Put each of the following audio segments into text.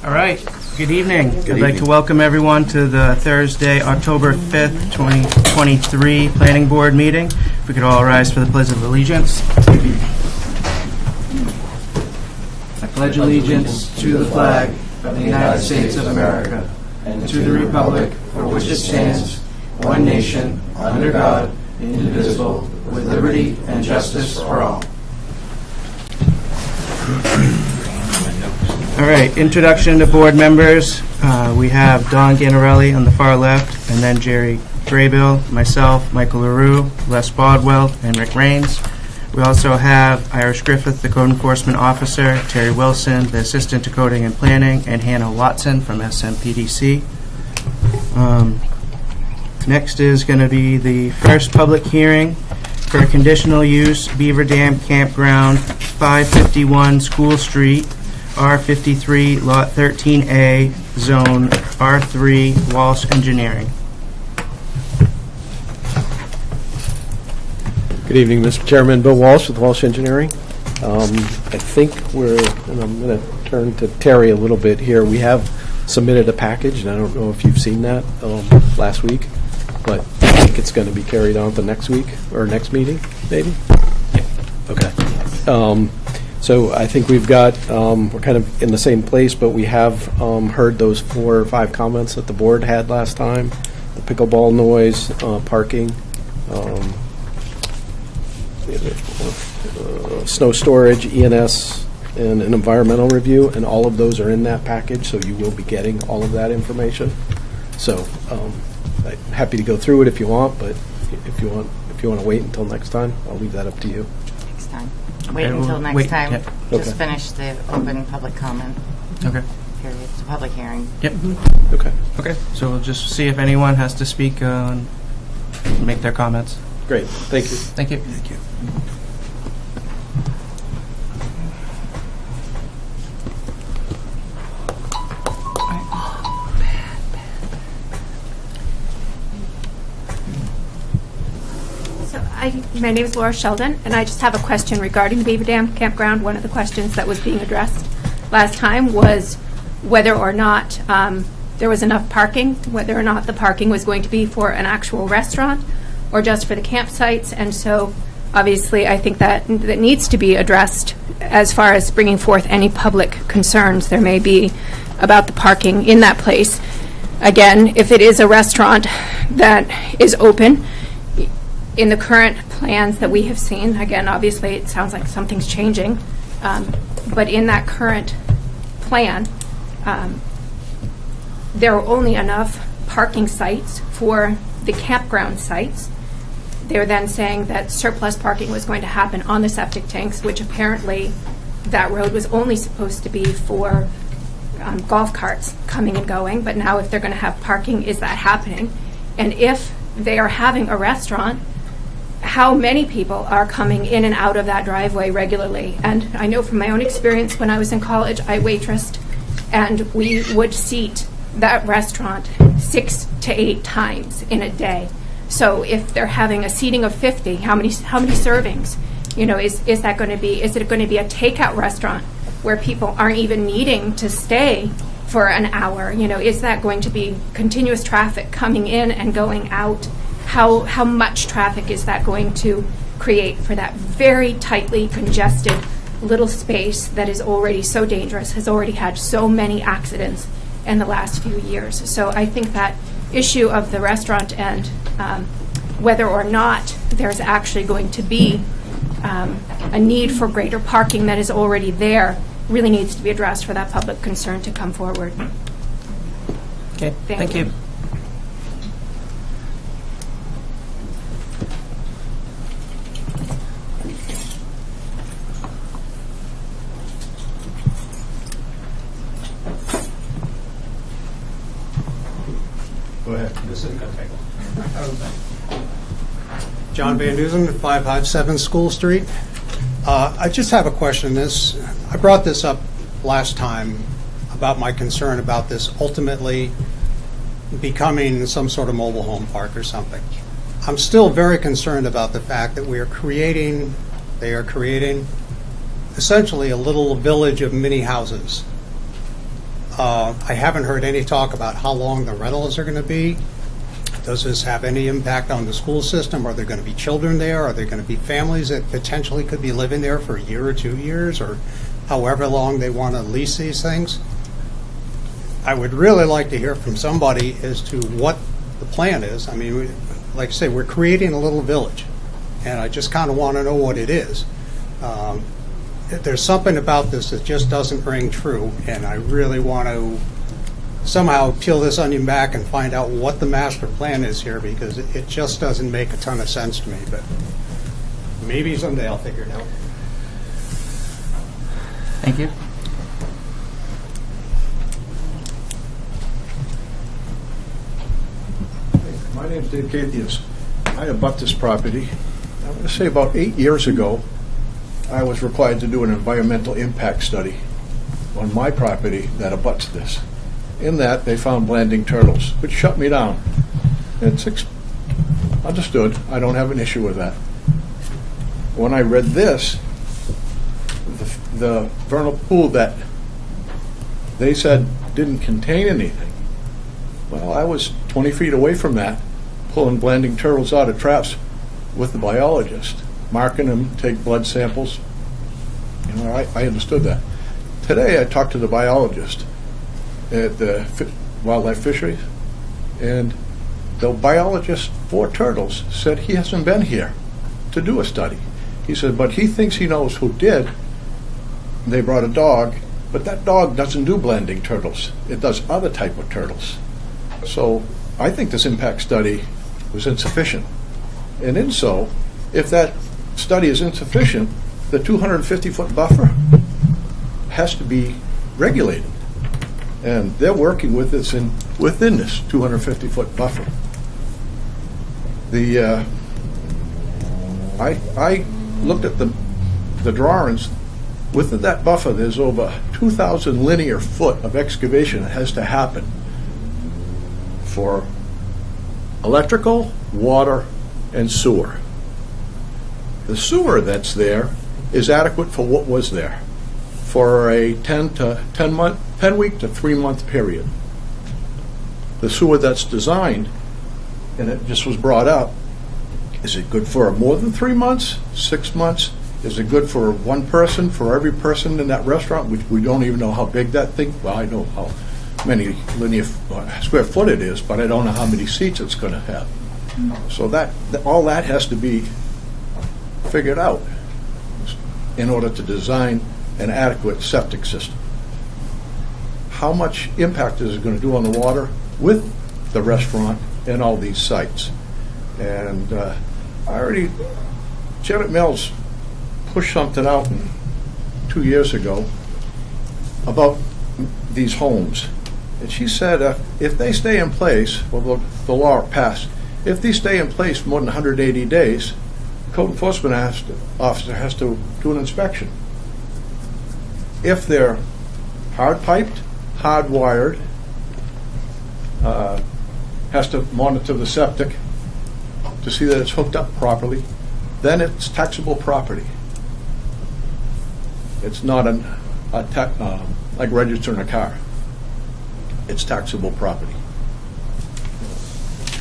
All right. Good evening. I'd like to welcome everyone to the Thursday, October 5th, 2023 Planning Board meeting. If we could all rise for the Pledge of Allegiance. I pledge allegiance to the flag of the United States of America and to the republic for which it stands, one nation, under God, indivisible, with liberty and justice for all. All right, introduction to board members. We have Don Ganarelli on the far left, and then Jerry Graybill, myself, Michael LaRue, Les Bodwell, and Rick Raines. We also have Irish Griffith, the Code Enforcement Officer, Terry Wilson, the Assistant to Coding and Planning, and Hannah Watson from SMPDC. Next is going to be the first public hearing for a conditional use Beaver Dam Campground, 551 School Street, R53, Lot 13A, Zone R3, Walsh Engineering. Good evening, Mr. Chairman. Bill Walsh with Walsh Engineering. I think and I'm going to turn to Terry a little bit here. We have submitted a package, and I don't know if you've seen that last week, but I think it's going to be carried on to next week or next meeting, maybe? Yeah. Okay. So I think we've got, we're kind of in the same place, but we have heard those 4 or 5 comments that the board had last time. The pickleball noise, parking, snow storage, ENS, and an environmental review, and all of those are in that package, so you will be getting all of that information. So I'm happy to go through it if you want, but if you want to wait until next time, I'll leave that up to you. Next time. Wait until next time. Yep. Just Okay. finish the open public comment Okay. period. It's a public hearing. Yep. Okay. Okay. So we'll just see if anyone has to speak and make their comments. Great. Thank you. Thank you. Thank you. My name is Laura Sheldon, and I just have a question regarding the Beaver Dam Campground. One of the questions that was being addressed last time was whether or not there was enough parking, whether or not the parking was going to be for an actual restaurant or just for the campsites. And so, obviously, I think that needs to be addressed as far as bringing forth any public concerns there may be about the parking in that place. Again, if it is a restaurant that is open, in the current plans that we have seen, again, obviously it sounds like something's changing, but in that current plan, there are only enough parking sites for the campground sites. They're then saying that surplus parking was going to happen on the septic tanks, which apparently that road was only supposed to be for golf carts coming and going, but now if they're going to have parking, is that happening? And if they are having a restaurant, how many people are coming in and out of that driveway regularly? And I know from my own experience when I was in college, I waitressed, and we would seat that restaurant 6 to 8 times in a day. So if they're having a seating of 50, how many servings? You know, is that going to be? Is it going to be a takeout restaurant where people aren't even needing to stay for an hour? You know, is that going to be continuous traffic coming in and going out? How much traffic is that going to create for that very tightly congested little space that is already so dangerous, has already had so many accidents in the last few years? So I think that issue of the restaurant and whether or not there's actually going to be a need for greater parking that is already there really needs to be addressed for that public concern to come forward. Okay. Thank you. Go ahead. John Van Dusen, 557 School Street. I just have a question. I brought this up last time about my concern about this ultimately becoming some sort of mobile home park or something. I'm still very concerned about the fact that they are creating essentially a little village of mini houses. I haven't heard any talk about how long the rentals are going to be. Does this have any impact on the school system? Are there going to be children there? Are there going to be families that potentially could be living there for a year or 2 years, or however long they want to lease these things? I would really like to hear from somebody as to what the plan is. I mean, like I say, we're creating a little village, and I just kind of want to know what it is. There's something about this that just doesn't ring true, and I really want to somehow peel this onion back and find out what the master plan is here, because it just doesn't make a ton of sense to me, but maybe someday I'll figure it out. Thank you. My name's Dave Cathius. I abut this property. I'm going to say about 8 years ago, I was required to do an environmental impact study on my property that abuts this. In that, they found landing turtles, which shut me down. It's understood. I don't have an issue with that. When I read this, the vernal pool that they said didn't contain anything, well, I was 20 feet away from that, pulling landing turtles out of traps with the biologist, marking them, take blood samples. You know, I understood that. Today, I talked to the biologist at the wildlife fisheries, and the biologist for turtles said he hasn't been here to do a study. He said, but he thinks he knows who did. They brought a dog, but that dog doesn't do blending turtles. It does other type of turtles. So I think this impact study was insufficient. And in so, if that study is insufficient, the 250-foot buffer has to be regulated. And they're working with this within this 250-foot buffer. I looked at the drawings. Within that buffer, there's over 2,000 linear foot of excavation that has to happen for electrical, water, and sewer. The sewer that's there is adequate for what was there for a 10 week to 3 month period. The sewer that's designed, and it just was brought up, is it good for more than 3 months, 6 months? Is it good for one person, for every person in that restaurant, which we don't even know how big that thing, well, I know how many linear square foot it is, but I don't know how many seats it's going to have. So all that has to be figured out in order to design an adequate septic system. How much impact is it going to do on the water with the restaurant and all these sites? And Janet Mills pushed something out 2 years ago about these homes. And she said if they stay in place, well, the law passed, if these stay in place for more than 180 days, the code enforcement officer has to do an inspection. If they're hard-piped, hard-wired, has to monitor the septic to see that it's hooked up properly, then it's taxable property. It's not like registering a car. It's taxable property.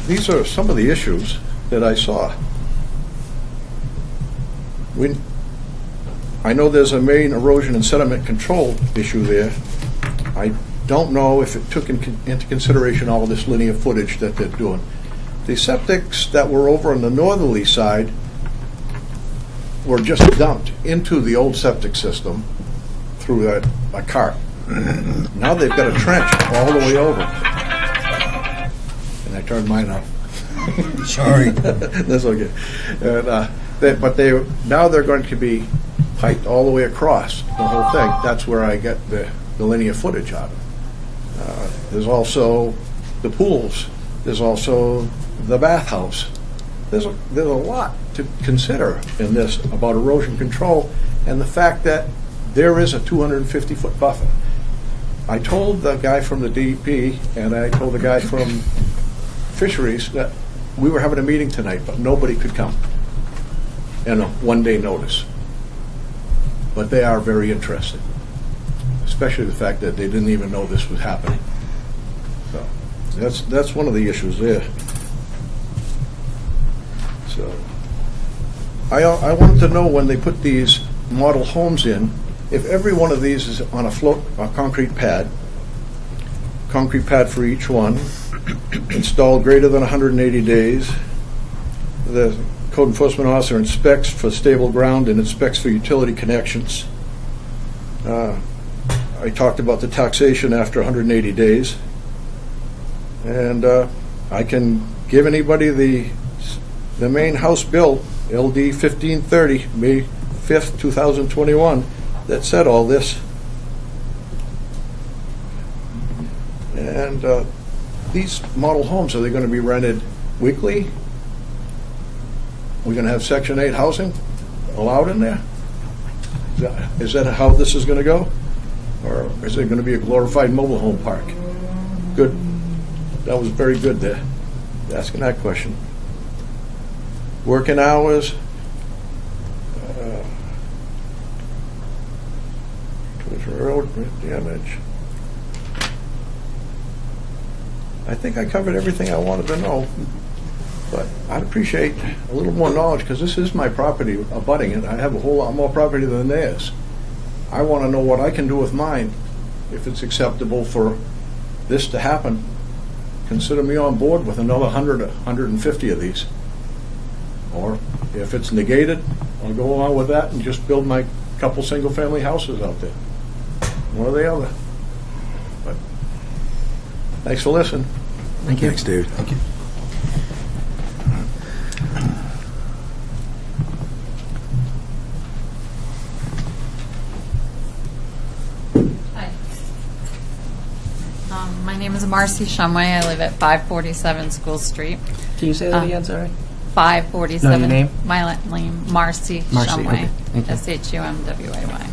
These are some of the issues that I saw. I know there's a main erosion and sediment control issue there. I don't know if it took into consideration all of this linear footage that they're doing. The septics that were over on the northerly side were just dumped into the old septic system through a cart. Now they've got a trench all the way over. And I turned mine off. Sorry. That's okay. And, now they're going to be piped all the way across the whole thing. That's where I get the linear footage out of. There's also the pools. There's also the bathhouse. There's a lot to consider in this about erosion control and the fact that there is a 250-foot buffer. I told the guy from the DEP and I told the guy from Fisheries that we were having a meeting tonight, but nobody could come. And a one-day notice. but they are very interested, especially the fact that they didn't even know this was happening. So that's one of the issues there. So I wanted to know, when they put these model homes in, if every one of these is on a concrete pad for each one, installed greater than 180 days. The code enforcement officer inspects for stable ground and inspects for utility connections. I talked about the taxation after 180 days. And I can give anybody the main House bill, LD 1530, May 5th, 2021, that said all this. And these model homes, are they going to be rented weekly? We're going to have Section 8 housing allowed in there? Is that how this is going to go? Or is it going to be a glorified mobile home park? Good. That was very good there, asking that question. Working hours. Road damage. I think I covered everything I wanted to know, but I'd appreciate a little more knowledge, because this is my property abutting it. I have a whole lot more property than theirs. I want to know what I can do with mine, if it's acceptable for this to happen. Consider me on board with another 100, 150 of these. Or if it's negated, I'll go along with that and just build my couple single-family houses out there. One or the other. But thanks for listening. Thank you. Thanks, David. Thank you. Hi. My name is Marcy Shumway. I live at 547 School Street. Can you say that again, sorry? 547. No, your name? My name, Marcy Marcy, Shumway. okay. Thank you. Shumway.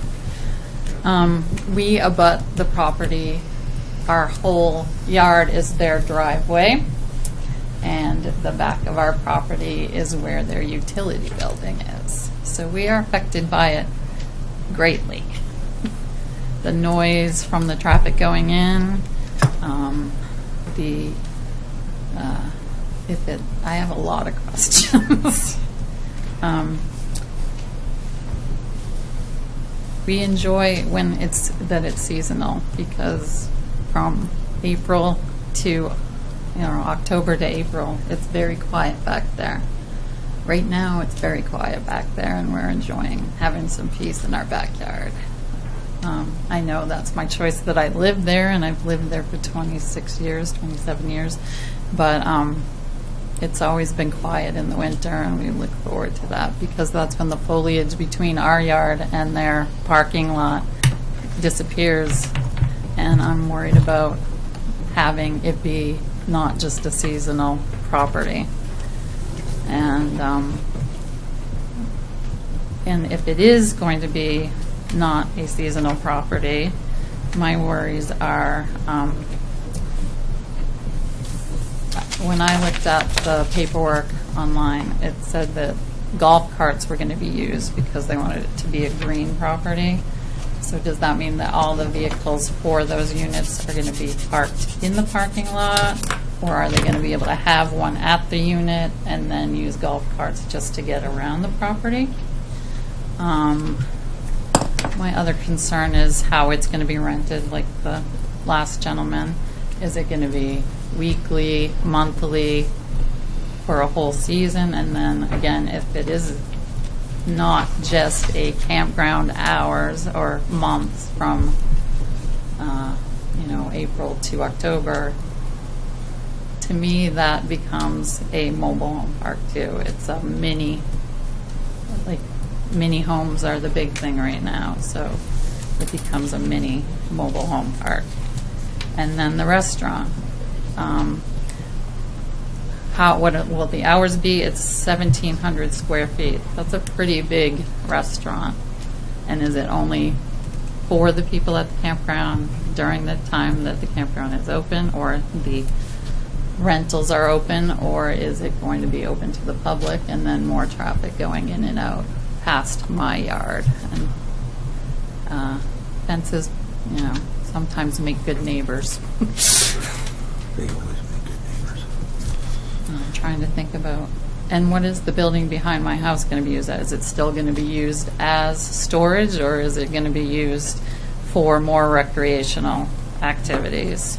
We abut the property. Our whole yard is their driveway, and the back of our property is where their utility building is. So we are affected by it greatly. The noise from the traffic going in, I have a lot of questions. We enjoy when it's seasonal, because from April to October to April, it's very quiet back there. Right now, it's very quiet back there, and we're enjoying having some peace in our backyard. I know that's my choice, that I live there, and I've lived there for 26 years, 27 years, but it's always been quiet in the winter, and we look forward to that, because that's when the foliage between our yard and their parking lot disappears, and I'm worried about having it be not just a seasonal property. And if it is going to be not a seasonal property, my worries are, when I looked at the paperwork online, it said that golf carts were going to be used because they wanted it to be a green property. So does that mean that all the vehicles for those units are going to be parked in the parking lot, or are they going to be able to have one at the unit and then use golf carts just to get around the property? My other concern is how it's going to be rented, like the last gentleman. Is it going to be weekly, monthly, for a whole season? And then again, if it is not just a campground hours or months from April to October, to me that becomes a mobile home park too. It's a mini homes are the big thing right now, so it becomes a mini mobile home park. And then the restaurant. What will the hours be? It's 1,700 square feet. That's a pretty big restaurant. And is it only for the people at the campground during the time that the campground is open, or the rentals are open, or is it going to be open to the public and then more traffic going in and out past my yard? And fences, sometimes make good neighbors. They always make good neighbors. I'm trying to think about, and what is the building behind my house going to be used as? Is it still going to be used as storage, or is it going to be used for more recreational activities?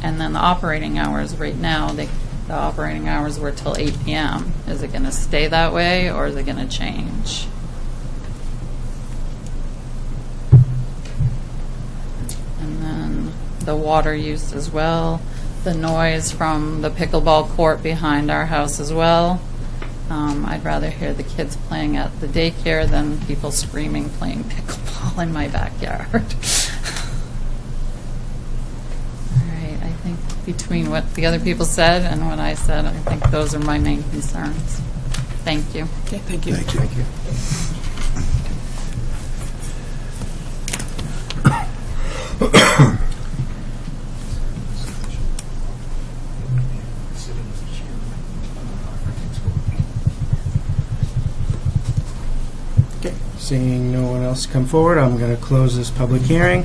And then the operating hours, right now, the operating hours were till 8 p.m. Is it going to stay that way, or is it going to change? And then the water use as well, the noise from the pickleball court behind our house as well. I'd rather hear the kids playing at the daycare than people screaming playing pickleball in my backyard. All right, I think between what the other people said and what I said, I think those are my main concerns. Thank you. Okay, thank you. Thank you. Okay, seeing no one else come forward, I'm going to close this public hearing.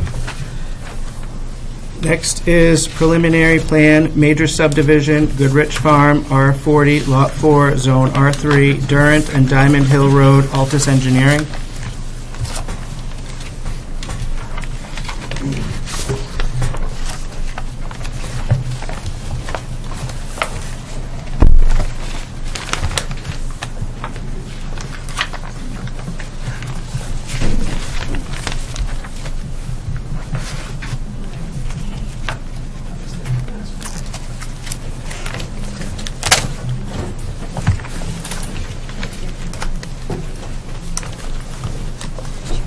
Next is preliminary plan, major subdivision, Goodrich Farm, R40, Lot 4, Zone R3, Durant and Diamond Hill Road, Altus Engineering.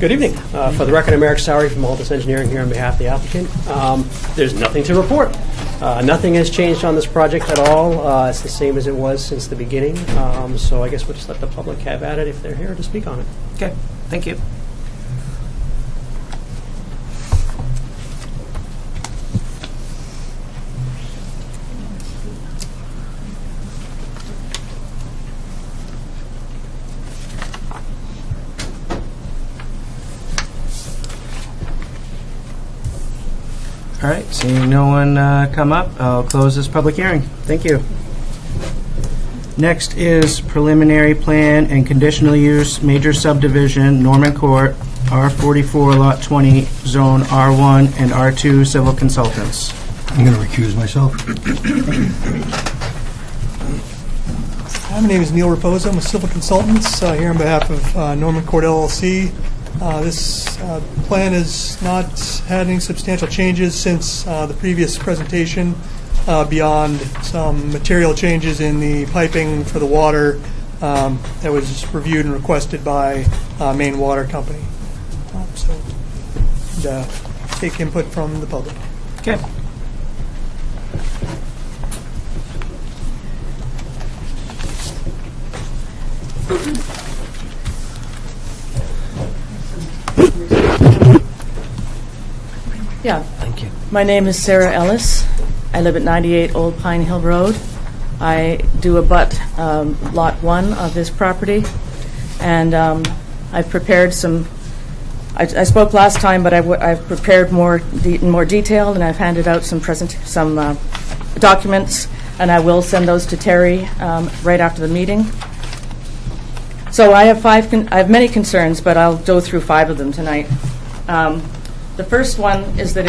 Good evening. For the record, I'm Eric Sowry from Altus Engineering here on behalf of the applicant. There's nothing to report. Nothing has changed on this project at all. It's the same as it was since the beginning. So I guess we'll just let the public have at it if they're here to speak on it. Okay, thank you. All right, seeing no one come up, I'll close this public hearing. Thank you. Next is preliminary plan and conditional use, major subdivision, Norman Court, R44, Lot 20, Zone R1 and R2, civil consultants. I'm going to recuse myself. Hi, my name is Neil Raposa. I'm with Civil Consultants here on behalf of Norman Court LLC. This plan has not had any substantial changes since the previous presentation, beyond some material changes in the piping for the water that was reviewed and requested by Maine Water Company. Take input from the public. Okay. Yeah. Thank you. My name is Sarah Ellis. I live at 98 Old Pine Hill Road. I do abut Lot 1 of this property, and I've prepared some. I spoke last time, but I've prepared in more detail, and I've handed out some documents, and I will send those to Terry right after the meeting. So I have I have many concerns, but I'll go through 5 of them tonight. The first one is that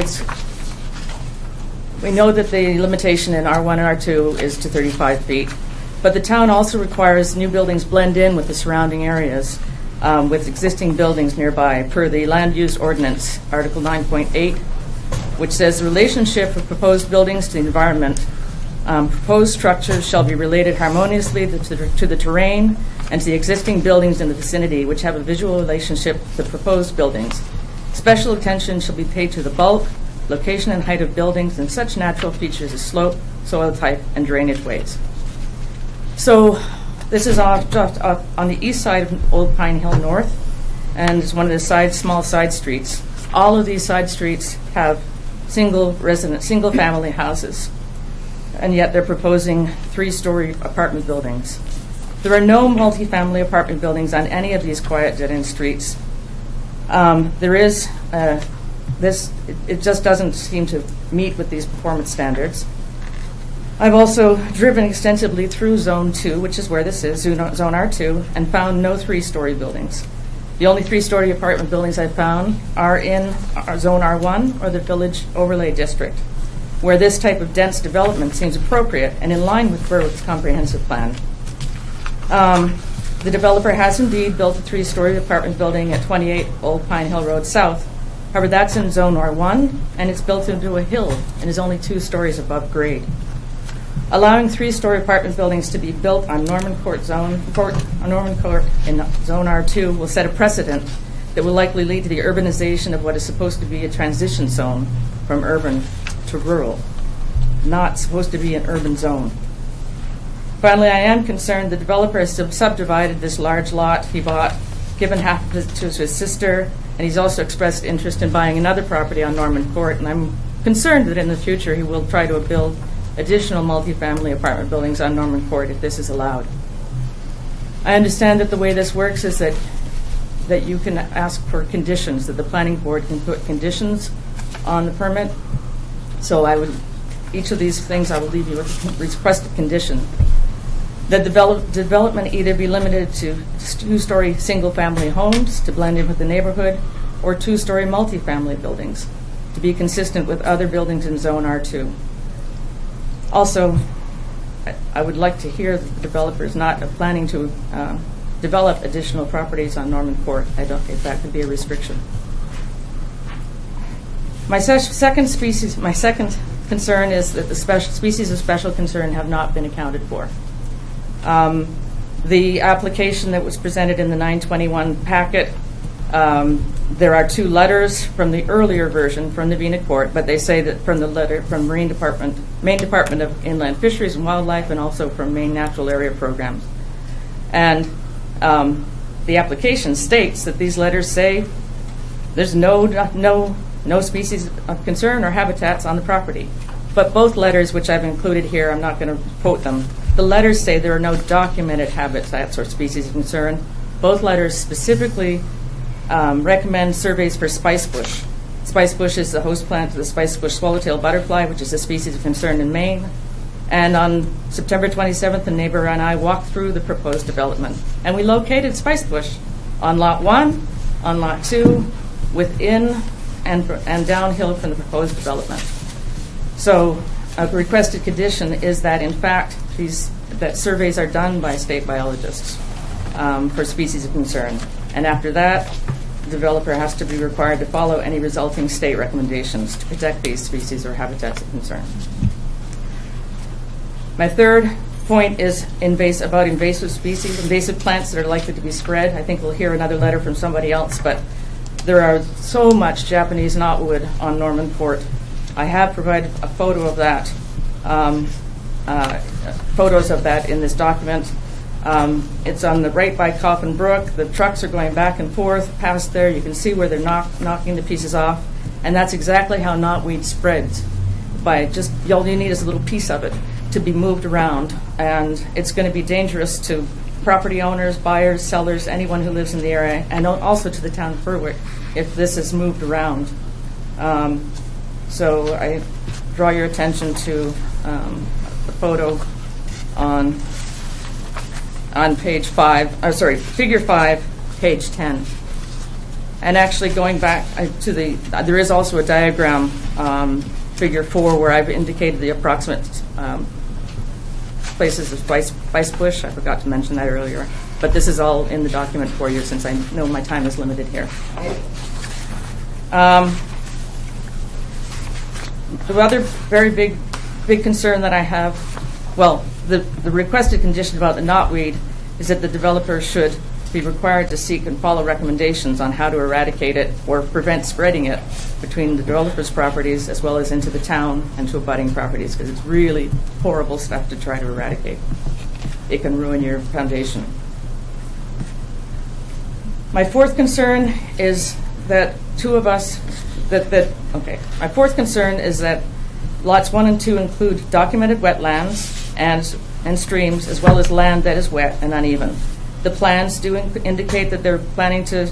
we know that the limitation in R1 and R2 is to 35 feet, but the town also requires new buildings blend in with the surrounding areas with existing buildings nearby per the Land Use Ordinance, Article 9.8, which says the relationship of proposed buildings to the environment. Proposed structures shall be related harmoniously to the terrain and to the existing buildings in the vicinity, which have a visual relationship with the proposed buildings. Special attention shall be paid to the bulk, location, and height of buildings and such natural features as slope, soil type, and drainage ways. So this is on the east side of Old Pine Hill North, and it's one of the small side streets. All of these side streets have single family houses, and yet they're proposing 3-story apartment buildings. There are no multifamily apartment buildings on any of these quiet dead-end streets, There is it just doesn't seem to meet with these performance standards. I've also driven extensively through Zone 2, which is where this is, Zone R2, and found no 3-story buildings. The only 3-story apartment buildings I've found are in Zone R1 or the Village Overlay District, where this type of dense development seems appropriate and in line with Berwick's comprehensive plan. The developer has indeed built a 3-story apartment building at 28 Old Pine Hill Road South. However, that's in Zone R1, and it's built into a hill and is only 2 stories above grade. Allowing 3-story apartment buildings to be built on Norman Court in Zone R2 will set a precedent that will likely lead to the urbanization of what is supposed to be a transition zone from urban to rural, not supposed to be an urban zone. Finally, I am concerned the developer has subdivided this large lot he bought, given half of it to his sister, and he's also expressed interest in buying another property on Norman Court, and I'm concerned that in the future he will try to build additional multifamily apartment buildings on Norman Court if this is allowed. I understand that the way this works is that you can ask for conditions, that the planning board can put conditions on the permit. So each of these things I will leave you with a requested condition. That development either be limited to 2-story single-family homes to blend in with the neighborhood, or 2-story multifamily buildings to be consistent with other buildings in Zone R2. Also, I would like to hear that the developer is not planning to develop additional properties on Norman Court. I don't think that could be a restriction. My second concern is that the species of special concern have not been accounted for. The application that was presented in the 921 packet, there are 2 letters from the earlier version from the Navina Court, but they say that from the letter from Maine Department of Inland Fisheries and Wildlife, and also from Maine Natural Area Programs. And the application states that these letters say there's no species of concern or habitats on the property. But both letters, which I've included here, I'm not going to quote them, the letters say there are no documented habitats or species of concern. Both letters specifically recommend surveys for spicebush. Spicebush is the host plant to the spicebush swallowtail butterfly, which is a species of concern in Maine. And on September 27th, a neighbor and I walked through the proposed development, and we located spicebush on Lot 1, on Lot 2, within and downhill from the proposed development. So a requested condition is that, in fact, that surveys are done by state biologists for species of concern. And after that, the developer has to be required to follow any resulting state recommendations to protect these species or habitats of concern. My third point is about invasive species, invasive plants that are likely to be spread. I think we'll hear another letter from somebody else, but there are so much Japanese knotwood on Norman Court. I have provided a photo of that, photos of that in this document. It's on the right by Coffin Brook. The trucks are going back and forth past there. You can see where they're knocking the pieces off, and that's exactly how knotweed spreads. All you need is a little piece of it to be moved around, and it's going to be dangerous to property owners, buyers, sellers, anyone who lives in the area, and also to the town of Berwick if this is moved around. So I draw your attention to the photo on page 5, figure 5, page 10. And actually going back to there is also a diagram, figure 4, where I've indicated the approximate places of spicebush. I forgot to mention that earlier. But this is all in the document for you, since I know my time is limited here. The other very big concern that I have, the requested condition about the knotweed is that the developer should be required to seek and follow recommendations on how to eradicate it or prevent spreading it between the developer's properties as well as into the town and to abutting properties, because it's really horrible stuff to try to eradicate. It can ruin your foundation. My fourth concern is that my fourth concern is that lots 1 and 2 include documented wetlands and streams, as well as land that is wet and uneven. The plans do indicate that they're planning to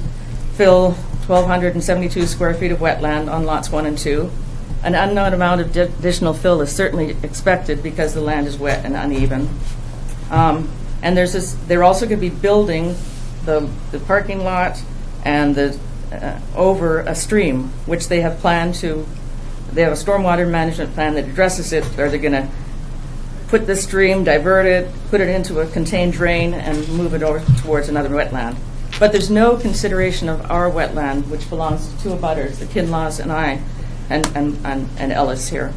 fill 1,272 square feet of wetland on lots 1 and 2. An unknown amount of additional fill is certainly expected because the land is wet and uneven. And they're also going to be building the parking lot and over a stream, which they have planned to. They have a stormwater management plan that addresses it, or they're going to put the stream, divert it, put it into a contained drain, and move it over towards another wetland. But there's no consideration of our wetland, which belongs to two abutters, the Kinlaws and I, and Ellis here.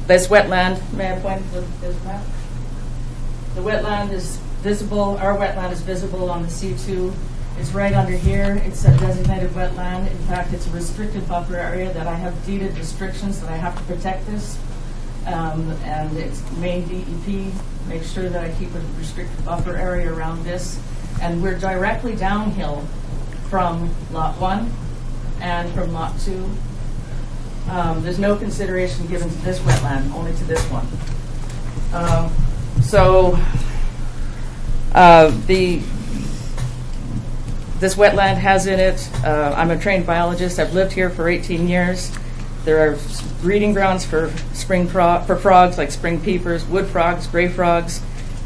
This wetland, may I point to this map? The wetland is visible, our wetland is visible on the C2. It's right under here. It's a designated wetland. In fact, it's a restricted buffer area that I have deeded restrictions that I have to protect this. And it's main DEP makes sure that I keep a restricted buffer area around this. And we're directly downhill from Lot 1 and from Lot 2. There's no consideration given to this wetland, only to this one. This wetland has in it, I'm a trained biologist, I've lived here for 18 years. There are breeding grounds for for frogs like spring peepers, wood frogs, gray frogs.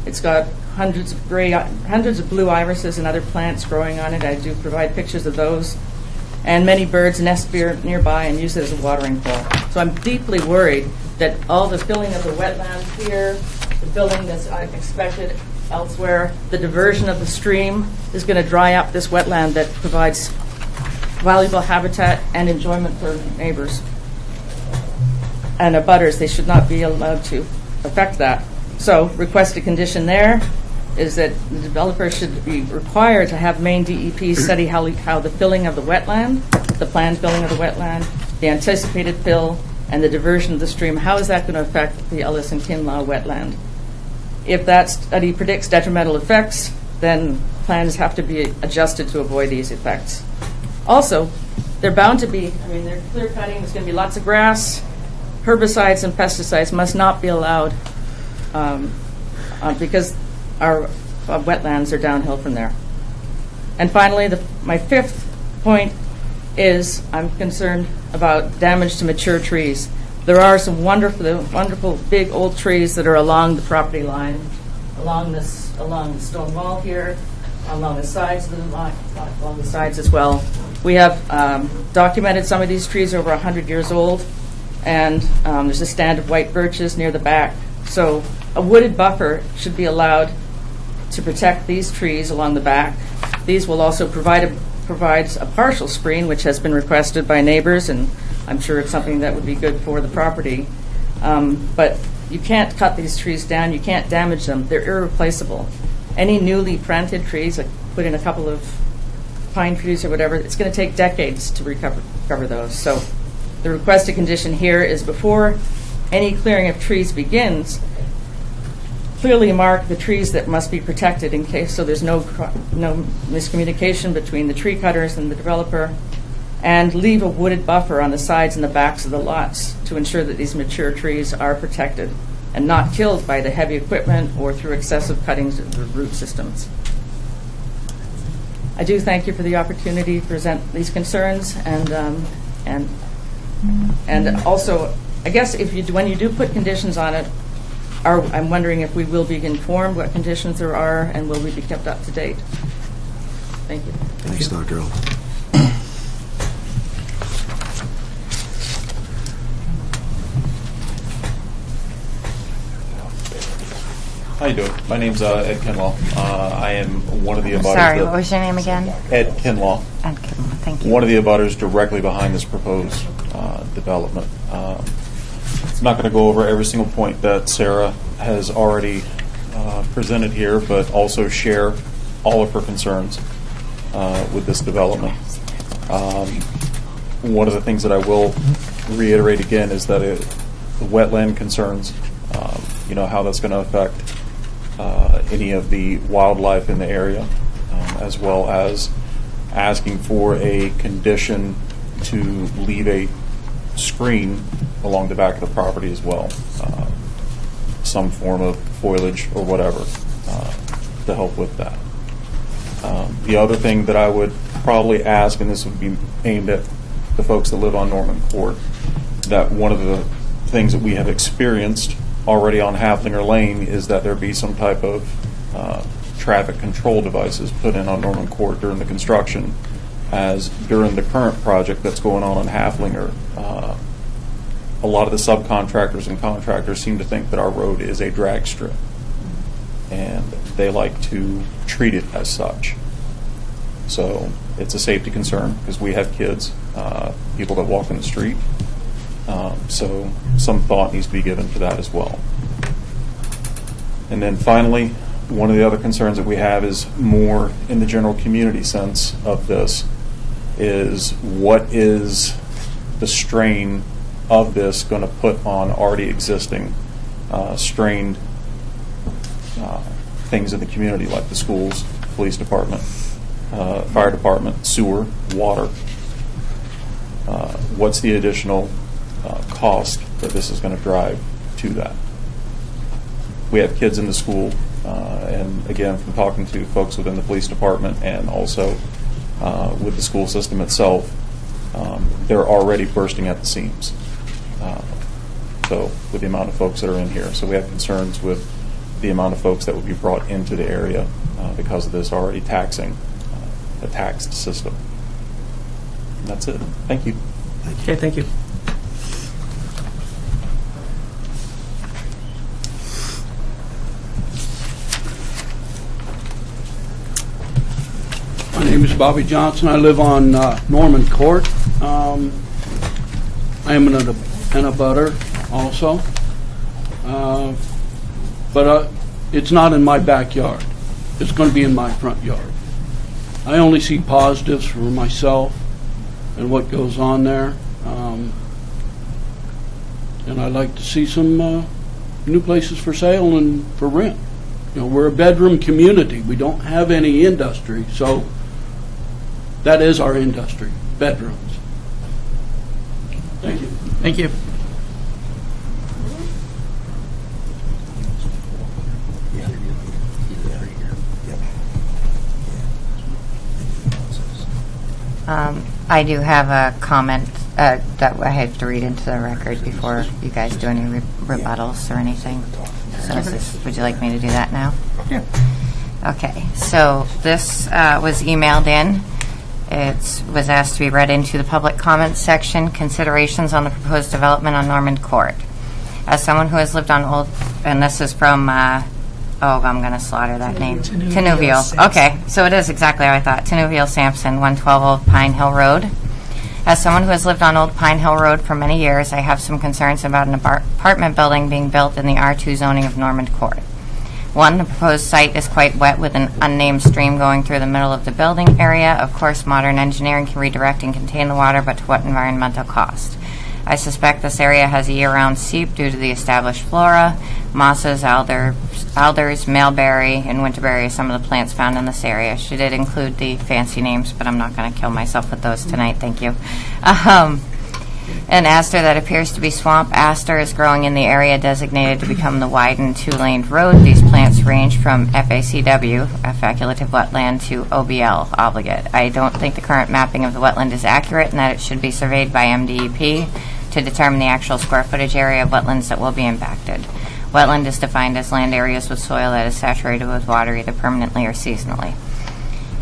It's got hundreds of blue irises and other plants growing on it. I do provide pictures of those. And many birds nest here nearby and use it as a watering hole. So I'm deeply worried that all the filling of the wetland here, the filling that's expected elsewhere, the diversion of the stream is going to dry up this wetland that provides valuable habitat and enjoyment for neighbors and abutters. They should not be allowed to affect that. So requested condition there is that the developer should be required to have Maine DEP study how the filling of the wetland, the planned filling of the wetland, the anticipated fill, and the diversion of the stream, how is that going to affect the Ellis and Kinlaw wetland? If that study predicts detrimental effects, then plans have to be adjusted to avoid these effects. Also, they're bound to be, they're clear cutting, there's going to be lots of grass. Herbicides and pesticides must not be allowed because our wetlands are downhill from there. And finally, my fifth point is I'm concerned about damage to mature trees. There are some wonderful big old trees that are along the property line, along the stone wall here, along the sides of the lot, along the sides as well. We have documented some of these trees over 100 years old, and there's a stand of white birches near the back. So a wooded buffer should be allowed to protect these trees along the back. These will also provides a partial screen, which has been requested by neighbors, and I'm sure it's something that would be good for the property. But you can't cut these trees down. You can't damage them. They're irreplaceable. Any newly planted trees, like put in a couple of pine trees or whatever, it's going to take decades to recover those. So the requested condition here is before any clearing of trees begins, clearly mark the trees that must be protected in case so there's no miscommunication between the tree cutters and the developer, and leave a wooded buffer on the sides and the backs of the lots to ensure that these mature trees are protected and not killed by the heavy equipment or through excessive cuttings of the root systems. I do thank you for the opportunity to present these concerns, and also, I guess when you do put conditions on it, I'm wondering if we will be informed what conditions there are, and will we be kept up to date? Thank you. Thanks, Dr. Earl. How you doing? My name's Ed Kinlaw. I am one of the abutters. Sorry, what was your name again? Ed Kinlaw. Ed Kinlaw, thank you. One of the abutters directly behind this proposed development. I'm not going to go over every single point that Sarah has already presented here, but also share all of her concerns with this development. One of the things that I will reiterate again is that the wetland concerns, how that's going to affect any of the wildlife in the area, as well as asking for a condition to leave a screen along the back of the property as well, some form of foliage or whatever to help with that. The other thing that I would probably ask, and this would be aimed at the folks that live on Norman Court, that one of the things that we have experienced already on Haflinger Lane is that there be some type of traffic control devices put in on Norman Court during the construction, as during the current project that's going on Haflinger, a lot of the subcontractors and contractors seem to think that our road is a drag strip, and they like to treat it as such. So it's a safety concern because we have kids, people that walk in the street. So some thought needs to be given to that as well. And then finally, one of the other concerns that we have is more in the general community sense of this is what is the strain of this going to put on already existing strained things in the community like the schools, police department, fire department, sewer, water. What's the additional cost that this is going to drive to that? We have kids in the school, and again, from talking to folks within the police department and also with the school system itself, they're already bursting at the seams. So with the amount of folks that are in here. So we have concerns with the amount of folks that would be brought into the area because of this already taxing, a taxed system. And that's it. Thank you. Okay, thank you. My name is Bobby Johnson. I live on Norman Court. I am in a butter also, but it's not in my backyard. It's going to be in my front yard. I only see positives for myself and what goes on there, and I'd like to see some new places for sale and for rent. You know, we're a bedroom community. We don't have any industry, so that is our industry, bedrooms. Thank you. Thank you. I do have a comment that I have to read into the record before you guys do any rebuttals or anything. So would you like me to do that now? Yeah. Okay, so this was emailed in. It was asked to be read into the public comments section, considerations on the proposed development on Norman Court. As someone who has lived on Old, and this is from, I'm going to slaughter that name. Tenuvial. Okay, so it is exactly how I thought. Tenuvial Sampson, 112 Old Pine Hill Road. As someone who has lived on Old Pine Hill Road for many years, I have some concerns about an apartment building being built in the R2 zoning of Norman Court. One, the proposed site is quite wet with an unnamed stream going through the middle of the building area. Of course, modern engineering can redirect and contain the water, but to what environmental cost? I suspect this area has a year-round seep due to the established flora. Mosses, alders, mailberry, and winterberry are some of the plants found in this area. She did include the fancy names, but I'm not going to kill myself with those tonight, thank you. An aster that appears to be swamp aster is growing in the area designated to become the widened two-laned road. These plants range from FACW, a facultative wetland, to OBL, obligate. I don't think the current mapping of the wetland is accurate and that it should be surveyed by MDEP to determine the actual square footage area of wetlands that will be impacted. Wetland is defined as land areas with soil that is saturated with water either permanently or seasonally.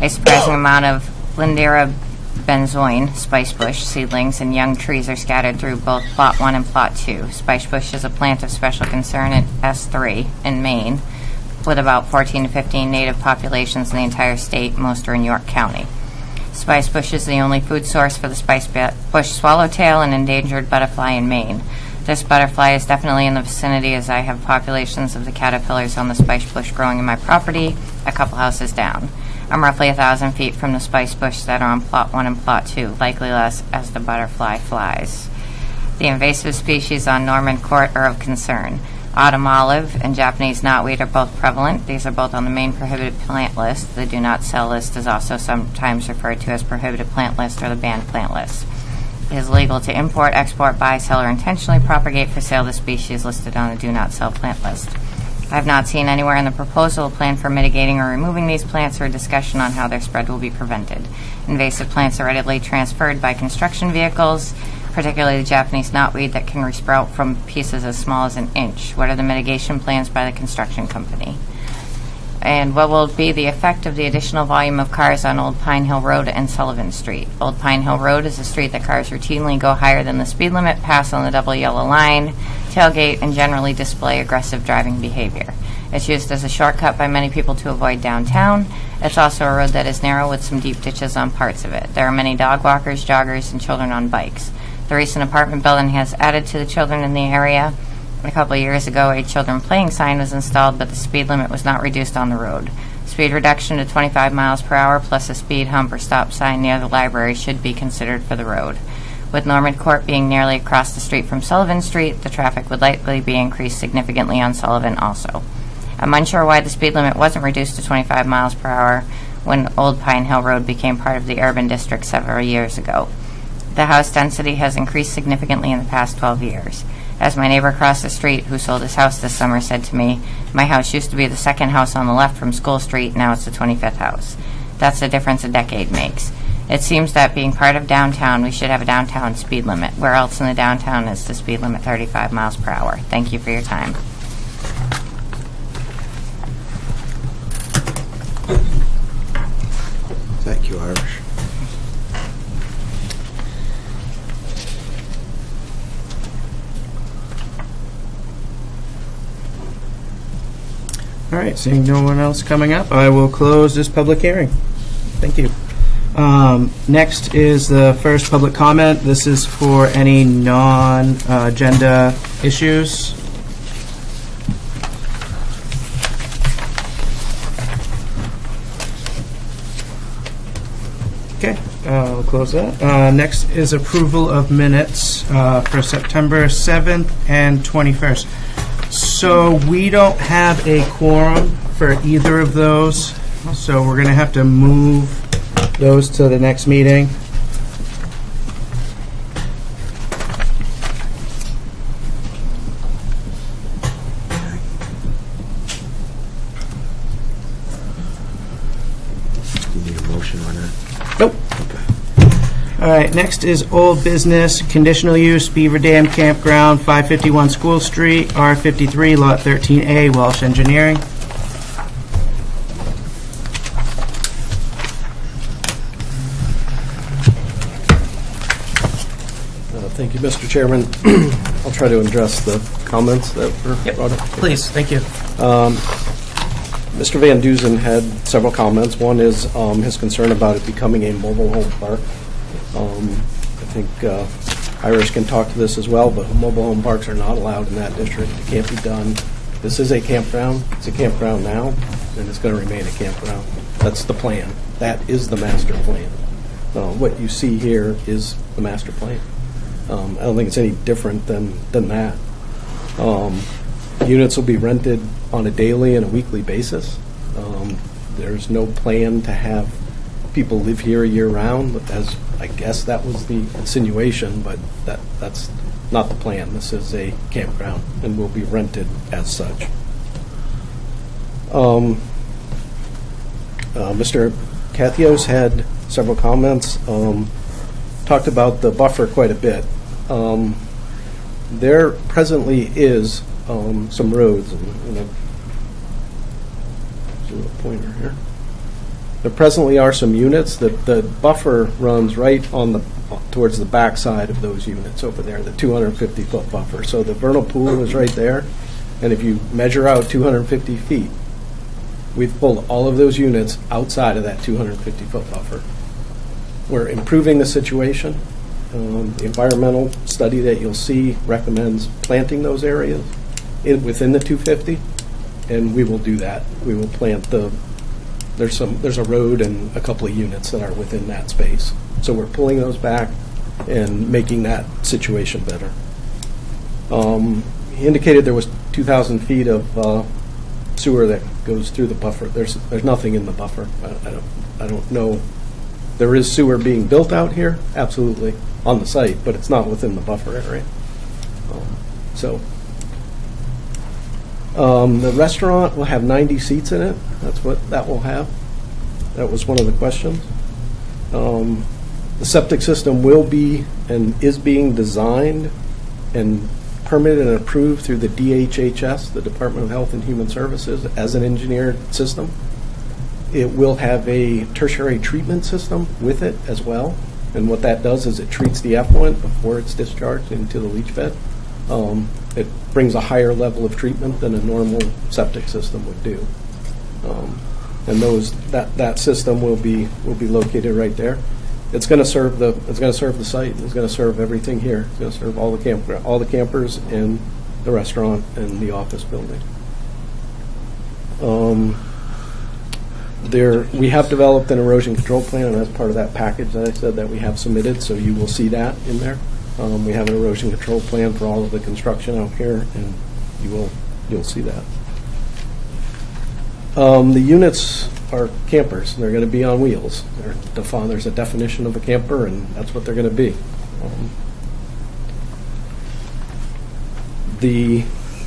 A surprising amount of Lindera benzoin, spice bush, seedlings, and young trees are scattered through both Plot 1 and Plot 2. Spice bush is a plant of special concern at S3 in Maine, with about 14 to 15 native populations in the entire state. Most are in York County. Spice bush is the only food source for the spice bush swallowtail, an endangered butterfly in Maine. This butterfly is definitely in the vicinity as I have populations of the caterpillars on the spice bush growing in my property, a couple houses down. I'm roughly 1,000 feet from the spice bush that are on Plot 1 and Plot 2, likely less as the butterfly flies. The invasive species on Norman Court are of concern. Autumn olive and Japanese knotweed are both prevalent. These are both on the main prohibited plant list. The do not sell list is also sometimes referred to as prohibited plant list or the banned plant list. It is legal to import, export, buy, sell, or intentionally propagate for sale the species listed on the do not sell plant list. I have not seen anywhere in the proposal a plan for mitigating or removing these plants or a discussion on how their spread will be prevented. Invasive plants are readily transferred by construction vehicles, particularly the Japanese knotweed that can resprout from pieces as small as an inch. What are the mitigation plans by the construction company? And what will be the effect of the additional volume of cars on Old Pine Hill Road and Sullivan Street? Old Pine Hill Road is a street that cars routinely go higher than the speed limit, pass on the double yellow line, tailgate, and generally display aggressive driving behavior. It's used as a shortcut by many people to avoid downtown. It's also a road that is narrow with some deep ditches on parts of it. There are many dog walkers, joggers, and children on bikes. The recent apartment building has added to the children in the area. A couple of years ago, a children playing sign was installed, but the speed limit was not reduced on the road. Speed reduction to 25 miles per hour plus a speed hump or stop sign near the library should be considered for the road. With Norman Court being nearly across the street from Sullivan Street, the traffic would likely be increased significantly on Sullivan also. I'm unsure why the speed limit wasn't reduced to 25 miles per hour when Old Pine Hill Road became part of the urban district several years ago. The house density has increased significantly in the past 12 years. As my neighbor across the street, who sold his house this summer, said to me, my house used to be the second house on the left from School Street, now it's the 25th house. That's the difference a decade makes. It seems that being part of downtown, we should have a downtown speed limit. Where else in the downtown is the speed limit 35 miles per hour? Thank you for your time. Thank you, Irish. All right, seeing no one else coming up, I will close this public hearing. Thank you. Next is the first public comment. This is for any non-agenda issues. Okay, I'll close that. Next is approval of minutes for September 7th and 21st. So we don't have a quorum for either of those, so we're going to have to move those to the next meeting. You need a motion on that? Nope. All right, next is old business, conditional use, Beaver Dam Campground, 551 School Street, R53, Lot 13A, Welsh Engineering. Thank you, Mr. Chairman. I'll try to address the comments that were brought up. Please, thank you. Mr. Van Dusen had several comments. One is his concern about it becoming a mobile home park. I think Irish can talk to this as well, but mobile home parks are not allowed in that district. It can't be done. This is a campground. It's a campground now, and it's going to remain a campground. That's the plan. That is the master plan. What you see here is the master plan. I don't think it's any different than that. Units will be rented on a daily and a weekly basis. There's no plan to have people live here year-round, as I guess that was the insinuation, but that's not the plan. This is a campground and will be rented as such. Mr. Kathios had several comments, talked about the buffer quite a bit. There presently is some roads, and I'll do a pointer here. There presently are some units that the buffer runs right on towards the back side of those units over there, the 250-foot buffer. So the vernal pool is right there, and if you measure out 250 feet, we've pulled all of those units outside of that 250-foot buffer. We're improving the situation. The environmental study that you'll see recommends planting those areas within the 250, and we will do that. We will plant there's a road and a couple of units that are within that space. So we're pulling those back and making that situation better. He indicated there was 2,000 feet of sewer that goes through the buffer. There's nothing in the buffer. I don't know. There is sewer being built out here, absolutely, on the site, but it's not within the buffer area. The restaurant will have 90 seats in it. That's what that will have. That was one of the questions. The septic system will be and is being designed and permitted and approved through the DHHS, the Department of Health and Human Services, as an engineered system. It will have a tertiary treatment system with it as well. And what that does is it treats the effluent before it's discharged into the leach bed. It brings a higher level of treatment than a normal septic system would do. And that system will be located right there. It's going to serve the site. It's going to serve everything here. It's going to serve all the campers and the restaurant and the office building. We have developed an erosion control plan, and that's part of that package that I said that we have submitted, so you will see that in there. We have an erosion control plan for all of the construction out here, and you'll see that. The units are campers. They're going to be on wheels. There's a definition of a camper, and that's what they're going to be.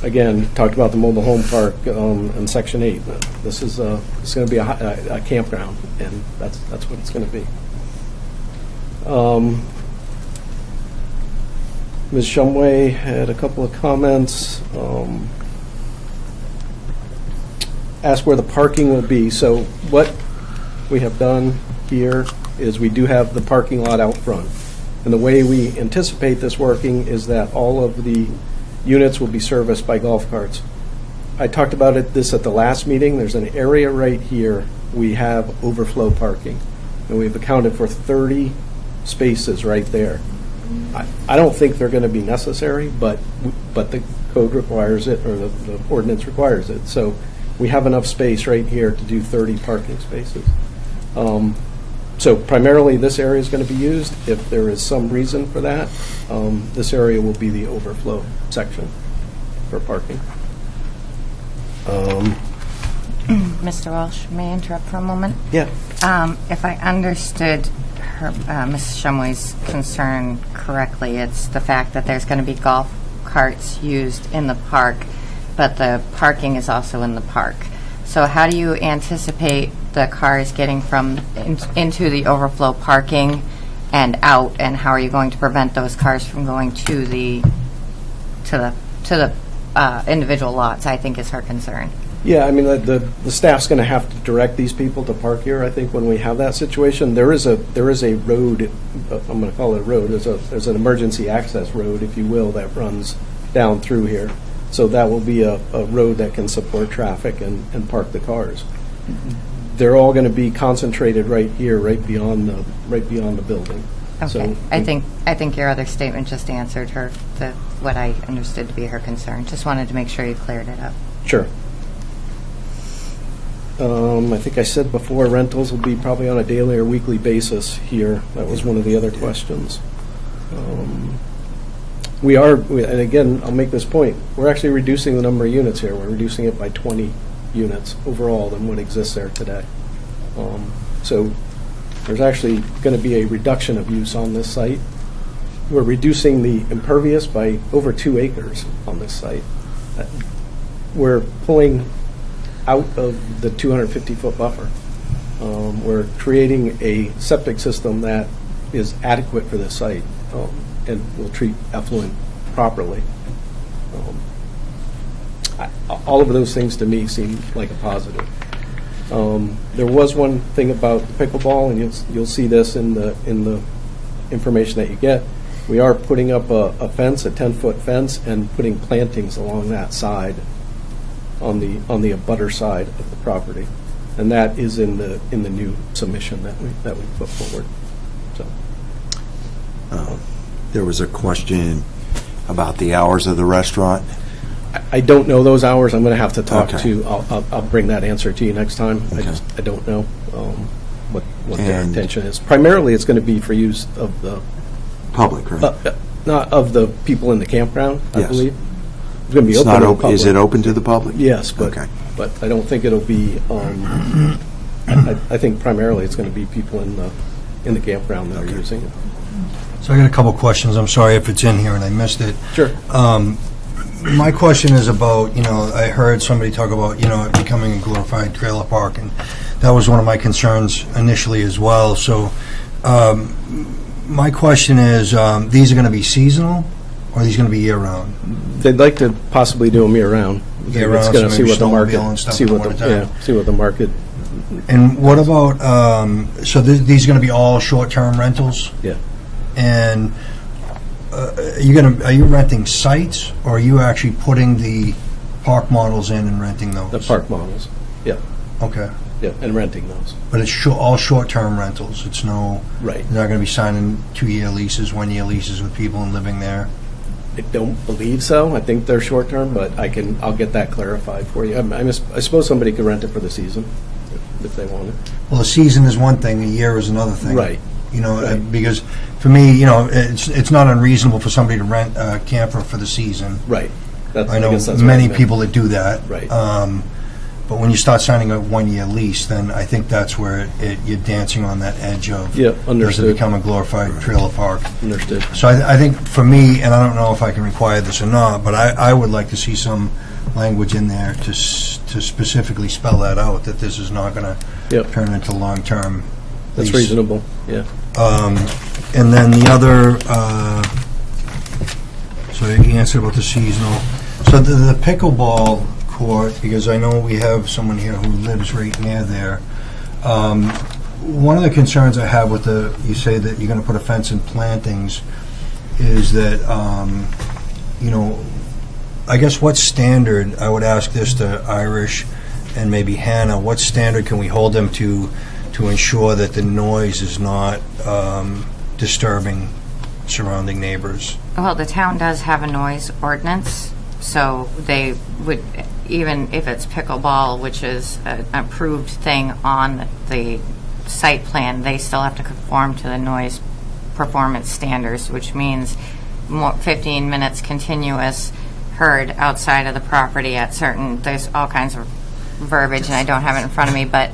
Again, talked about the mobile home park in Section 8. This is it's going to be a campground, and that's what it's going to be. Ms. Shumway had a couple of comments. Asked where the parking will be. So what we have done here is we do have the parking lot out front. And the way we anticipate this working is that all of the units will be serviced by golf carts. I talked about this at the last meeting. There's an area right here we have overflow parking. And we've accounted for 30 spaces right there. I don't think they're going to be necessary, but the code requires it, or the ordinance requires it. So we have enough space right here to do 30 parking spaces. So primarily this area is going to be used. If there is some reason for that, this area will be the overflow section for parking. Mr. Walsh, may I interrupt for a moment? Yeah. If I understood Ms. Shumway's concern correctly, it's the fact that there's going to be golf carts used in the park, but the parking is also in the park. So how do you anticipate the cars getting from into the overflow parking and out, and how are you going to prevent those cars from going to the individual lots, I think is her concern. Yeah, I mean, the staff's going to have to direct these people to park here. I think when we have that situation, there is a road. I'm going to call it a road. There's an emergency access road, if you will, that runs down through here. So that will be a road that can support traffic and park the cars. They're all going to be concentrated right here, right beyond the building. Okay. So I think your other statement just answered what I understood to be her concern. Just wanted to make sure you cleared it up. Sure. I think I said before, rentals will be probably on a daily or weekly basis here. That was one of the other questions. And again, I'll make this point, we're actually reducing the number of units here. We're reducing it by 20 units overall than what exists there today. So there's actually going to be a reduction of use on this site. We're reducing the impervious by over 2 acres on this site. We're pulling out of the 250-foot buffer. We're creating a septic system that is adequate for this site and will treat effluent properly. All of those things to me seem like a positive. There was one thing about the pickleball, and you'll see this in the information that you get. We are putting up a fence, a 10-foot fence, and putting plantings along that side, on the abutter side of the property, and that is in the new submission that we put forward. So, there was a question about the hours of the restaurant. I don't know those hours. I'm going to have to talk Okay. to. I'll bring that answer to you next time. Okay. I don't know what their intention is. Primarily, it's going to be for use of the Public, right? not of the people in the campground. I Yes. believe it's going to be It's open not to the open. Is public. it open to the public? Yes, but Okay. I don't think it'll be. I think primarily it's going to be people in the campground that are using it. So I got a couple questions. I'm sorry if it's in here and I missed it. Sure. My question is about, I heard somebody talk about, it becoming a glorified trailer park, and that was one of my concerns initially as well. So my question is, these are going to be seasonal, or are these going to be year-round? They'd like to possibly do them year-round. Year-round, It's going so to maybe see what the snowmobile and market, stuff see in the what the, wintertime. yeah, see what the market, And what about, these are going to be all short-term rentals? yeah. And are you renting sites, or are you actually putting the park models in and renting those? The park models, yeah, Okay. yeah, and renting those. But it's all short-term rentals. It's no, Right. you're not going to be signing 2-year leases, 1-year leases with people and living there. I don't believe so. I think they're short-term, but I'll get that clarified for you. I suppose somebody could rent it for the season if they wanted. Well, a season is one thing, a year is another thing. Right. Right. Because for me, it's not unreasonable for somebody to rent a camper for the season. Right. I know guess that's what many I meant. people that do that. Right. But when you start signing a 1-year lease, then I think that's where you're dancing on that edge of, Yeah, does understood. it become a glorified trailer park? Understood. So I think for me, and I don't know if I can require this or not, but I would like to see some language in there to specifically spell that out, that this is not going to Yep. turn into long-term That's lease. reasonable, yeah. And then the other, so you answered about the seasonal. So the pickleball court, because I know we have someone here who lives right near there. One of the concerns I have with you say that you're going to put a fence and plantings, is that, I guess what standard, I would ask this to Irish and maybe Hannah, what standard can we hold them to ensure that the noise is not disturbing surrounding neighbors? Well, the town does have a noise ordinance, so they would, even if it's pickleball, which is an approved thing on the site plan, they still have to conform to the noise performance standards, which means 15 minutes continuous heard outside of the property at certain, there's all kinds of verbiage, and I don't have it in front of me, but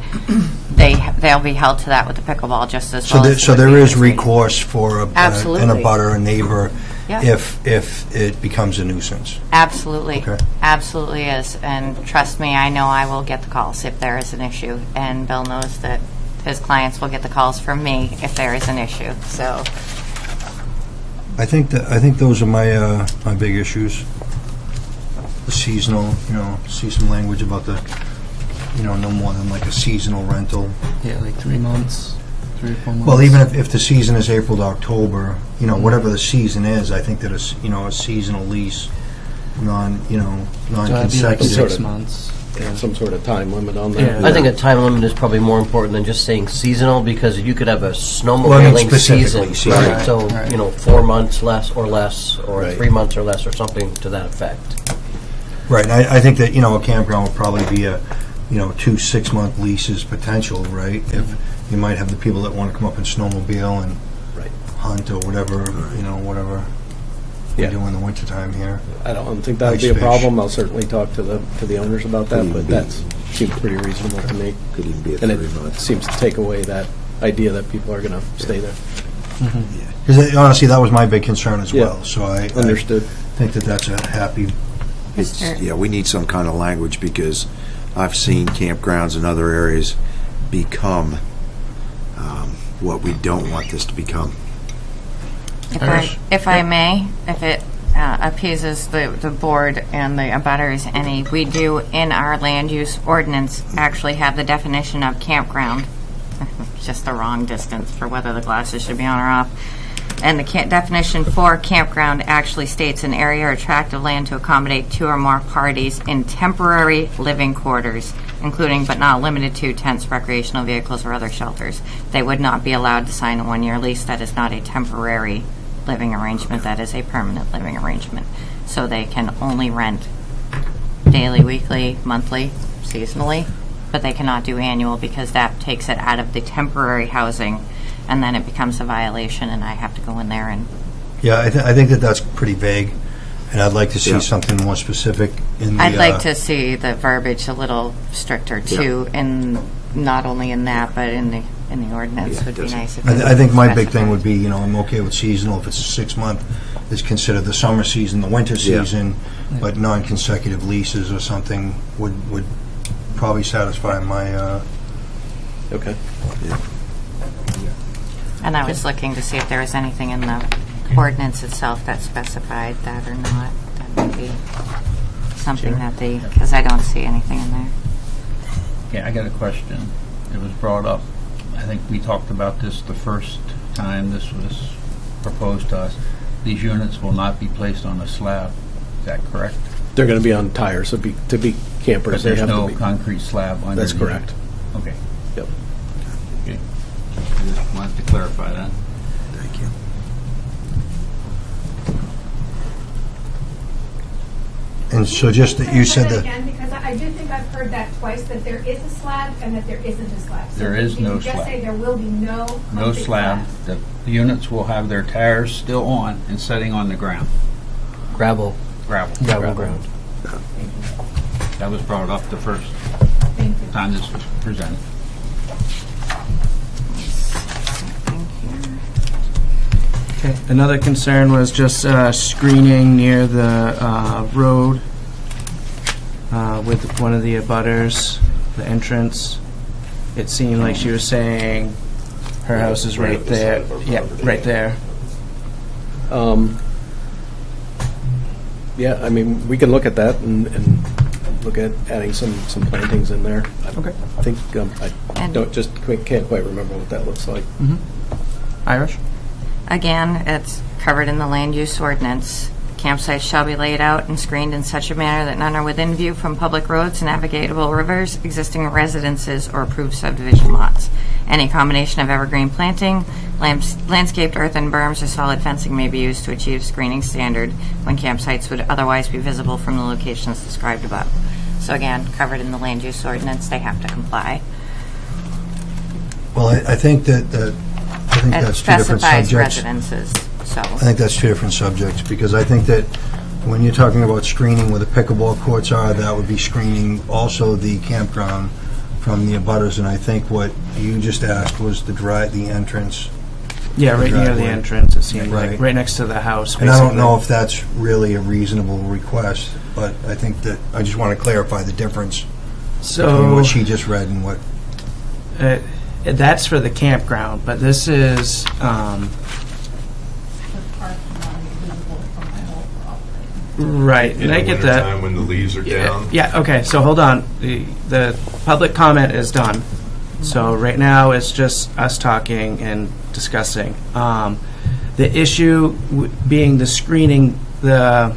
they'll be held to that with the pickleball just as well. So there is recourse for an Absolutely. abutter, a neighbor, Yeah. if it becomes a nuisance. Absolutely. Okay. Absolutely is. And trust me, I know I will get the calls if there is an issue. And Bill knows that his clients will get the calls from me if there is an issue. So, I think those are my big issues. The seasonal, see some language about the, no more than like a seasonal rental. Yeah, like 3 months, 3 or 4 months. Well, even if the season is April to October, whatever the season is, I think that a seasonal lease, So that'd be like non-consecutive. 6 months. Yeah, some sort of time limit on that. I think a time limit is probably more important than just saying seasonal, because you could have a Well, I snowmobiling mean, specifically season. seasonal. Right. So, Right. 4 months less, or Right. 3 months or less, or something to that effect. Right, and I think that, a campground would probably be a, 2 6-month leases potential, right? If you might have the people that want to come up and snowmobile and Right. hunt or whatever, whatever we Yeah. do in the wintertime here. I don't think that would be a Ice fish. problem. I'll certainly talk to the owners about that, but that seems pretty reasonable to me. Could even be a And 3 it months. seems to take away that idea that people are going to stay there. Because honestly, that was my big concern as Yeah. well, so I Understood. think that that's a happy, Yeah, we need some kind of language, because I've seen campgrounds in other areas become what we don't want this to become. if I may, if it appeases the board and the abutters any, we do in our land use ordinance actually have the definition of campground. Just the wrong distance for whether the glasses should be on or off. And the definition for campground actually states an area or tract of land to accommodate 2 or more parties in temporary living quarters, including but not limited to tents, recreational vehicles, or other shelters. They would not be allowed to sign a 1-year lease. That is not a temporary living arrangement. That is a permanent living arrangement. So they can only rent daily, weekly, monthly, seasonally, but they cannot do annual, because that takes it out of the temporary housing, and then it becomes a violation, and I have to go in there and... yeah, I think that that's pretty vague, and I'd like to see Yeah. something more specific in the... I'd like to see the verbiage a little stricter, too, and not only in that, but in the ordinance Yeah, would be doesn't- nice if it I think my big specified. thing would be, I'm okay with seasonal if it's a 6-month is considered the summer season, the winter Yeah. season, but non-consecutive leases or something would probably satisfy my, Okay. And I was looking to see if there was anything in the ordinance itself that specified that or not. That might be something that they, because I don't see anything in there. Yeah, I got a question. It was brought up, I think we talked about this the first time this was proposed to us. These units will not be placed on a slab. Is that correct? They're going to be on tires, to be campers. But they there's have to no be. concrete slab under. That's correct. Okay. Yep. Okay. I just wanted to clarify that. Thank you. and so just that you said that, Again, because I do think I've heard that twice, that there is a slab and that there isn't a slab. So There is if you no just slab. say there will be no No concrete slab. The units will have their tires still on and setting on the ground. Gravel. Gravel. Ground. That was brought up the first Thank you. time this was presented. Okay. Another concern was just screening near the road with one of the abutters, the entrance. It seemed like she was saying her house is right there. Yeah, right there. Yeah, I mean, we can look at that and look at adding some plantings in there. Okay. I think, I can't quite remember what that looks like. Irish? Again, it's covered in the land use ordinance. Campsites shall be laid out and screened in such a manner that none are within view from public roads, navigable rivers, existing residences, or approved subdivision lots. Any combination of evergreen planting, landscaped earthen berms, or solid fencing may be used to achieve screening standard when campsites would otherwise be visible from the locations described above. So again, covered in the land use ordinance, they have to comply. well, I think that It that's two different specifies subjects. residences, so. I think that's two different subjects, because I think that when you're talking about screening where the pickleball courts are, that would be screening also the campground from the abutters, and I think what you just asked was the entrance. Yeah, right near the driveway. entrance, it seemed like, Right. right next to the house, And I don't basically. know if that's really a reasonable request, but I think that, I just want to clarify the difference between So, what she just read and what, that's for the campground, but this is, right, and I get that. Time when the leaves are down. Yeah, okay, so hold on. The public comment is done. So right now, it's just us talking and discussing. The issue being the screening, Hannah,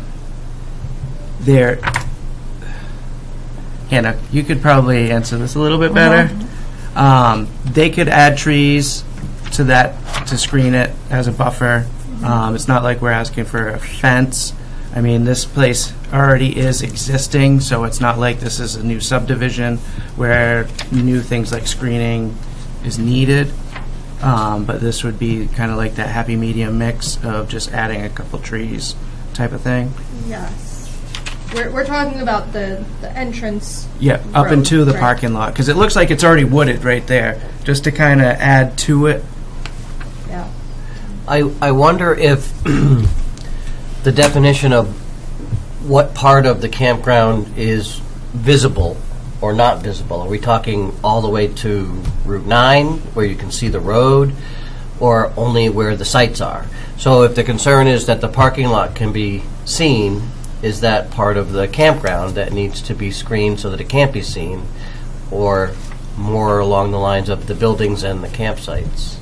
you could probably answer this a little bit better. They could add trees to that to screen it as a buffer. It's not like we're asking for a fence. I mean, this place already is existing, so it's not like this is a new subdivision where new things like screening is needed. But this would be kind of like that happy medium mix of just adding a couple trees type of thing. Yes. We're talking about the entrance. Yeah, up road, into the right? parking lot, because it looks like it's already wooded right there, just to kind of add to it. Yeah. I wonder if the definition of what part of the campground is visible or not visible. Are we talking all the way to Route 9, where you can see the road, or only where the sites are? So if the concern is that the parking lot can be seen, is that part of the campground that needs to be screened so that it can't be seen, or more along the lines of the buildings and the campsites?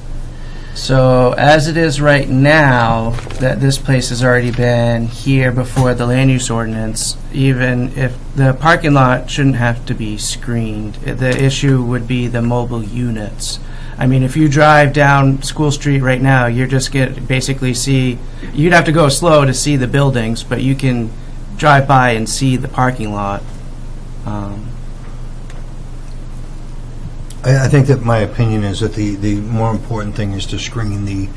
So as it is right now, that this place has already been here before the land use ordinance, even if the parking lot shouldn't have to be screened. The issue would be the mobile units. I mean, if you drive down School Street right now, you're just basically you'd have to go slow to see the buildings, but you can drive by and see the parking lot. I think that my opinion is that the more important thing is to screen the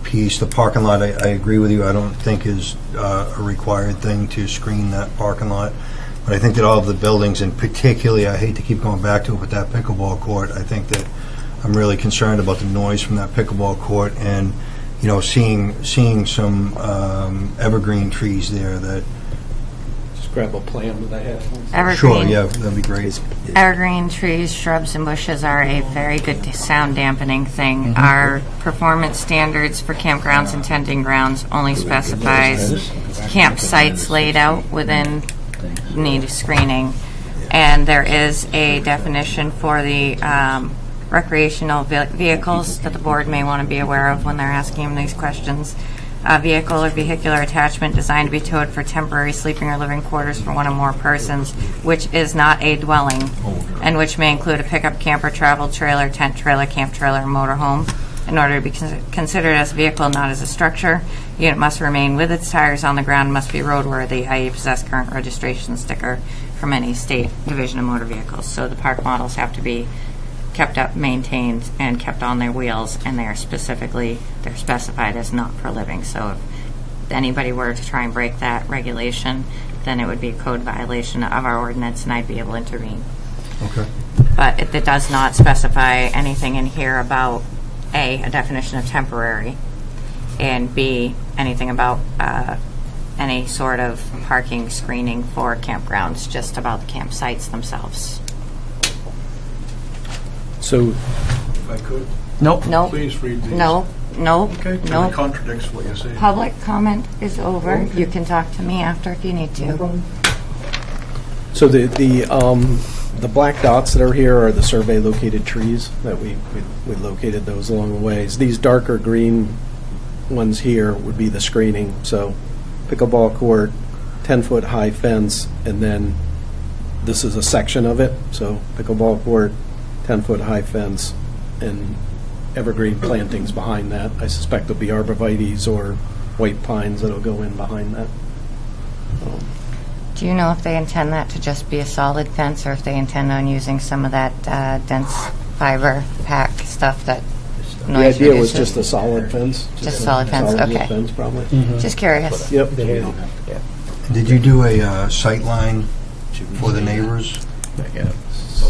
piece. The parking lot, I agree with you, I don't think is a required thing to screen that parking lot. But I think that all of the buildings, and particularly, I hate to keep going back to it with that pickleball court, I think that I'm really concerned about the noise from that pickleball court, and seeing some evergreen trees there that. Just grab a plan that I have. Evergreen. Sure, yeah, that'd be great. Evergreen trees, shrubs, and bushes are a very good sound dampening thing. Our performance standards for campgrounds and tenting grounds only specifies campsites laid out within need screening. And there is a definition for the recreational vehicles that the board may want to be aware of when they're asking them these questions. A vehicle or vehicular attachment designed to be towed for temporary sleeping or living quarters for one or more persons, which is not a dwelling, and which may include a pickup, camper, travel trailer, tent trailer, camp trailer, or motorhome. In order to be considered as a vehicle, not as a structure, the unit must remain with its tires on the ground, must be roadworthy, i.e. possess current registration sticker from any state division of motor vehicles. So the park models have to be kept up, maintained, and kept on their wheels, and they're specified as not for living. So if anybody were to try and break that regulation, then it would be a code violation of our ordinance, and I'd be able to intervene. Okay. But it does not specify anything in here about, A, a definition of temporary, and B, anything about any sort of parking screening for campgrounds, just about the campsites themselves. So, If I could, Nope. Nope. please read these. No, nope, Okay, and nope. it contradicts what you say. Public comment is over. You can talk to me after if you need to. so the black dots that are here are the survey located trees that we located those along the ways. These darker green ones here would be the screening. So pickleball court, 10-foot high fence, and then this is a section of it. So pickleball court, 10-foot high fence, and evergreen plantings behind that. I suspect there'll be arborvitaes or white pines that'll go in behind that. Do you know if they intend that to just be a solid fence, or if they intend on using some of that dense fiber pack stuff that The noise idea was reduces? just a solid fence. Just solid fence, solid wood okay. fence, probably. Just curious. Yep. Did you do a sight line for the neighbors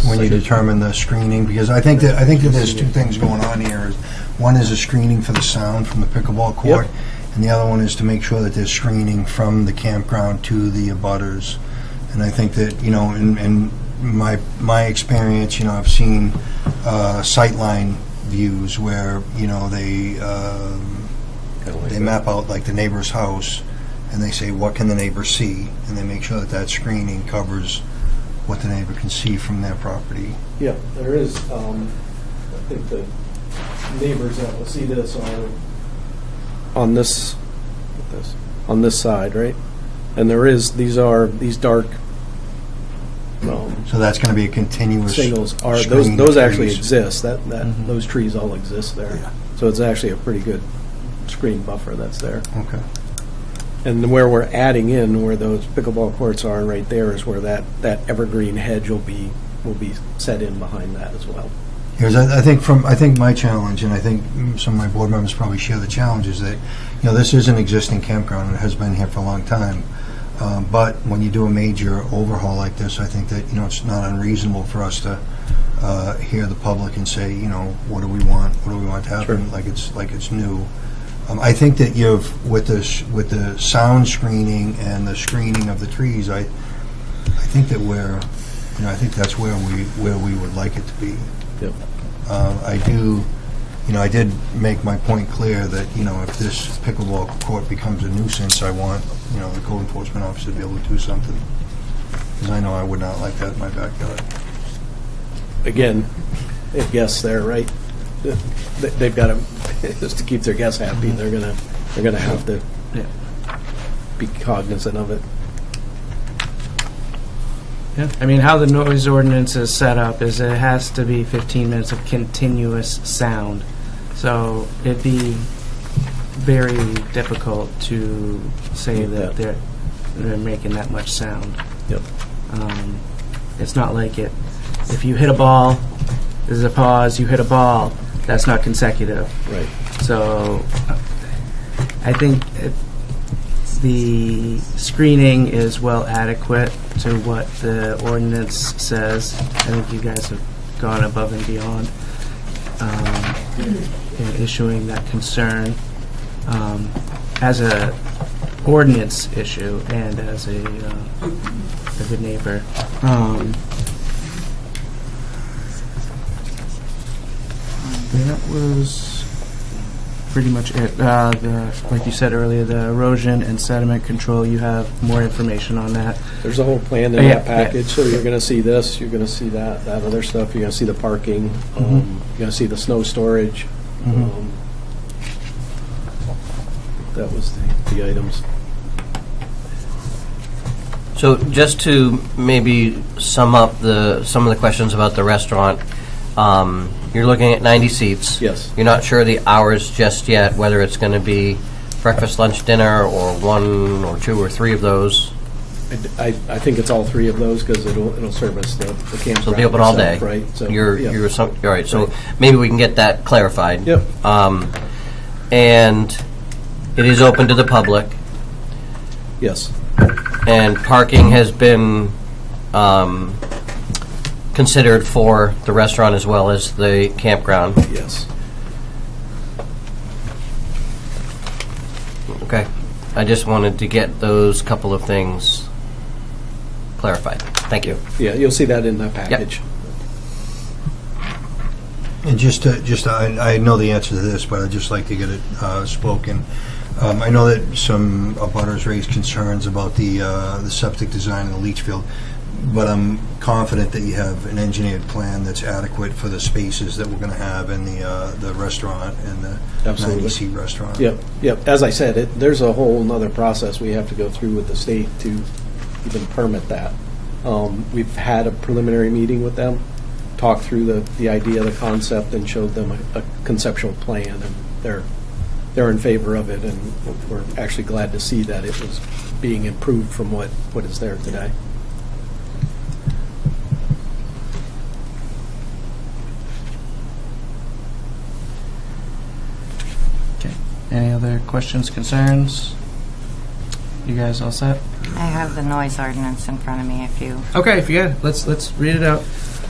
when you determine the screening? Because I think that there's two things going on here. One is a screening for the sound from the pickleball court, and the other one is to make sure that there's screening from the campground to the abutters. And I think that, in my experience, I've seen sightline views where, they map out like the neighbor's house, and they say, what can the neighbor see? And they make sure that that screening covers what the neighbor can see from their property. Yeah, there is, I think the neighbors that will see this are on this side, right? And these dark So that's going to be a continuous singles are, screen those actually trees. exist, those trees all exist there. Yeah. So it's actually a pretty good screen buffer that's there. Okay. And where we're adding in, where those pickleball courts are right there, is where that evergreen hedge will be set in behind that as well. Because I think my challenge, and I think some of my board members probably share the challenge, is that this is an existing campground and it has been here for a long time. But when you do a major overhaul like this, I think that it's not unreasonable for us to hear the public and say, what do we want to happen, Sure. like it's new. I think that with the sound screening and the screening of the trees, I think that I think that's where we would like it to be. Yep. I did make my point clear that, if this pickleball court becomes a nuisance, I want, the code enforcement officer to be able to do something. Because I know I would not like that in my backyard. Again, they have guests there, right? They've got to, just to keep their guests happy, they're gonna have to be cognizant of it. Yeah. I mean, how the noise ordinance is set up is it has to be 15 minutes of continuous sound. So it'd be very difficult to say that they're making that much sound. Yep. It's not like it. If you hit a ball, there's a pause. You hit a ball. That's not consecutive. Right. So I think the screening is well adequate to what the ordinance says. I think you guys have gone above and beyond in issuing that concern. as a ordinance issue and as a good neighbor. That was pretty much it. Like you said earlier, the erosion and sediment control, you have more information on that. There's a whole plan in Yeah, that package, so you're going to see this, you're going to see that other stuff, you're going to see the parking, you're going to see the snow storage. That was the items. So just to maybe sum up some of the questions about the restaurant, you're looking at 90 seats. Yes. You're not sure the hours just yet, whether it's going to be breakfast, lunch, dinner, or 1 or 2 or 3 of those. I think it's all 3 of those because it'll service the campground. So it'll be open all day. Right. So, You're yeah. all right. So maybe we can get that clarified. Yep. And it is open to the public. Yes. And parking has been considered for the restaurant as well as the campground. Yes. Okay. I just wanted to get those couple of things clarified. Thank you. Yeah, you'll see that in the package. And I know the answer to this, but I'd just like to get it spoken. I know that some abutters raised concerns about the septic design in the leach field, but I'm confident that you have an engineered plan that's adequate for the spaces that we're going to have in the restaurant and the Absolutely. 90-seat restaurant. Yep. As I said, there's a whole other process we have to go through with the state to even permit that. We've had a preliminary meeting with them, talked through the idea, the concept, and showed them a conceptual plan, and they're in favor of it, and we're actually glad to see that it was being improved from what is there today. Okay. Any other questions, concerns? You guys all set? I have the noise ordinance in front of me if you... Okay, if you got it, let's read it out.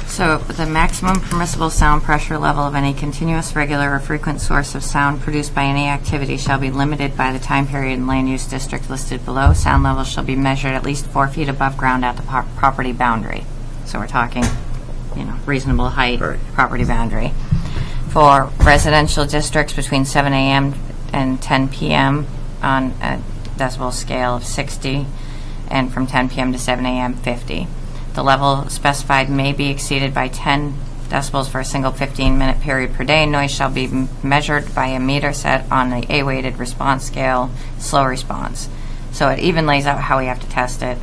So the maximum permissible sound pressure level of any continuous, regular, or frequent source of sound produced by any activity shall be limited by the time period and land use district listed below. Sound levels shall be measured at least 4 feet above ground at the property boundary. So we're talking, reasonable height, property boundary. For residential districts between 7 a.m. and 10 p.m. on a decibel scale of 60, and from 10 p.m. to 7 a.m., 50. The level specified may be exceeded by 10 decibels for a single 15-minute period per day. Noise shall be measured by a meter set on the A-weighted response scale, slow response. So it even lays out how we have to test it.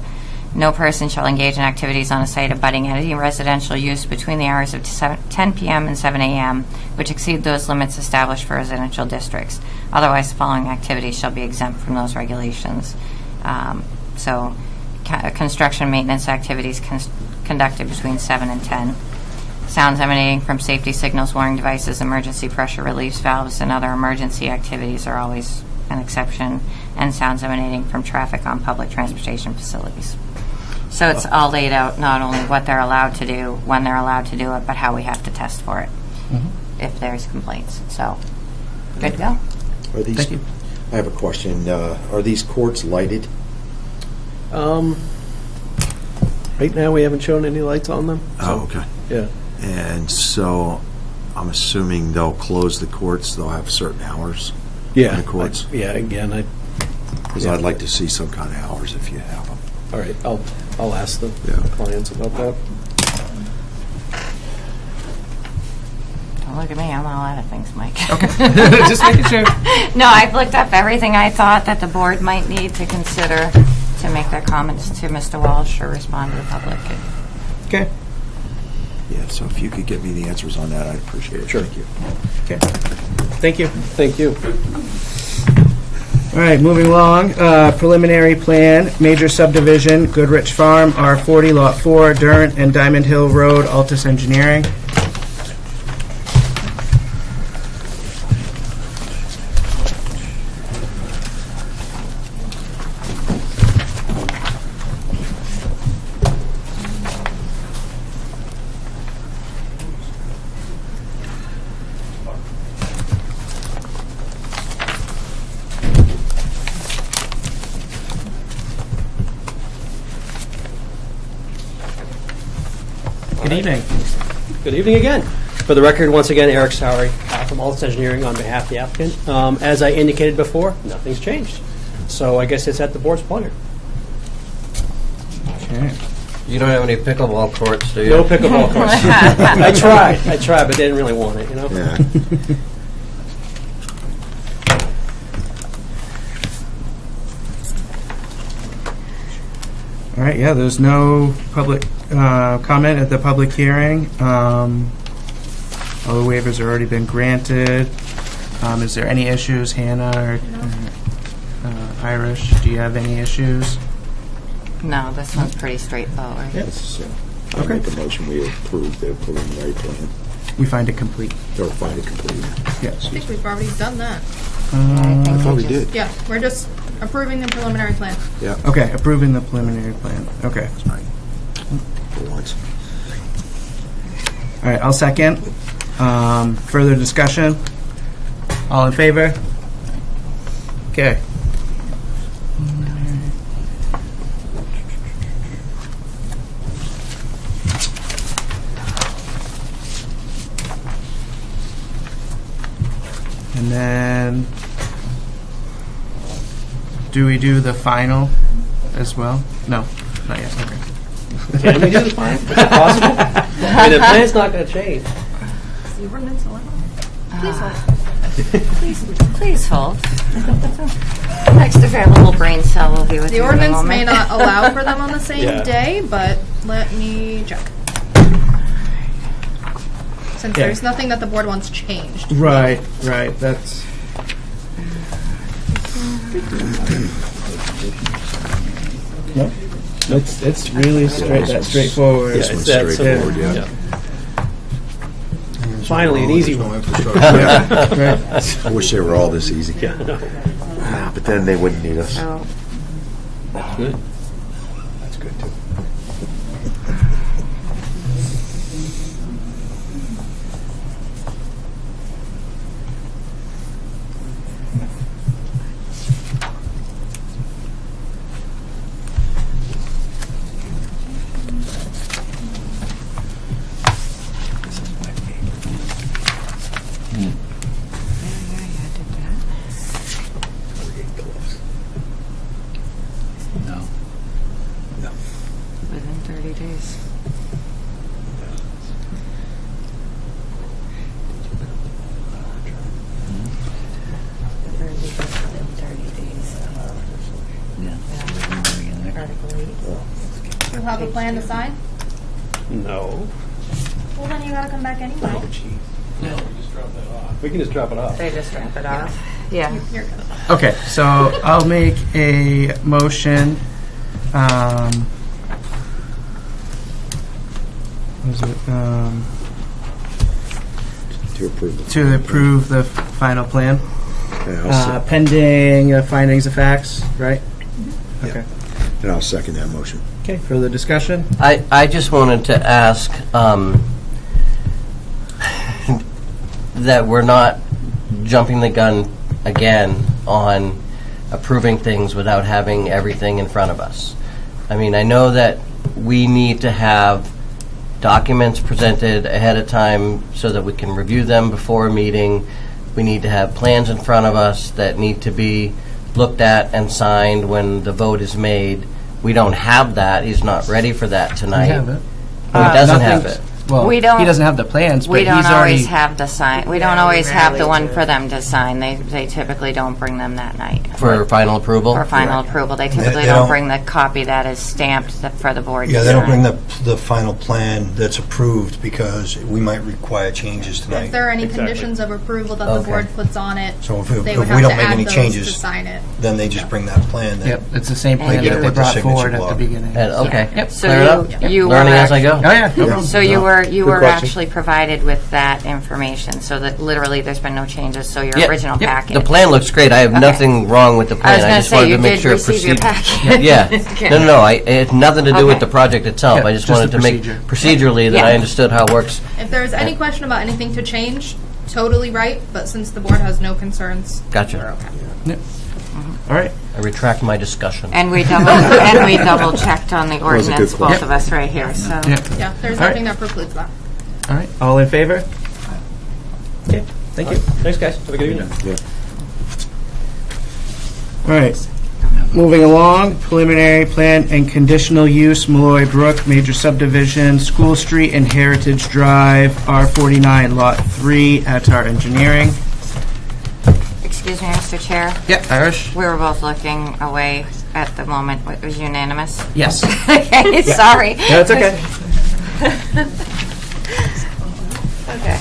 No person shall engage in activities on a site abutting any residential use between the hours of 10 p.m. and 7 a.m., which exceed those limits established for residential districts. Otherwise, the following activities shall be exempt from those regulations. Construction maintenance activities conducted between 7 and 10. Sounds emanating from safety signals, warning devices, emergency pressure relief valves, and other emergency activities are always an exception, and sounds emanating from traffic on public transportation facilities. So it's all laid out, not only what they're allowed to do, when they're allowed to do it, but how we have to test for it if there's complaints. So, good to go. Are these? Thank you. I have a question. Are these courts lighted? Right now, we haven't shown any lights on them. Oh, okay. Yeah. And so I'm assuming they'll close the courts, they'll have certain hours Yeah. in the courts? Again, Because I'd like to see some kind of hours if you have them. all right, I'll ask the clients about that. Don't look at me, I'm all out of things, Mike. Okay. Just making sure. No, I've looked up everything I thought that the board might need to consider to make their comments to Mr. Walsh or respond to the public. Okay. Yeah, so if you could get me the answers on that, I'd appreciate it. Sure. Thank you. Okay. Thank you. Thank you. All right, moving along. Preliminary plan, major subdivision, Goodrich Farm, R40, Lot 4, Durant and Diamond Hill Road, Altus Engineering. Good evening. Good evening again. For the record, once again, Eric Sowery from Altus Engineering on behalf of the applicant. As I indicated before, nothing's changed. So I guess it's at the board's pleasure. Okay. You don't have any pickleball courts, do you? No pickleball courts. I tried, but they didn't really want it, you know? Yeah. All right, yeah, there's no public comment at the public hearing. All the waivers have already been granted. Is there any issues, Hannah or Irish? Do you have any issues? No, this one's pretty straightforward. I make a motion, we approve the preliminary plan, We find it complete. or find it complete. Yes. I think we've already done that. I thought we did. Yeah, we're just approving the preliminary plan. Yeah. Okay, approving the preliminary plan. Okay. For once. All right, I'll second. Further discussion? All in favor? Okay. And then, do we do the final as well? No, not yet. Okay. Can we do the final? Is it possible? I mean, the plan's not going to change. The ordinance allowed. Please hold. Please hold. Next available brain cell will be with The you in a ordinance may moment. not allow for them on the same Yeah. day, but let me check. Since Yeah. there's nothing that the board wants changed. Right, that's... No, it's really straightforward. Yeah, it's that straightforward, simple. yeah. Finally, an easy one. I wish they were all this easy. Yeah, I know. But then they wouldn't need us. So, That's good. That's good, too. No. within 30 days. You have a plan to sign? No. Well, then you gotta come back anyway. We can just drop it off. They just drop it off. Yeah. You're good. Okay, so I'll make a motion. Was it To approve it. to approve the final plan, Yeah, I'll se- pending findings of facts, right? Okay. and I'll second that motion. Okay. Further discussion? I just wanted to ask that we're not jumping the gun again on approving things without having everything in front of us. I mean, I know that we need to have documents presented ahead of time so that we can review them before a meeting. We need to have plans in front of us that need to be looked at and signed when the vote is made. We don't have that. He's not ready for that tonight. have it. He doesn't have it. Well, We don't- he doesn't have the plans, but We don't he's always already... have the sign, we don't always have the one for them to sign. They typically don't bring them that night. For final approval? For final approval. They typically they don't don't- bring the copy that is stamped for the board to Yeah, sign. they don't bring the final plan that's approved because we might require changes If tonight. there are any Exactly. conditions of approval that the Okay. board puts on it, So if they we would have don't to make add any those changes, to sign it. then they just bring that plan. then- Yep, it's the same And plan you- that they With the brought signature forward at the block. beginning. Okay, So clear it up. you were Learning as I act- go. Oh, yeah, no problem. So you were Good question. actually provided with that information, so that literally there's been no changes, so your Yeah, original yep. package. The plan looks great. I have Okay. nothing wrong with the I plan. was gonna just say, wanted you to make did sure receive your packet. Yeah. Okay. No. It had nothing to do with Okay. the project itself. Yeah, I just just wanted the to make procedure. procedurally that Yeah. I understood how it works. If there's any question about anything to change, totally right, but since the board has no concerns, Gotcha. we're okay. All right. I retract my discussion. And we double checked on the was a good ordinance, both question. of us right here, so. Yeah, there's All right. nothing that precludes that. All right. All in favor? Okay. Thank you. Thanks, guys. Have a good evening. All right. Moving along, preliminary plan and conditional use, Malloy Brook, major subdivision, School Street and Heritage Drive, R49, Lot 3, Atar Engineering. Excuse me, Mr. Chair. Yeah, Irish? We were both looking away at the moment. It was unanimous? Yes. Okay, sorry. No, it's okay. Okay.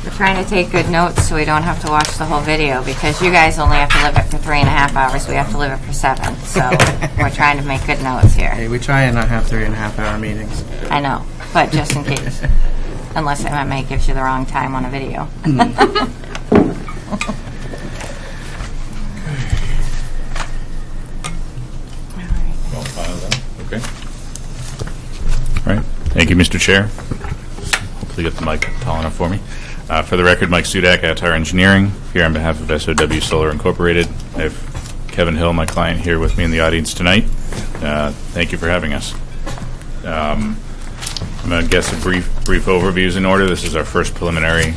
We're trying to take good notes so we don't have to watch the whole video, because you guys only have to live it for 3.5 hours. We have to live it for 7. So we're trying to make good notes here. Hey, we try and not have 3.5-hour meetings. I know, but just in case. Unless MMA gives you the wrong time on a video. Okay. All right. Thank you, Mr. Chair. Hopefully get the mic tall enough for me. For the record, Mike Sudak, Atar Engineering, here on behalf of SOW Solar Incorporated. I have Kevin Hill, my client, here with me in the audience tonight. Thank you for having us. I'm going to guess a brief overview is in order. This is our first preliminary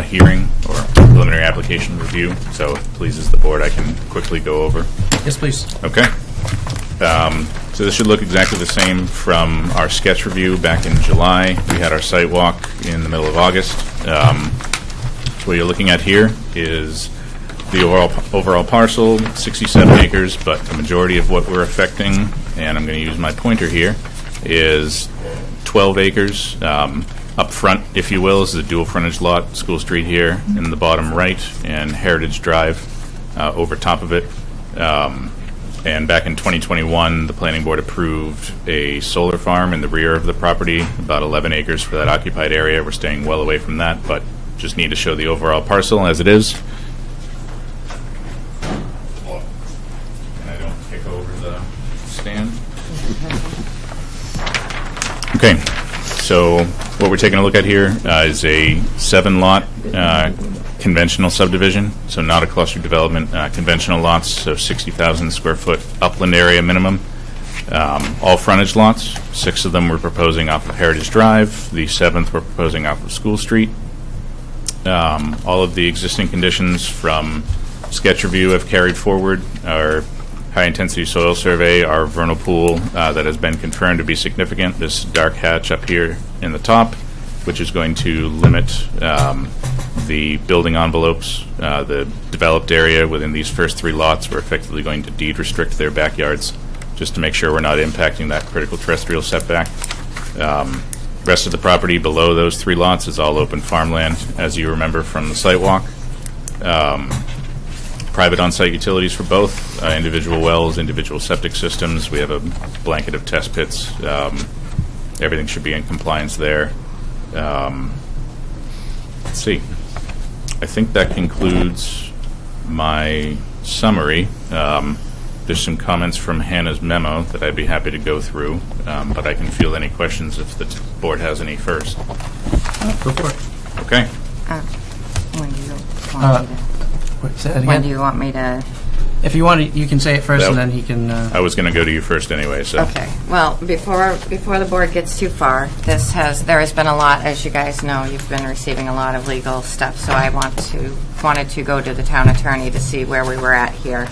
hearing or preliminary application review. So if it pleases the board, I can quickly go over. Yes, please. Okay. So this should look exactly the same from our sketch review back in July. We had our site walk in the middle of August. So what you're looking at here is the overall parcel, 67 acres, but the majority of what we're affecting, and I'm going to use my pointer here, is 12 acres. Up front, if you will, is the dual frontage lot, School Street here in the bottom right, and Heritage Drive over top of it. And back in 2021, the planning board approved a solar farm in the rear of the property, about 11 acres for that occupied area. We're staying well away from that, but just need to show the overall parcel as it is. And I don't kick over the stand. Okay, so what we're taking a look at here is a 7-lot conventional subdivision, so not a cluster development, conventional lots, so 60,000 square foot upland area minimum. All frontage lots, 6 of them we're proposing off of Heritage Drive, the 7th we're proposing off of School Street. All of the existing conditions from sketch review have carried forward. Our high-intensity soil survey, our vernal pool that has been confirmed to be significant, this dark hatch up here in the top, which is going to limit the building envelopes, the developed area within these first 3 lots. We're effectively going to deed restrict their backyards just to make sure we're not impacting that critical terrestrial setback. Rest of the property below those 3 lots is all open farmland, as you remember from the site walk. Private on-site utilities for both, individual wells, individual septic systems. We have a blanket of test pits. Everything should be in compliance there. Let's see. I think that concludes my summary. There's some comments from Hannah's memo that I'd be happy to go through, but I can field any questions if the board has any first. Go for it. Okay. When do you want me Say that to? again? When do you want me to? If you want, you can say it first, and then he can. I was going to go to you first anyway, so. Okay. Well, before the board gets too far, there has been a lot, as you guys know, you've been receiving a lot of legal stuff. So I wanted to go to the town attorney to see where we were at here.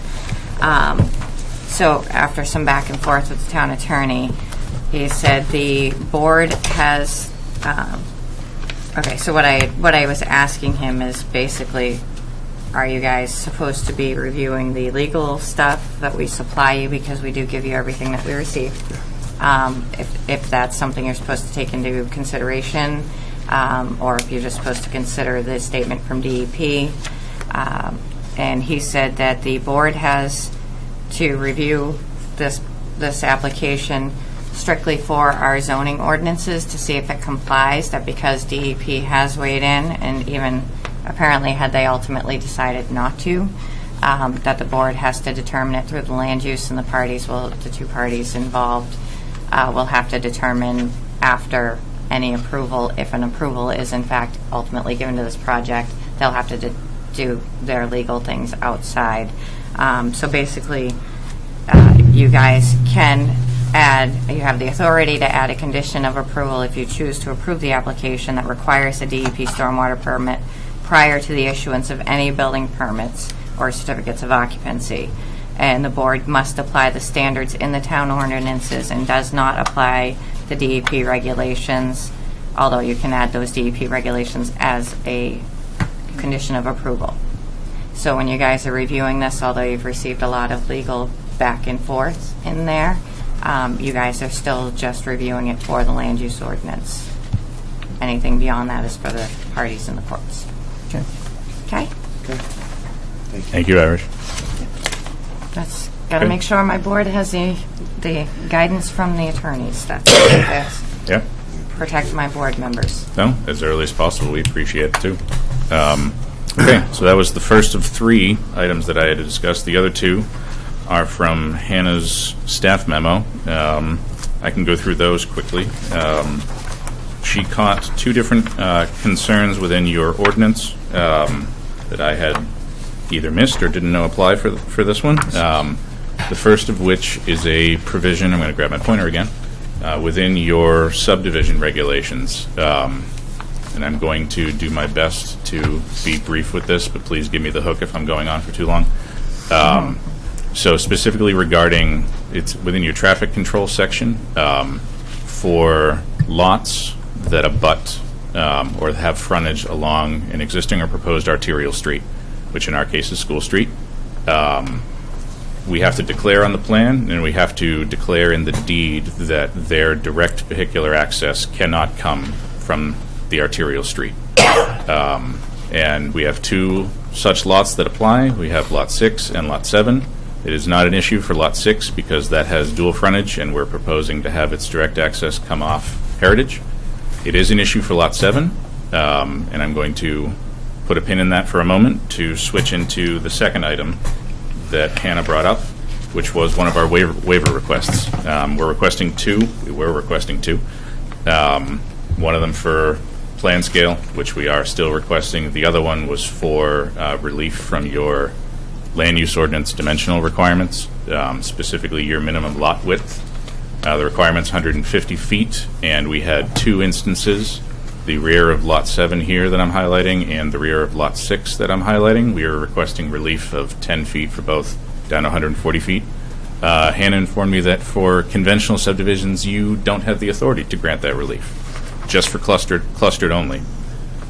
So after some back and forth with the town attorney, he said the board has. Okay. So what I was asking him is basically, are you guys supposed to be reviewing the legal stuff that we supply you, because we do give you everything that we receive? If that's something you're supposed to take into consideration, or if you're just supposed to consider the statement from DEP. And he said that the board has to review this application strictly for our zoning ordinances to see if it complies, that because DEP has weighed in, and even apparently had they ultimately decided not to, that the board has to determine it through the land use and the 2 parties involved we'll have to determine after any approval, if an approval is in fact ultimately given to this project, they'll have to do their legal things outside. So basically, you guys can add, you have the authority to add a condition of approval if you choose to approve the application that requires a DEP stormwater permit prior to the issuance of any building permits or certificates of occupancy. And the board must apply the standards in the town ordinances and does not apply the DEP regulations, although you can add those DEP regulations as a condition of approval. So when you guys are reviewing this, although you've received a lot of legal back and forth in there, you guys are still just reviewing it for the land use ordinance. Anything beyond that is for the parties in the courts. Okay. Okay? Thank you, Irish. That's got to Good. make sure my board has the guidance from the attorneys. That's Yeah. protect my board members. No, as early as possible. We appreciate it too. Okay, so that was the first of 3 items that I had to discuss. The other 2 are from Hannah's staff memo. I can go through those quickly. She caught 2 different concerns within your ordinance that I had either missed or didn't know apply for this one. The first of which is a provision, I'm going to grab my pointer again, within your subdivision regulations. And I'm going to do my best to be brief with this, but please give me the hook if I'm going on for too long. So specifically regarding, it's within your traffic control section, for lots that abut or have frontage along an existing or proposed arterial street, which in our case is School Street. We have to declare on the plan, and we have to declare in the deed that their direct vehicular access cannot come from the arterial street. And we have 2 such lots that apply. We have Lot 6 and Lot 7. It is not an issue for Lot 6 because that has dual frontage, and we're proposing to have its direct access come off Heritage. It is an issue for Lot 7, and I'm going to put a pin in that for a moment to switch into the second item that Hannah brought up, which was one of our waiver requests. We're requesting 2. We were requesting 2. One of them for plan scale, which we are still requesting. The other one was for relief from your land use ordinance dimensional requirements, specifically your minimum lot width. The requirement's 150 feet, and we had 2 instances, the rear of Lot 7 here that I'm highlighting and the rear of Lot 6 that I'm highlighting. We are requesting relief of 10 feet for both, down to 140 feet. Hannah informed me that for conventional subdivisions, you don't have the authority to grant that relief, just for clustered only.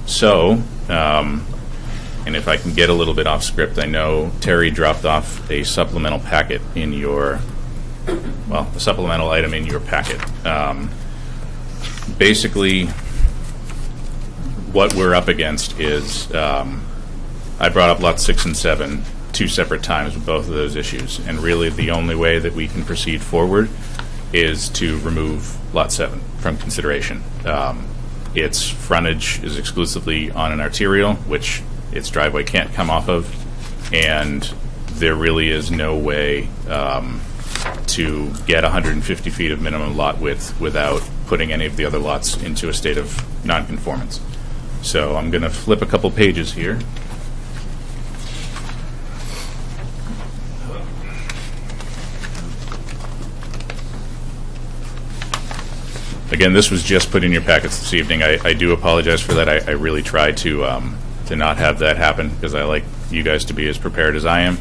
So, and if I can get a little bit off script, I know Terry dropped off a supplemental packet in your, well, a supplemental item in your packet. Basically, what we're up against is, I brought up Lot 6 and 7 2 separate times with both of those issues, and really the only way that we can proceed forward is to remove Lot 7 from consideration. Its frontage is exclusively on an arterial, which its driveway can't come off of, and there really is no way to get 150 feet of minimum lot width without putting any of the other lots into a state of nonconformance. So I'm going to flip a couple pages here. Again, this was just put in your packets this evening. I do apologize for that. I really try to not have that happen because I like you guys to be as prepared as I am.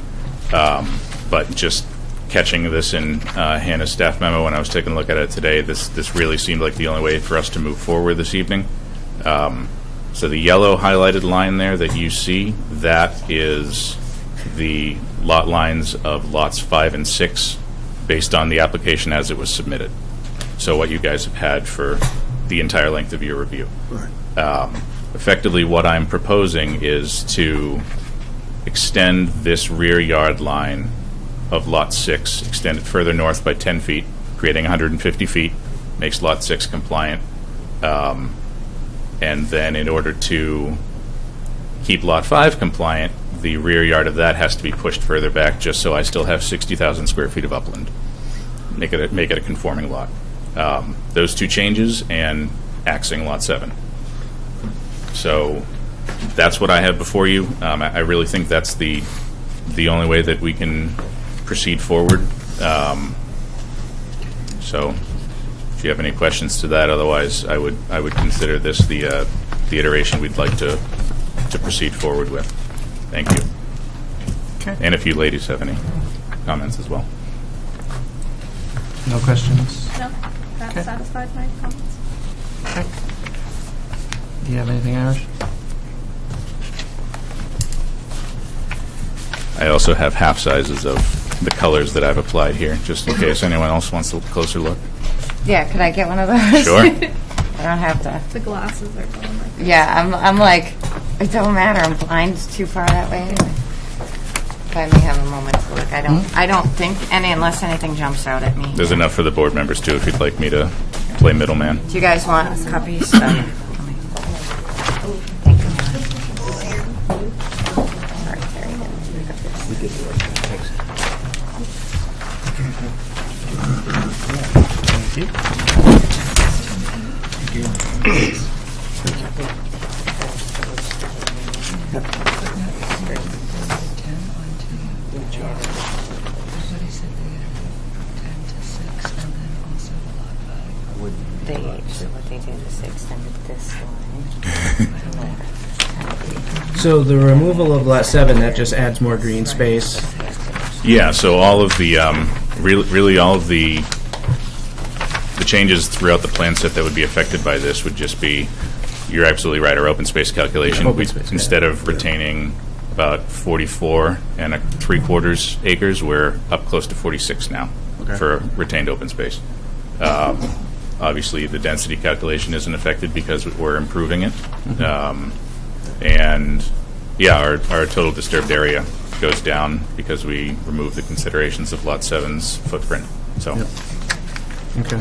But just catching this in Hannah's staff memo when I was taking a look at it today, this really seemed like the only way for us to move forward this evening. So the yellow highlighted line there that you see, that is the lot lines of lots 5 and 6 based on the application as it was submitted. So what you guys have had for the entire length of your review. Right. Effectively, what I'm proposing is to extend this rear yard line of Lot 6, extend it further north by 10 feet, creating 150 feet, makes Lot 6 compliant. And then in order to keep Lot 5 compliant, the rear yard of that has to be pushed further back just so I still have 60,000 square feet of upland. Make it a conforming lot. those two changes and axing Lot 7. So that's what I have before you. I really think that's the only way that we can proceed forward. So if you have any questions to that, otherwise I would consider this the iteration we'd like to proceed forward with. Thank you. Okay. And if you ladies have any comments as well. No questions? No, that satisfied my comments. Okay. Do you have anything, Irish? I also have half sizes of the colors that I've applied here, just in case anyone else wants a closer look. Yeah, could I get one of those? Sure. I don't have to. The glasses are going like that. Yeah, I'm like, it don't matter. I'm blind. It's too far that way anyway. If I may have a moment to look, I don't think any, unless anything jumps out at me. There's enough for the board members too, if you'd like me to play middleman. Do you guys want copies? Thank you. What they did is they extended this line. So the removal of Lot 7, that just adds more green space. Yeah, so all of the, really all of the changes throughout the plan set that would be affected by this would just be, you're absolutely right, our open space calculation. Open space, yeah. Instead of retaining about 44 and 3/4 acres, we're up close to 46 now for retained open space. Obviously, the density calculation isn't affected because we're improving it. And, yeah, our total disturbed area goes down because we remove the considerations of Lot 7's footprint. So, Okay.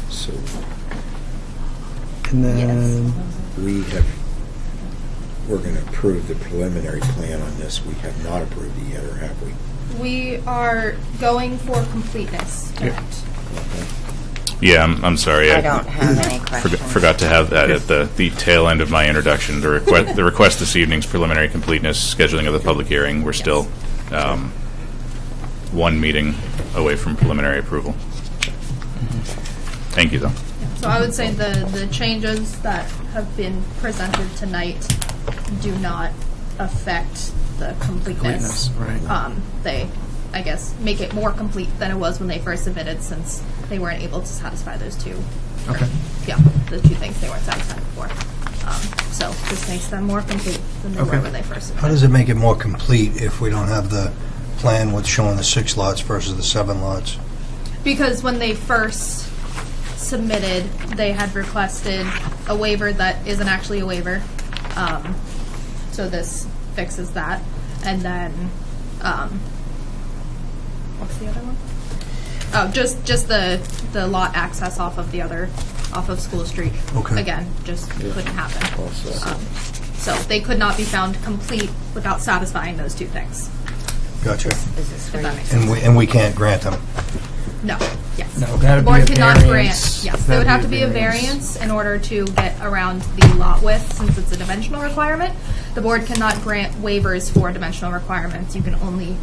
So And then, we're going to approve the preliminary plan on this. We have not approved it yet, or have we? We are going for completeness tonight. yeah, I'm sorry. I don't have any questions. Forgot to have that at the tail end of my introduction. The request this evening's preliminary completeness, scheduling of the public hearing. We're still one meeting away from preliminary approval. Thank you, though. So I would say the changes that have been presented tonight do not affect the completeness. right. They, I guess, make it more complete than it was when they first submitted, since they weren't able to satisfy those two. Okay. Yeah, the two things they weren't satisfied before. So this makes them more complete than they were when they first submitted. How does it make it more complete if we don't have the plan with showing the 6 lots versus the 7 lots? Because when they first submitted, they had requested a waiver that isn't actually a waiver. So this fixes that. And then, what's the other one? Oh, just the lot access off of School Street. Okay. Again, just couldn't happen. So they could not be found complete without satisfying those two things. Gotcha. If that makes sense. And we can't grant them? No, yes. No, that'd The board be a cannot variance. grant, yes, there That'd would have be to a be a variance. variance in order to get around the lot width, since it's a dimensional requirement. The board cannot grant waivers for dimensional requirements. You can only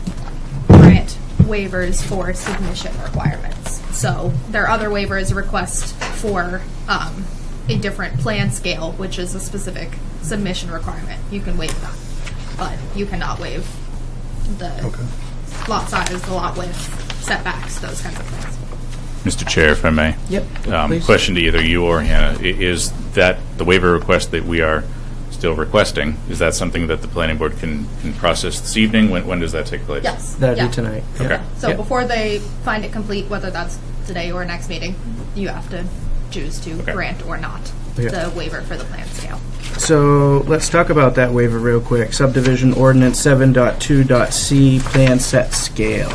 grant waivers for submission requirements. So their other waiver is a request for a different plan scale, which is a specific submission requirement. You can waive that, but you cannot waive the lot size, the lot width, setbacks, those kinds of things. Mr. Chair, if I may. Yep, please. Question to either you or Hannah. Is that the waiver request that we are still requesting, is that something that the planning board can process this evening? When does that take place? Yes. That'd yeah. be tonight. Okay. So Yeah. before they find it complete, whether that's today or next meeting, you have to choose to grant or not Yeah. the waiver for the plan scale. So let's talk about that waiver real quick. Subdivision ordinance 7.2.c plan set scale.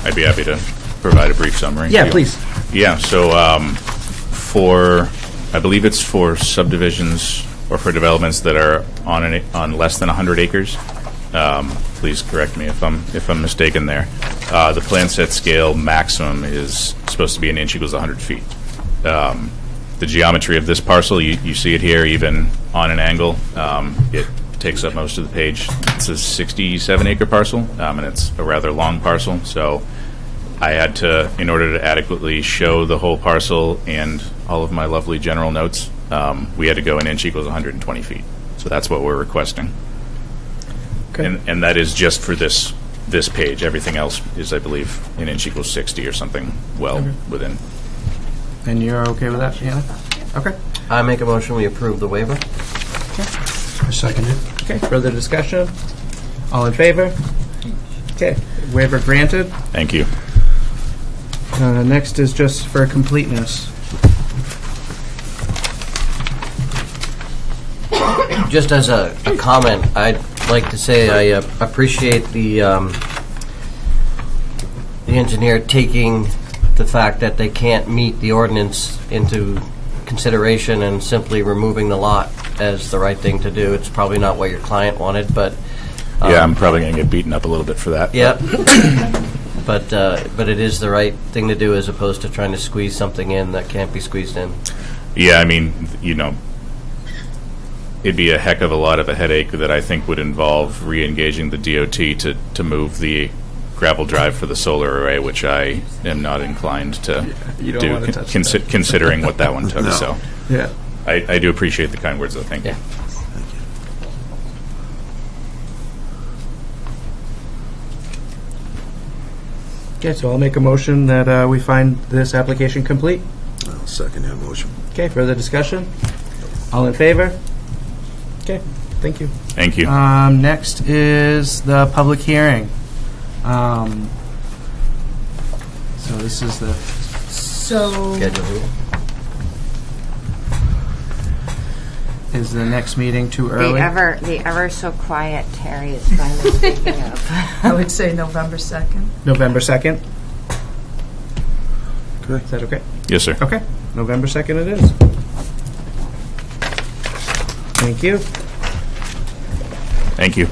I'd be happy to provide a brief summary. Yeah, please. Yeah, so I believe it's for subdivisions or for developments that are on less than 100 acres. Please correct me if I'm mistaken there. The plan set scale maximum is supposed to be an inch equals 100 feet. The geometry of this parcel, you see it here, even on an angle. It takes up most of the page. It's a 67-acre parcel, and it's a rather long parcel. So I had to, in order to adequately show the whole parcel and all of my lovely general notes, we had to go an inch equals 120 feet. So that's what we're requesting. Okay. And that is just for this page. Everything else is, I believe, an inch equals 60 or something within. And you're okay with that, Anna? Okay. I make a motion, we approve the waiver. I second it. Okay, further discussion? All in favor? Okay, waiver granted. Thank you. Next is just for completeness. Just as a comment, I'd like to say I appreciate the engineer taking the fact that they can't meet the ordinance into consideration and simply removing the lot as the right thing to do. It's probably not what your client wanted, but... Yeah, I'm probably going to get beaten up a little bit for that. Yeah. But it is the right thing to do as opposed to trying to squeeze something in that can't be squeezed in. Yeah, I mean, it'd be a heck of a lot of a headache that I think would involve re-engaging the DOT to move the gravel drive for the solar array, which I am not inclined to You don't do, want to touch that. considering what that one took. No. So Yeah. I do appreciate the kind words, though. Thank you. Yeah. Okay, so I'll make a motion that we find this application complete. I'll second that motion. Okay, further discussion? All in favor? Okay, thank you. Thank you. Next is the public hearing. So this is the, So, Schedule. is the next meeting too early? The ever so quiet Terry is finally speaking up. I would say November 2nd. November 2nd? Okay. Is that okay? Yes, sir. Okay, November 2nd it is. Thank you. Thank you.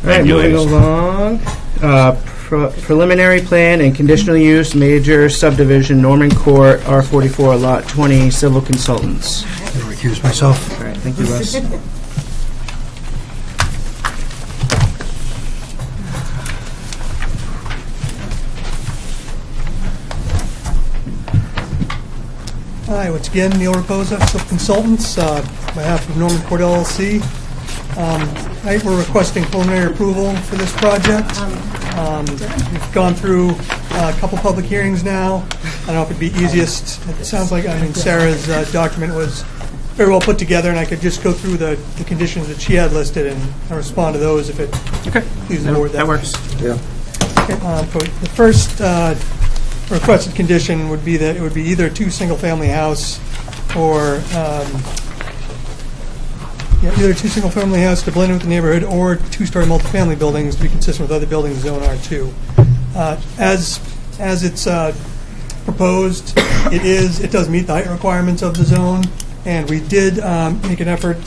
All right, you, moving ladies. along. Preliminary plan and conditional use major subdivision, Norman Court, R44, Lot 20, civil consultants. I recuse myself. All right, thank you, Les. Hi, once again, Neil Raposa, Civil Consultants, on behalf of Norman Court LLC. Tonight, we're requesting preliminary approval for this project. We've gone through a couple public hearings now. I don't know if it'd be easiest, it sounds like, Sarah's document was very well put together, and I could just go through the conditions that she had listed and respond to those if it pleases the board. That works. Yeah. So the first requested condition would be that it would be either two single-family house or either two single-family house to blend with the neighborhood or two-story multifamily buildings to be consistent with other buildings in Zone R2. As it's proposed, it does meet the height requirements of the zone, and we did make an effort.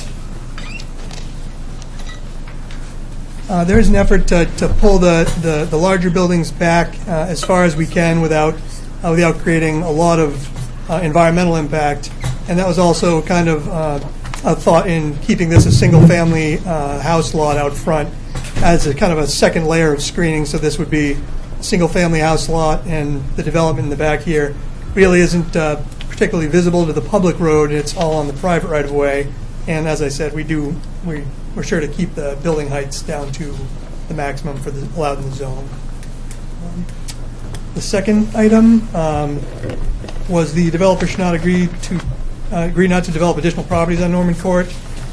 There is an effort to pull the larger buildings back as far as we can without creating a lot of environmental impact, and that was also kind of a thought in keeping this a single-family house lot out front as a kind of a second layer of screening. So this would be a single-family house lot, and the development in the back here really isn't particularly visible to the public road. It's all on the private right-of-way, and as I said, we're sure to keep the building heights down to the maximum for the allowed in the zone. The second item was the developer should not agree not to develop additional properties on Norman Court.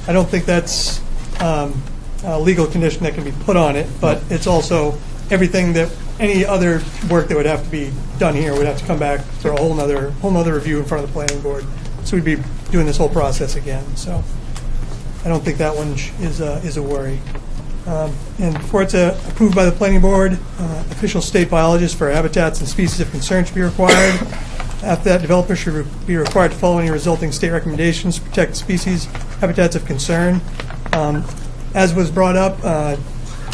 I don't think that's a legal condition that can be put on it, but it's also everything that any other work that would have to be done here would have to come back for a whole nother review in front of the planning board. So we'd be doing this whole process again. So I don't think that one is a worry. And before it's approved by the planning board, official state biologist for habitats and species of concern should be required. After that, developer should be required to follow any resulting state recommendations to protect species, habitats of concern. As was brought up,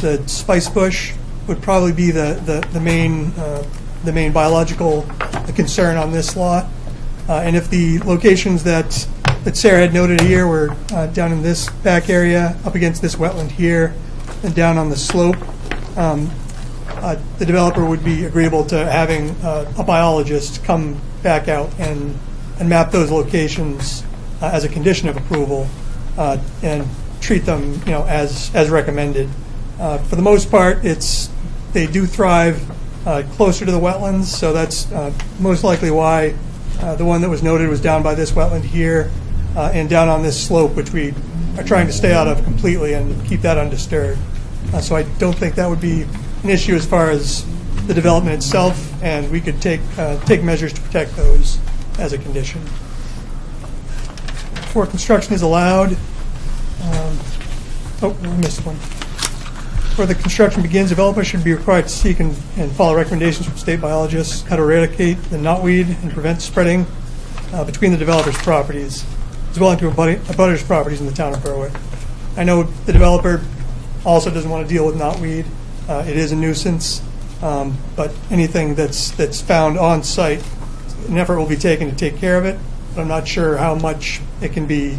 the spice bush would probably be the main the main biological concern on this lot. And if the locations that Sarah had noted here were down in this back area, up against this wetland here, and down on the slope, the developer would be agreeable to having a biologist come back out and map those locations as a condition of approval and treat them, as recommended. For the most part, they do thrive closer to the wetlands, so that's most likely why the one that was noted was down by this wetland here and down on this slope, which we are trying to stay out of completely and keep that undisturbed. So I don't think that would be an issue as far as the development itself, and we could take measures to protect those as a condition. Before construction is allowed, I missed one. Before the construction begins, developers should be required to seek and follow recommendations from state biologists how to eradicate the knotweed and prevent spreading between the developer's properties, as well as to abutters' properties in the town of Berwick. I know the developer also doesn't want to deal with knotweed. It is a nuisance, but anything that's found on site, an effort will be taken to take care of it. But I'm not sure how much it can be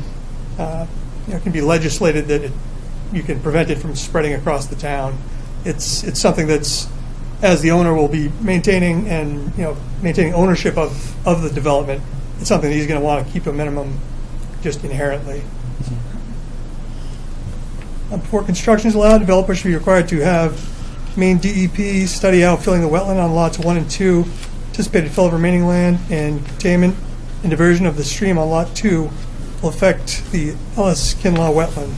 legislated that you can prevent it from spreading across the town. It's something that's, as the owner will be maintaining and maintaining ownership of the development, it's something that he's going to want to keep a minimum just inherently. Before construction is allowed, developers should be required to have Maine DEP study out filling the wetland on lots 1 and 2, anticipated fill of remaining land, and containment and diversion of the stream on lot 2 will affect the Ellis Kinlaw wetland.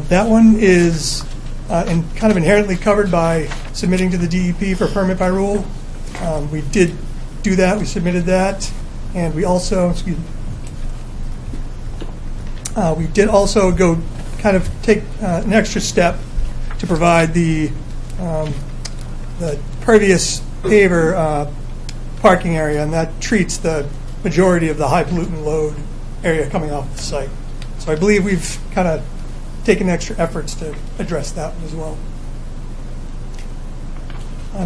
That one is kind of inherently covered by submitting to the DEP for permit by rule. We did do that. We submitted that, and we also, we did also go kind of take an extra step to provide the pervious paver parking area, and that treats the majority of the high pollutant load area coming off the site. So I believe we've kind of taken extra efforts to address that one as well.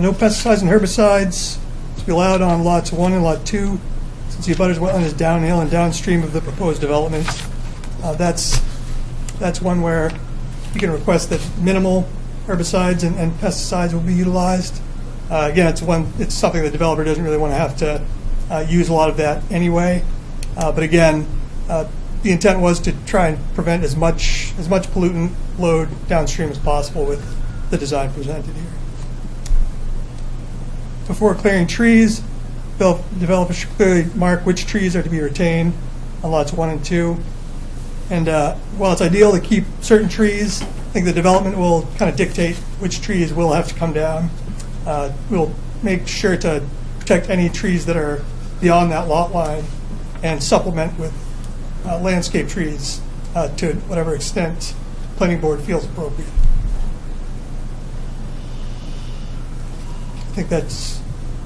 No pesticides and herbicides to be allowed on lots 1 and lot 2, since the abutters wetland is downhill and downstream of the proposed development. That's one where you can request that minimal herbicides and pesticides will be utilized. Again, it's something the developer doesn't really want to have to use a lot of that anyway. But again, the intent was to try and prevent as much pollutant load downstream as possible with the design presented here. Before clearing trees, developers should clearly mark which trees are to be retained on lots 1 and 2. And while it's ideal to keep certain trees, I think the development will kind of dictate which trees will have to come down. We'll make sure to protect any trees that are beyond that lot line and supplement with landscape trees to whatever extent planning board feels appropriate. I think that's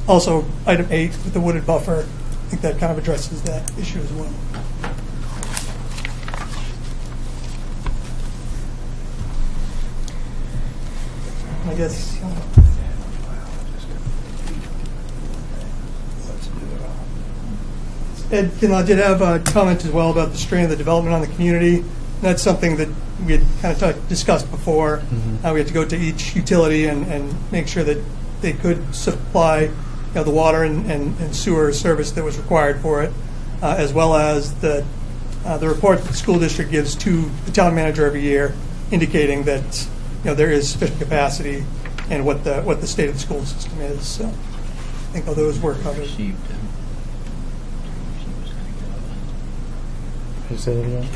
also item 8 with the wooded buffer. I think that kind of addresses that issue as well. I guess Ed Kinlaw did have a comment as well about the strain of the development on the community. And that's something that we had kind of discussed before. We had to go to each utility and make sure that they could supply the water and sewer service that was required for it, as well as the report that the school district gives to the town manager every year, indicating that there is sufficient capacity and what the state of the school system is. So I think all those were covered. Say that again?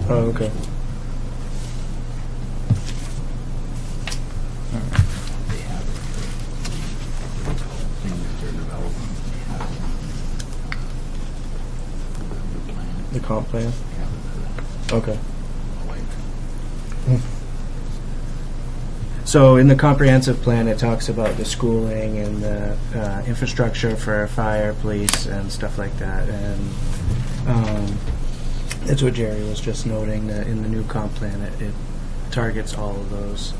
Oh, okay. The comp plan? Okay. So in the comprehensive plan, it talks about the schooling and the infrastructure for fire, police, and stuff like that. And that's what Jerry was just noting, that in the new comp plan, it targets all of those.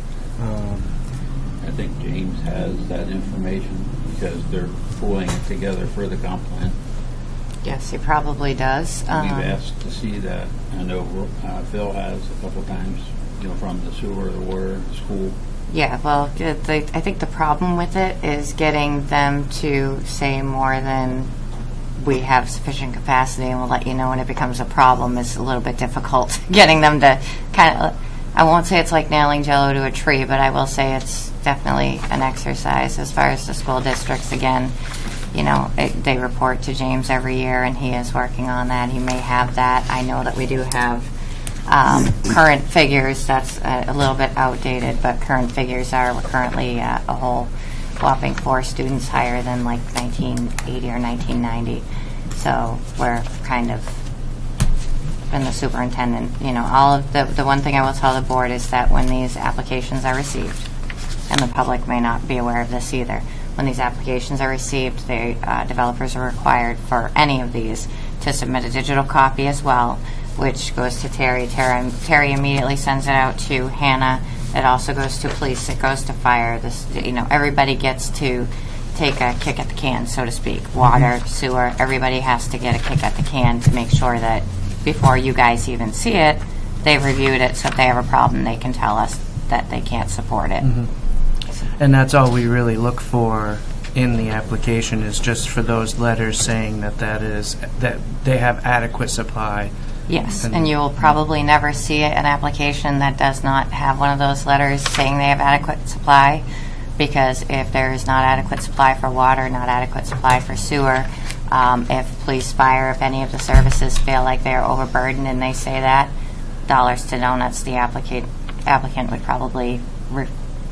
I think James has that information because they're pulling it together for the comp plan. Yes, he probably does. We've asked to see that. I know Phil has a couple times, from the sewer, the water, the school. Yeah, well, I think the problem with it is getting them to say more than we have sufficient capacity, and we'll let you know when it becomes a problem. Is a little bit difficult getting them to kind of. I won't say it's like nailing Jello to a tree, but I will say it's definitely an exercise. As far as the school districts, again, they report to James every year, and he is working on that. He may have that. I know that we do have current figures. That's a little bit outdated, but current figures are we're currently a whole whopping 4 students higher than like 1980 or 1990. So we're kind of, and the superintendent, all of the one thing I will tell the board is that when these applications are received, and the public may not be aware of this either, when these applications are received, the developers are required for any of these to submit a digital copy as well, which goes to Terry. Terry immediately sends it out to Hannah. It also goes to police. It goes to fire. Everybody gets to take a kick at the can, so to speak. Water, sewer, everybody has to get a kick at the can to make sure that before you guys even see it, they've reviewed it, so if they have a problem, they can tell us that they can't support it. And that's all we really look for in the application, is just for those letters saying that they have adequate supply. Yes, and you will probably never see an application that does not have one of those letters saying they have adequate supply, because if there is not adequate supply for water, not adequate supply for sewer, if police, fire, if any of the services feel like they're overburdened and they say that, dollars to donuts, the applicant would probably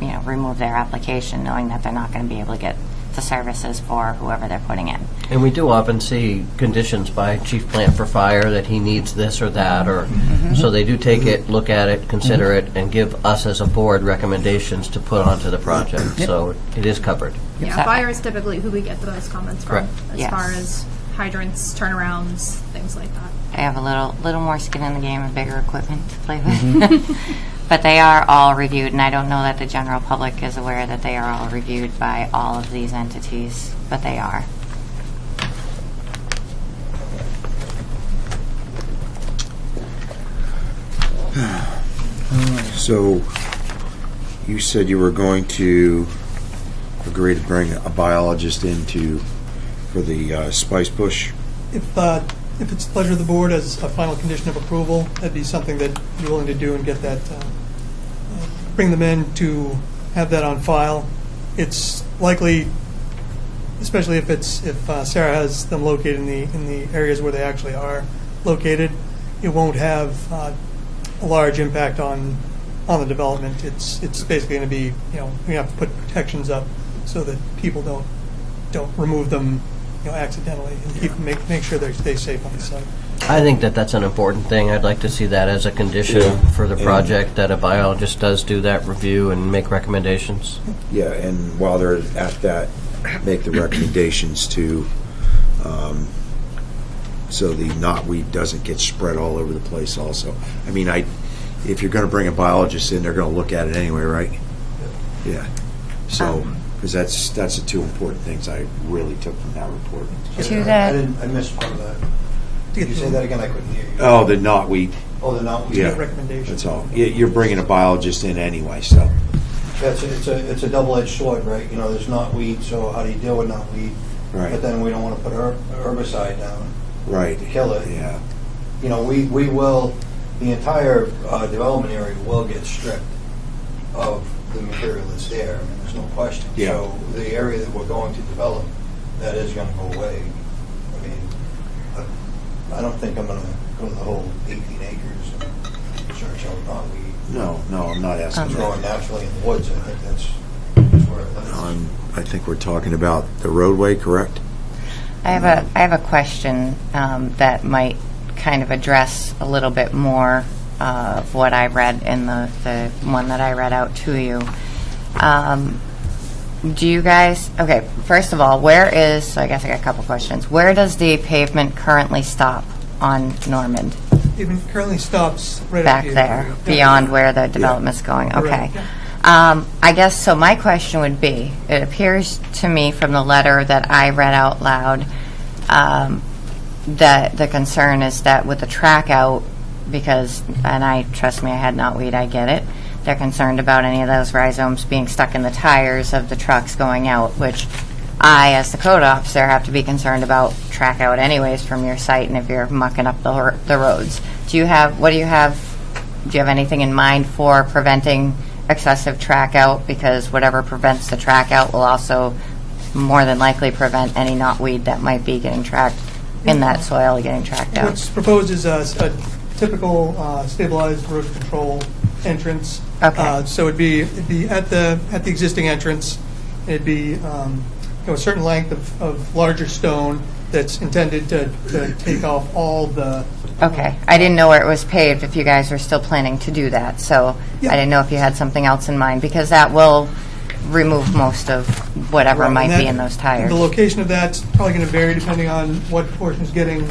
remove their application, knowing that they're not going to be able to get the services for whoever they're putting in. And we do often see conditions by Chief Plant for Fire that he needs this or that, or so they do take it, look at it, consider it, and give us as a board recommendations to put onto the project. So it is covered. Yeah, fire is typically who we get the most comments from, Correct. as far as hydrants, turnarounds, things like that. They have a little more skin in the game and bigger equipment to play with. But they are all reviewed, and I don't know that the general public is aware that they are all reviewed by all of these entities, but they are. So, you said you were going to agree to bring a biologist for the Spice Bush? If it's the pleasure of the board as a final condition of approval, that'd be something that you're willing to do and get that, bring them in to have that on file. It's likely, especially if Sarah has them located in the areas where they actually are located, it won't have a large impact on the development. It's basically going to be, we have to put protections up so that people don't remove them accidentally, and make sure they stay safe on the site. I think that's an important thing. I'd like to see that as a condition for the project, that a biologist does do that review and make recommendations. Yeah, and while they're at that, make the recommendations to, so the knotweed doesn't get spread all over the place also. I mean, if you're going to bring a biologist in, they're going to look at it anyway, right? Yeah. So, because that's the two important things I really took from that report. I missed part of that. Did you say that again? I couldn't hear you. Oh, the knotweed. Oh, the knotweed. Yeah, recommendation. that's all. You're bringing a biologist in anyway, so. It's a double-edged sword, right? There's knotweed, so how do you deal with knotweed? Right. But then we don't want to put herbicide down. Right. To kill it. Yeah. We will, the entire development area will get stripped of the material that's there. I mean, there's no question. Yeah. So the area that we're going to develop, that is going to go away. I mean, I don't think I'm going to go the whole 18 acres and search out knotweed. No, I'm not asking that. Growing naturally in the woods, I think that's where it lives. I think we're talking about the roadway, correct? I have a question that might kind of address a little bit more of what I read in the one that I read out to you. Do you guys, okay, first of all, so I guess I got a couple questions. Where does the pavement currently stop on Normand? It currently stops right Back up here. there, beyond where the development's going. Okay. Correct. I guess, so my question would be, it appears to me from the letter that I read out loud, that the concern is that with the track out, because, and trust me, I had knotweed, I get it, they're concerned about any of those rhizomes being stuck in the tires of the trucks going out, which I, as the code officer, have to be concerned about track out anyways from your site, and if you're mucking up the roads. Do you have anything in mind for preventing excessive track out? Because whatever prevents the track out will also more than likely prevent any knotweed that might be getting tracked in that soil getting tracked out. What's proposed is a typical stabilized road control entrance. Okay. So it'd be at the existing entrance. It'd be a certain length of larger stone that's intended to take off all the. Okay. I didn't know where it was paved if you guys were still planning to do that. So I didn't know if you had something else in mind, because that will remove most of whatever might be in those tires. The location of that's probably going to vary depending on what portion is getting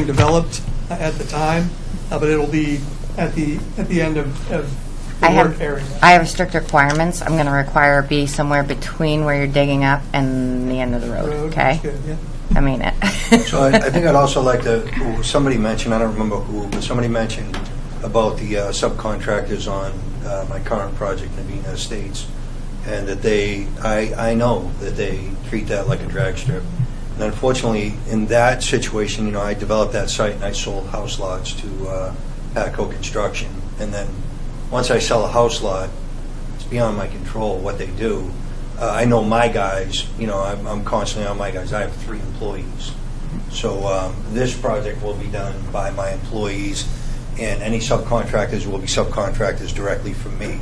developed at the time, but it'll be at the end of the work area. I have strict requirements. I'm going to require it be somewhere between where you're digging up and the end of the road. Okay. Good, yeah. I mean it. So I think I'd also like to, somebody mentioned, I don't remember who, but somebody mentioned about the subcontractors on my current project, Navina Estates, and that I know that they treat that like a drag strip. And unfortunately, in that situation, I developed that site and I sold house lots to Patco Construction. And then once I sell a house lot, it's beyond my control what they do. I know my guys, I'm constantly on my guys. I have 3 employees. So this project will be done by my employees, and any subcontractors will be subcontractors directly from me,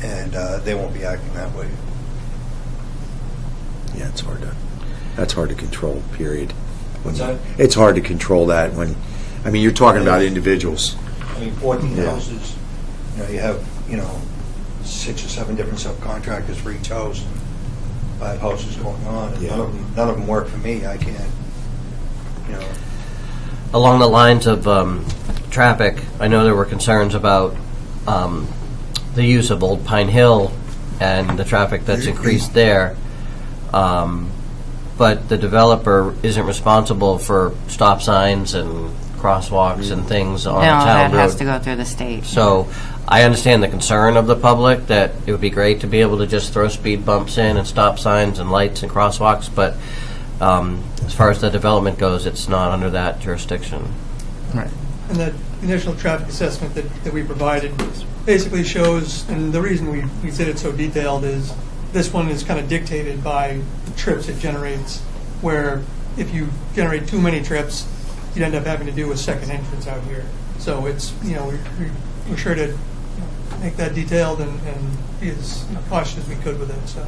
and they won't be acting that way. Yeah, that's hard to control, period. What's that? It's hard to control that when, you're talking about individuals. 14 houses, you have, 6 or 7 different subcontractors for each house, 5 houses going on, and none of them work for me. I can't, Along the lines of traffic, I know there were concerns about the use of Old Pine Hill and the traffic that's increased there. But the developer isn't responsible for stop signs and crosswalks and things on the town road. No, that has to go through the state. So I understand the concern of the public that it would be great to be able to just throw speed bumps in and stop signs and lights and crosswalks, but as far as the development goes, it's not under that jurisdiction. Right. And the initial traffic assessment that we provided basically shows, and the reason we did it so detailed is this one is kind of dictated by the trips it generates, where if you generate too many trips, you'd end up having to do a second entrance out here. So it's, we're sure to make that detailed and be as cautious as we could with it. So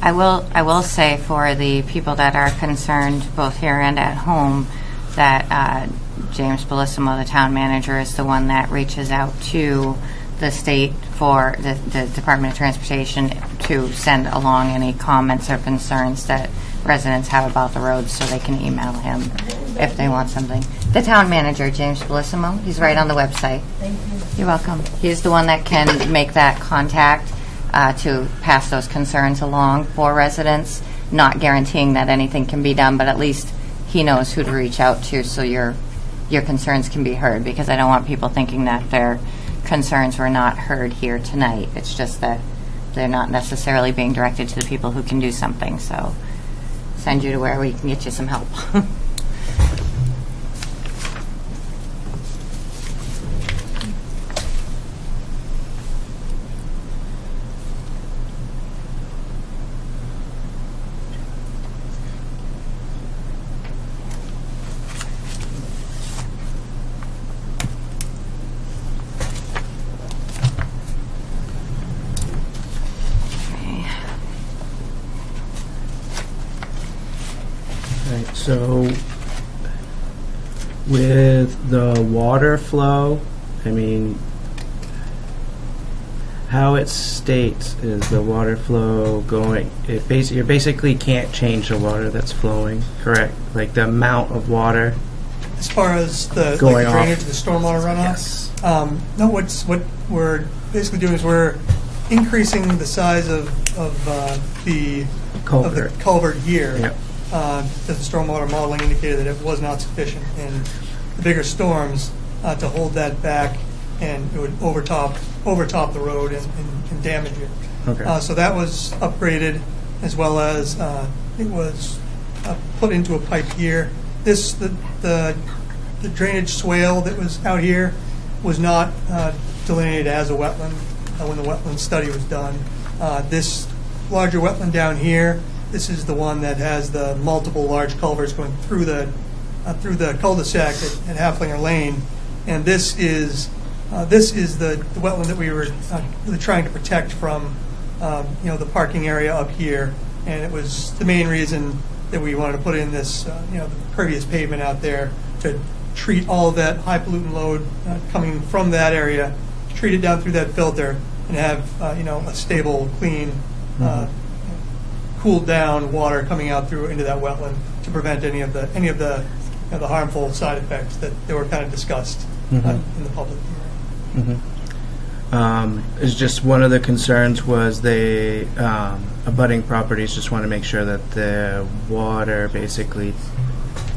I will say for the people that are concerned, both here and at home, that James Bellissimo, the town manager, is the one that reaches out to the state for the Department of Transportation to send along any comments or concerns that residents have about the roads, so they can email him if they want something. The town manager, James Bellissimo, he's right on the website. Thank you. You're welcome. He's the one that can make that contact to pass those concerns along for residents, not guaranteeing that anything can be done, but at least he knows who to reach out to so your concerns can be heard, because I don't want people thinking that their concerns were not heard here tonight. It's just that they're not necessarily being directed to the people who can do something. So send you to where we can get you some help. Right, so with the water flow, how it states is the water flow going, you basically can't change the water that's flowing, correct? Like the amount of water as far as the going drainage, off. the stormwater runoff, Yes. no, what we're basically doing is we're increasing the size of the culvert here. Yep. The stormwater modeling indicated that it was not sufficient in the bigger storms to hold that back, and it would overtop the road and damage it. Okay. So that was upgraded, as well as it was put into a pipe here. The drainage swale that was out here was not delineated as a wetland when the wetland study was done. This larger wetland down here, this is the one that has the multiple large culverts going through the cul-de-sac at Haflinger Lane, and this is the wetland that we were really trying to protect from the parking area up here, and it was the main reason that we wanted to put in this the pervious pavement out there to treat all of that high pollutant load coming from that area, treat it down through that filter, and have a stable, clean, cooled down water coming out through into that wetland to prevent any of the harmful side effects that were kind of discussed in the public hearing. It's just one of the concerns was the abutting properties just want to make sure that the water basically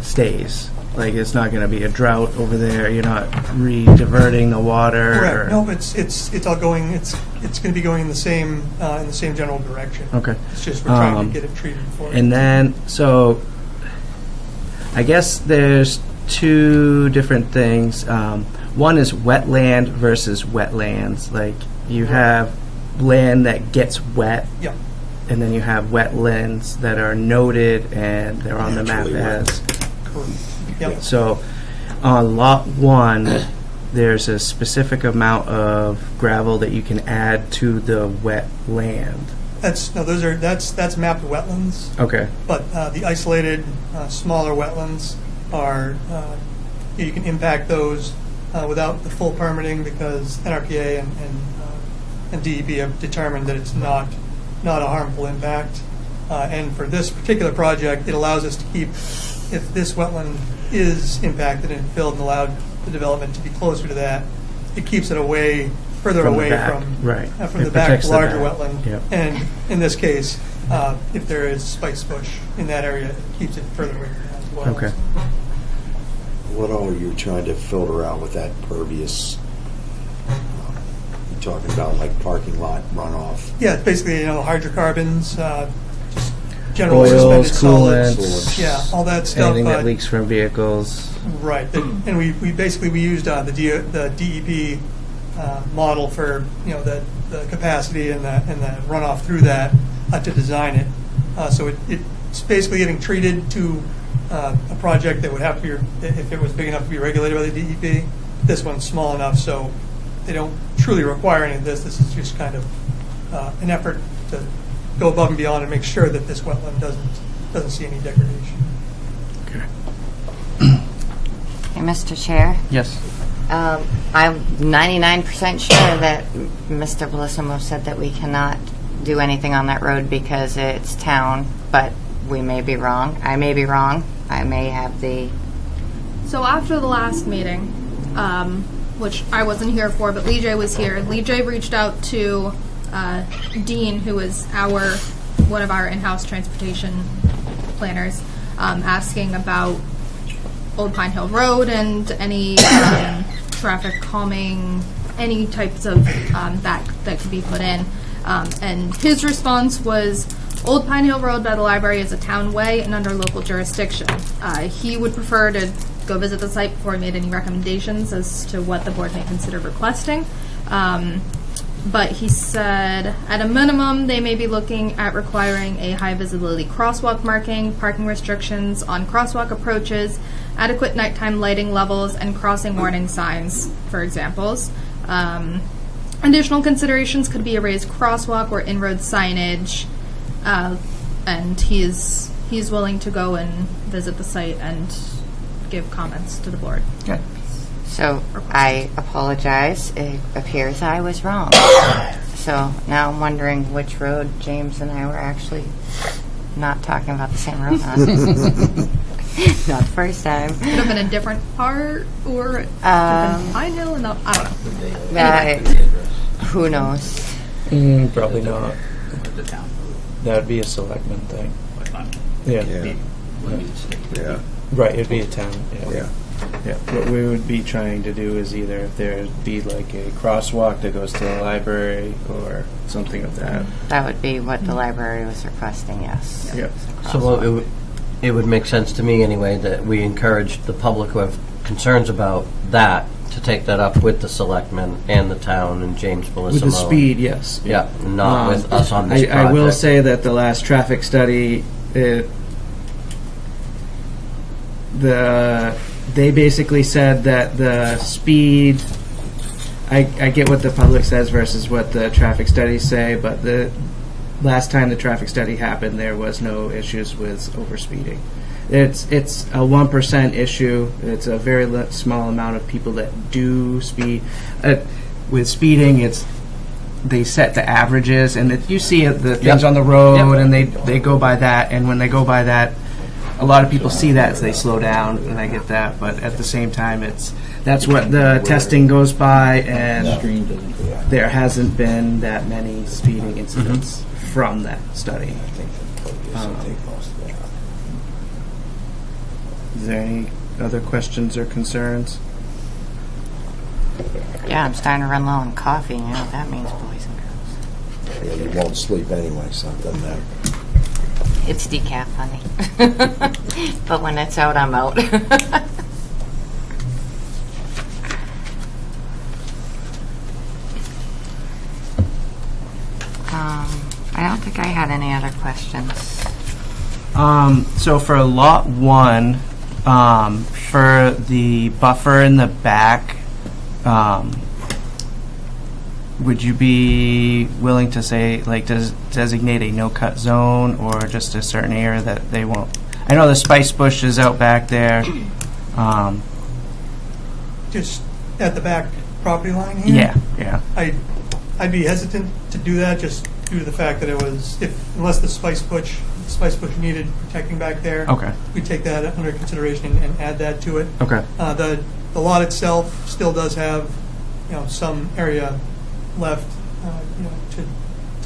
stays. Like, it's not going to be a drought over there. You're not re-diverting the water. Correct. No, it's all going. It's going to be going in the same general direction. Okay. It's just we're trying to get it treated for it. And then, so I guess there's two different things. One is wetland versus wetlands. Like, you have land that gets wet, yeah, and then you have wetlands that are noted and they're on the map as. Yep. So on lot 1, there's a specific amount of gravel that you can add to the wetland. That's mapped wetlands. Okay. But the isolated, smaller wetlands are you can impact those without the full permitting because NRPA and DEP have determined that it's not a harmful impact. And for this particular project, it allows us to keep, if this wetland is impacted and filled and allowed the development to be closer to that, it keeps it further From the away back, from right. from It the back protects the larger back. wetland. Yep. And in this case, if there is spice bush in that area, it keeps it further away from that as well. Okay. What all are you trying to filter out with that pervious? You talking about like parking lot runoff? Yeah, it's basically hydrocarbons, just general Oils, suspended solids, coolants, yeah, all that stuff. anything that leaks from vehicles. Right, and we used the DEP model for the capacity and the runoff through that to design it. So it's basically getting treated to a project that would have to be, if it was big enough to be regulated by the DEP. This one's small enough, so they don't truly require any of this. This is just kind of an effort to go above and beyond and make sure that this wetland doesn't see any degradation. Hey, Mr. Chair? Yes. I'm 99% sure that Mr. Bellissimo said that we cannot do anything on that road because it's town, but we may be wrong. I may be wrong. I may have the... So after the last meeting, which I wasn't here for, but Lee J was here, Lee J reached out to Dean, who is one of our in-house transportation planners, asking about Old Pine Hill Road and any traffic calming, any types of that could be put in. And his response was, Old Pine Hill Road by the library is a town way and under local jurisdiction. He would prefer to go visit the site before he made any recommendations as to what the board may consider requesting. But he said, at a minimum, they may be looking at requiring a high visibility crosswalk marking, parking restrictions on crosswalk approaches, adequate nighttime lighting levels, and crossing warning signs, for examples. Additional considerations could be a raised crosswalk or in-road signage, and he's willing to go and visit the site and give comments to the board. Okay. So I apologize. It appears I was wrong. So now I'm wondering which road James and I were actually not talking about the same road on. Not the first time. Could have been a different part, or it could have been Pine Hill, and I don't know. Anyway. Who knows? Probably not. That would be a selectman thing. Yeah. Yeah. Right, it'd be a town, Yeah. Yeah, what we would be trying to do is either if there'd be like a crosswalk that goes to the library or something of that. That would be what the library was requesting, yes. Yep. So it would make sense to me anyway that we encourage the public who have concerns about that to take that up with the selectmen and the town and James With the Bellissimo. speed, yes. Yeah, not with us on this project. I will say that the last traffic study, they basically said that the speed, I get what the public says versus what the traffic studies say, but the last time the traffic study happened, there was no issues with overspeeding. It's a 1% issue. It's a very small amount of people that do speed. With speeding, they set the averages, and you see the things on the road, and they go by that. And when they go by that, a lot of people see that as they slow down, and I get that. But at the same time, that's what the testing goes by, and there hasn't been that many speeding incidents from that study. Is there any other questions or concerns? Yeah, I'm starting to run low on coffee. You know what that means, boys and girls. Yeah, you won't sleep anyway, so it doesn't matter. It's decaf, honey. But when it's out, I'm out. I don't think I had any other questions. So for lot 1, for the buffer in the back, would you be willing to say, like, designate a no-cut zone or just a certain area that they won't? I know the spice bush is out back there. Just at the back property line here? Yeah. I'd be hesitant to do that just due to the fact that unless the spice bush needed protecting back there. Okay. We'd take that under consideration and add that to it. Okay. The lot itself still does have, some area left, to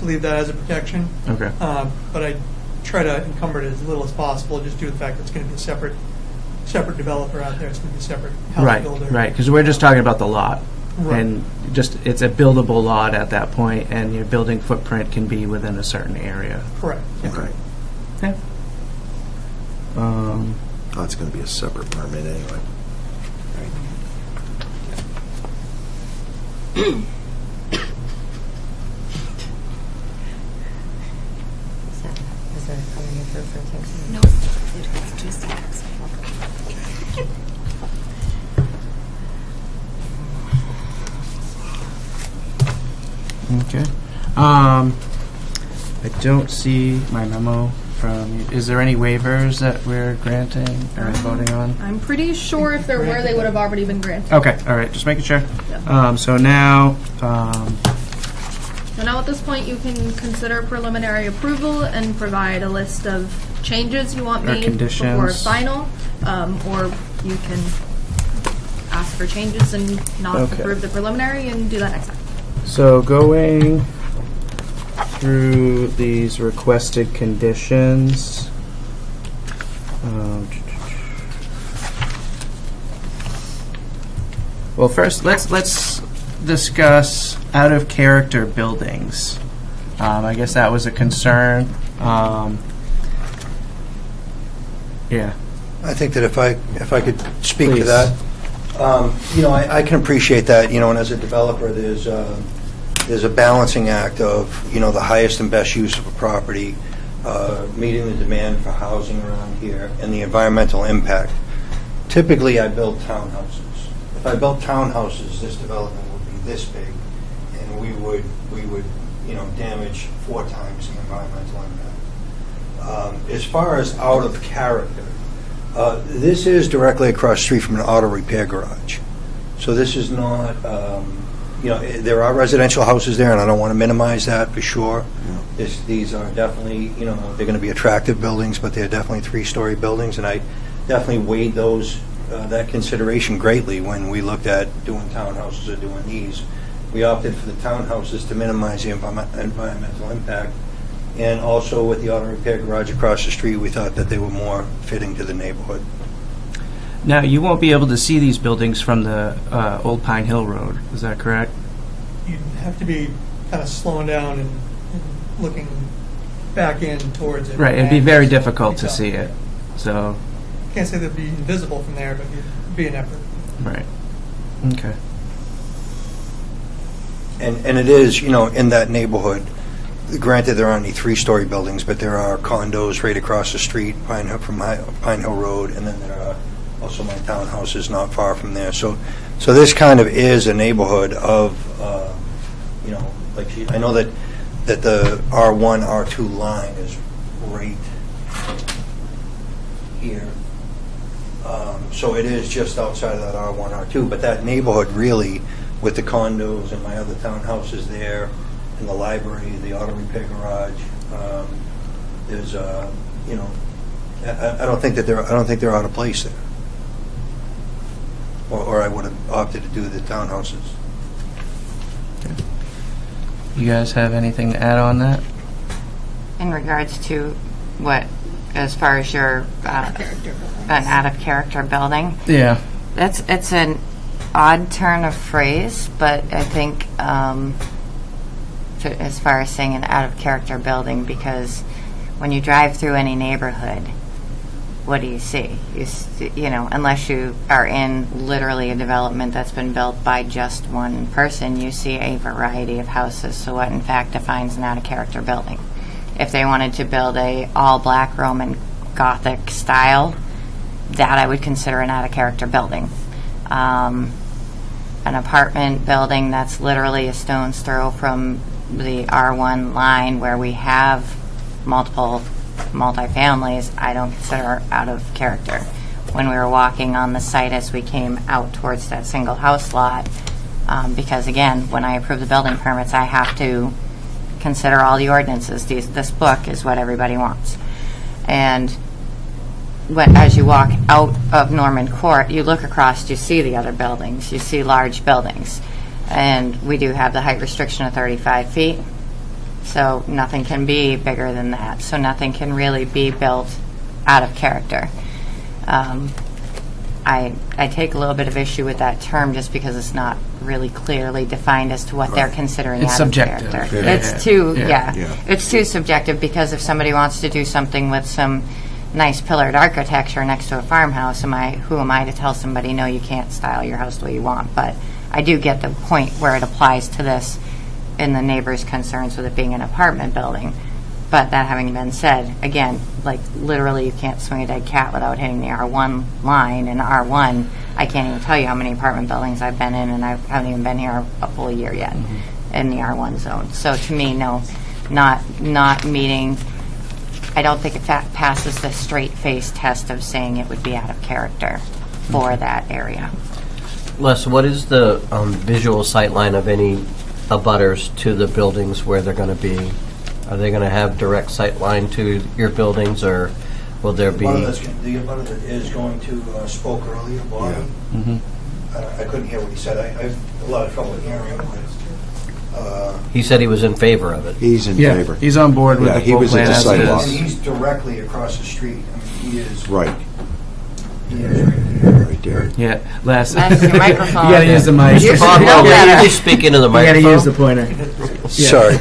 leave that as a protection. Okay. But I try to encumber it as little as possible, just due to the fact that it's going to be a separate developer out there. It's going to be a separate house builder. Right, because we're just talking about the lot. Right. And it's a buildable lot at that point, and your building footprint can be within a certain area. Correct. Okay. Yeah. It's going to be a separate permit anyway. Is there a color you prefer to? No, it's just Okay. I don't see my memo from you. Is there any waivers that we're granting or voting on? I'm pretty sure if there were, they would have already been granted. Okay, all right, just making sure. Yeah. So now, So now at this point, you can consider preliminary approval and provide a list of changes you want Or made conditions. before final, or you can ask for changes and not Okay. approve the preliminary and do that next time. so going through these requested conditions. Well, first, let's discuss out of character buildings. I guess that was a concern. Yeah. I think that if I could speak to Please. that, I can appreciate that, and as a developer, there's a balancing act of, the highest and best use of a property, meeting the demand for housing around here, and the environmental impact. Typically, I build townhouses. If I built townhouses, this development would be this big, and we would damage 4 times the environmental impact. As far as out of character, this is directly across the street from an auto repair garage. So this is not, there are residential houses there, and I don't want to minimize that for sure. These are definitely, they're going to be attractive buildings, but they're definitely 3-story buildings, and I definitely weighed that consideration greatly when we looked at doing townhouses or doing these. we opted for the townhouses to minimize the environmental impact. And also with the auto repair garage across the street, we thought that they were more fitting to the neighborhood. Now, you won't be able to see these buildings from the Old Pine Hill Road, is that correct? You'd have to be kind of slowing down and looking back in towards it. Right, it'd be very difficult to see it, so, Can't say they'd be invisible from there, but it'd be an effort. right. Okay. And it is, in that neighborhood, granted, there aren't any three-story buildings, but there are condos right across the street, Pine Hill Road, and then there are also my townhouses not far from there. So this kind of is a neighborhood of, I know that the R1, R2 line is right here. So it is just outside of that R1, R2, but that neighborhood really, with the condos and my other townhouses there, and the library, the auto repair garage, there's I don't think they're out of place there. Or I would have opted to do the townhouses. You guys have anything to add on that? In regards to what, as far as your an out-of-character building? Yeah. It's an odd turn of phrase, but I think as far as saying an out-of-character building, because when you drive through any neighborhood, what do you see? Unless you are in literally a development that's been built by just one person, you see a variety of houses. So what in fact defines an out-of-character building? If they wanted to build a all-black Roman Gothic style, that I would consider an out-of-character building. An apartment building that's literally a stone's throw from the R1 line where we have multiple multifamilies, I don't consider out of character. When we were walking on the site as we came out towards that single house lot, because again, when I approve the building permits, I have to consider all the ordinances. This book is what everybody wants. And as you walk out of Norman Court, you look across, you see the other buildings, you see large buildings. And we do have the height restriction of 35 feet. So nothing can be bigger than that. So nothing can really be built out of character. I take a little bit of issue with that term just because it's not really clearly defined as to what they're considering It's out subjective. of character. Yeah. It's too, Yeah. it's too subjective, because if somebody wants to do something with some nice pillared architecture next to a farmhouse, who am I to tell somebody, no, you can't style your house the way you want? But I do get the point where it applies to this in the neighbor's concerns with it being an apartment building. But that having been said, again, like literally you can't swing a dead cat without hitting the R1 line. And R1, I can't even tell you how many apartment buildings I've been in, and I haven't even been here a full year yet in the R1 zone. So to me, no, not meeting. I don't think it passes the straight face test of saying it would be out of character for that area. Les, what is the visual sight line of any abutters to the buildings where they're going to be? Are they going to have direct sight line to your buildings, or will there be? The abutter that is going to spoke earlier, Bobby. Mm-hmm. I couldn't hear what he said. I have a lot of trouble hearing him. He said he was in favor of it. He's in favor. He's on board with Yeah, the he full was at plan the as site it walk. is. And he's directly across the street. I mean, he is. Right. He is right there. Right there. Yeah, Les. Les, your microphone. You got to use the mic. You should know better. You speak into the You got to microphone. use the pointer. Yeah. Sorry.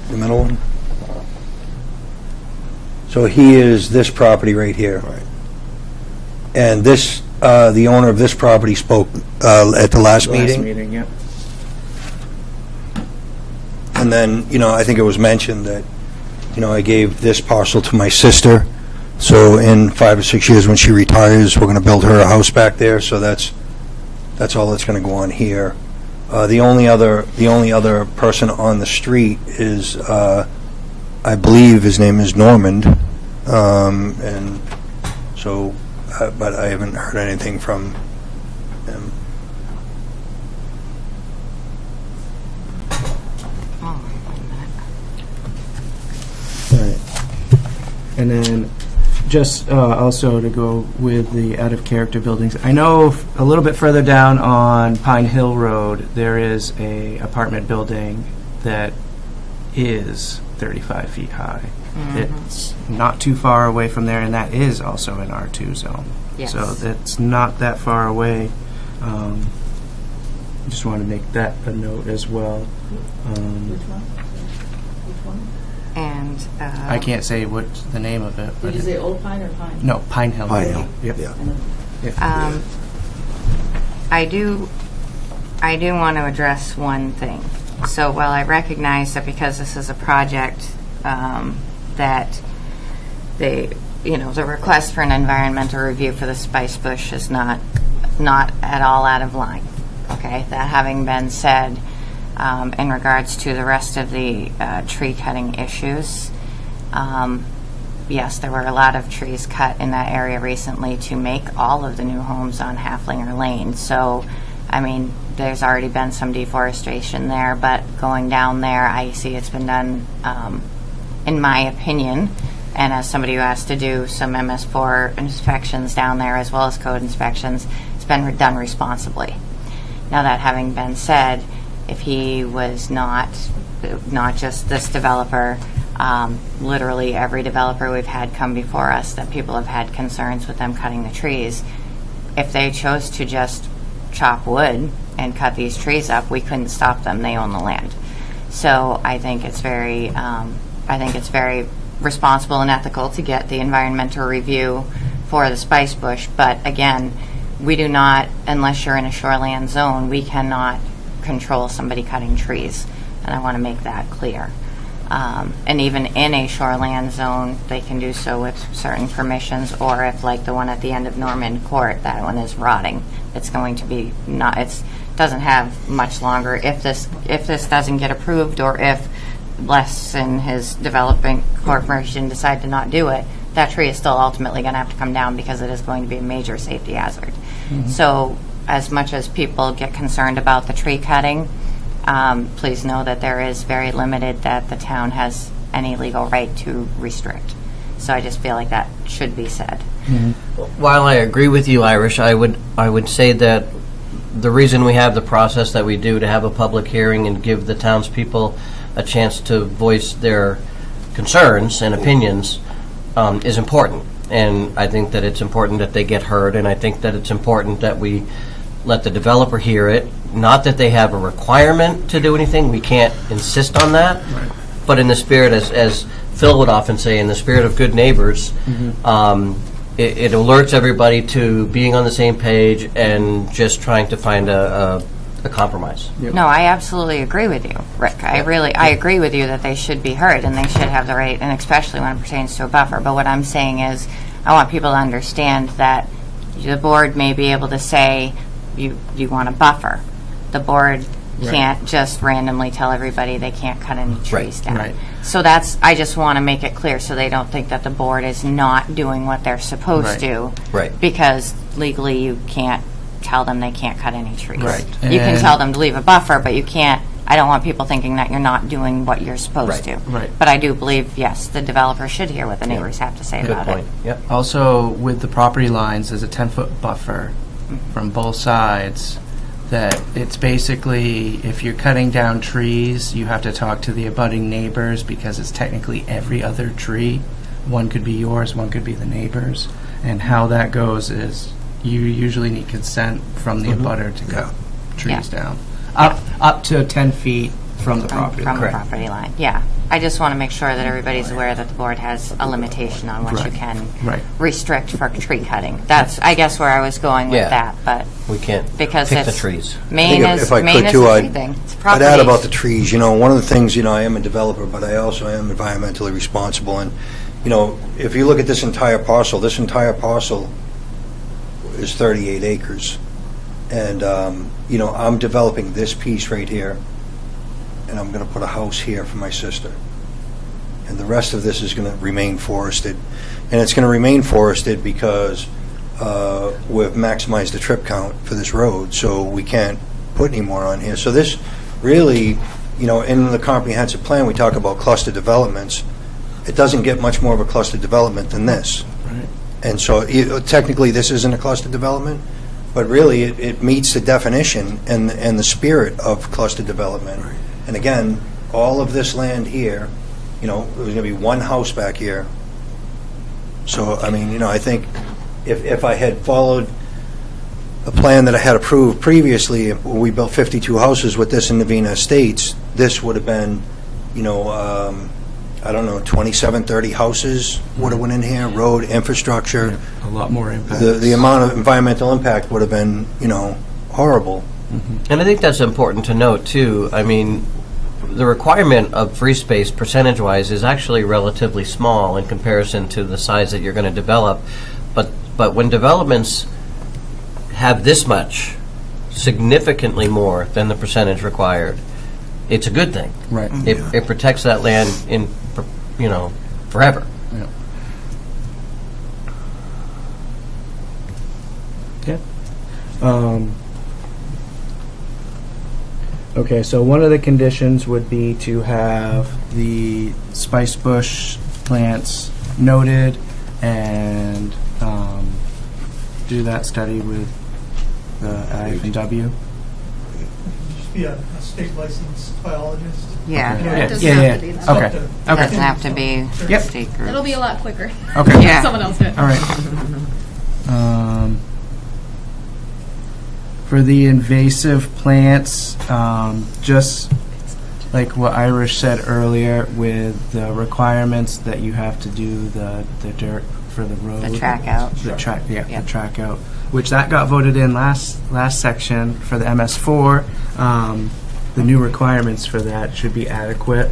The middle one? So he is this property right here. Right. And this, the owner of this property spoke at the last meeting. Yeah. And then, I think it was mentioned that, I gave this parcel to my sister. So in 5 or 6 years, when she retires, we're going to build her a house back there. So that's all that's going to go on here. The only other person on the street is, I believe his name is Normand, and so, but I haven't heard anything from him. All right. And then just also to go with the out-of-character buildings, I know a little bit further down on Pine Hill Road, there is a apartment building that is 35 feet high. It's not too far away from there, and that is also an R2 zone. Yes. So that's not that far away. Just want to make that a note as well. And I can't say what's the name of it. Did you say Old Pine or Pine? No, Pine Hill. Pine Hill, Yep. yeah. I do want to address one thing. So while I recognize that because this is a project that the request for an environmental review for the Spice Bush is not at all out of line. Okay, that having been said, in regards to the rest of the tree cutting issues, yes, there were a lot of trees cut in that area recently to make all of the new homes on Halflinger Lane. So, I mean, there's already been some deforestation there, but going down there, I see it's been done, in my opinion, and as somebody who has to do some MS4 inspections down there as well as code inspections, it's been done responsibly. Now, that having been said, if he was not just this developer, literally every developer we've had come before us that people have had concerns with them cutting the trees, if they chose to just chop wood and cut these trees up, we couldn't stop them. They own the land. So I think it's very responsible and ethical to get the environmental review for the Spice Bush. But again, we do not, unless you're in a shoreland zone, we cannot control somebody cutting trees. And I want to make that clear. And even in a shoreland zone, they can do so with certain permissions, or if, like the one at the end of Norman Court, that one is rotting. It's going to be doesn't have much longer. If this doesn't get approved, or if Les and his developing corporation decide to not do it, that tree is still ultimately going to have to come down because it is going to be a major safety hazard. So as much as people get concerned about the tree cutting, please know that there is very limited that the town has any legal right to restrict. So I just feel like that should be said. While I agree with you, Irish, I would say that the reason we have the process that we do to have a public hearing and give the townspeople a chance to voice their concerns and opinions is important. And I think that it's important that they get heard, and I think that it's important that we let the developer hear it. Not that they have a requirement to do anything. We can't insist on that. Right. But in the spirit, as Phil would often say, in the spirit of good neighbors, it alerts everybody to being on the same page and just trying to find a compromise. No, I absolutely agree with you, Rick. I agree with you that they should be heard and they should have the right, and especially when it pertains to a buffer. But what I'm saying is, I want people to understand that the board may be able to say, you want a buffer. The board can't just randomly tell everybody they can't cut any trees down. Right. So I just want to make it clear so they don't think that the board is not doing what they're supposed to. Right. Because legally you can't tell them they can't cut any trees. Right. You can tell them to leave a buffer, but you can't. I don't want people thinking that you're not doing what you're supposed to. Right. But I do believe, yes, the developer should hear what the neighbors have to say about it. Yep. Also, with the property lines, there's a 10-foot buffer from both sides. That it's basically, if you're cutting down trees, you have to talk to the abutting neighbors because it's technically every other tree. One could be yours, one could be the neighbor's. And how that goes is you usually need consent from the abutter to cut trees down. Up to 10 feet from the property line. From the property line, yeah. I just want to make sure that everybody's aware that the board has a limitation on what you can restrict for tree cutting. That's, I guess, where I was going with that, but we can't because pick it's the trees. Maine is if I Maine could is too, a tree thing. It's I'd property. add about the trees. One of the things, I am a developer, but I also am environmentally responsible. And, if you look at this entire parcel is 38 acres. And, I'm developing this piece right here, and I'm going to put a house here for my sister. And the rest of this is going to remain forested. And it's going to remain forested because we've maximized the trip count for this road, so we can't put any more on here. So this really, in the comprehensive plan, we talk about cluster developments. It doesn't get much more of a cluster development than this. And so technically, this isn't a cluster development, but really, it meets the definition and the spirit of cluster development. And again, all of this land here, there's going to be one house back here. So, I mean, I think if I had followed a plan that I had approved previously, when we built 52 houses with this in Navina Estates, this would have been, 27, 30 houses would have went in here, road, infrastructure. A lot more impact. The amount of environmental impact would have been, horrible. And I think that's important to note, too. I mean, the requirement of free space, percentage-wise, is actually relatively small in comparison to the size that you're going to develop. But when developments have this much, significantly more than the percentage required, it's a good thing. Right. It protects that land forever. Yeah. Okay, so one of the conditions would be to have the spice bush plants noted and do that study with the IF&W. Just be a state licensed biologist. Yeah. Okay. It doesn't have to be that. Okay. Doesn't have to be Yep. state group. It'll be a lot quicker. Okay. Yeah. Someone else did. All right. For the invasive plants, just like what Irish said earlier with the requirements that you have to do the dirt for the road. The track out. The track, yeah, Yep. the track out, which that got voted in last section for the MS4. The new requirements for that should be adequate.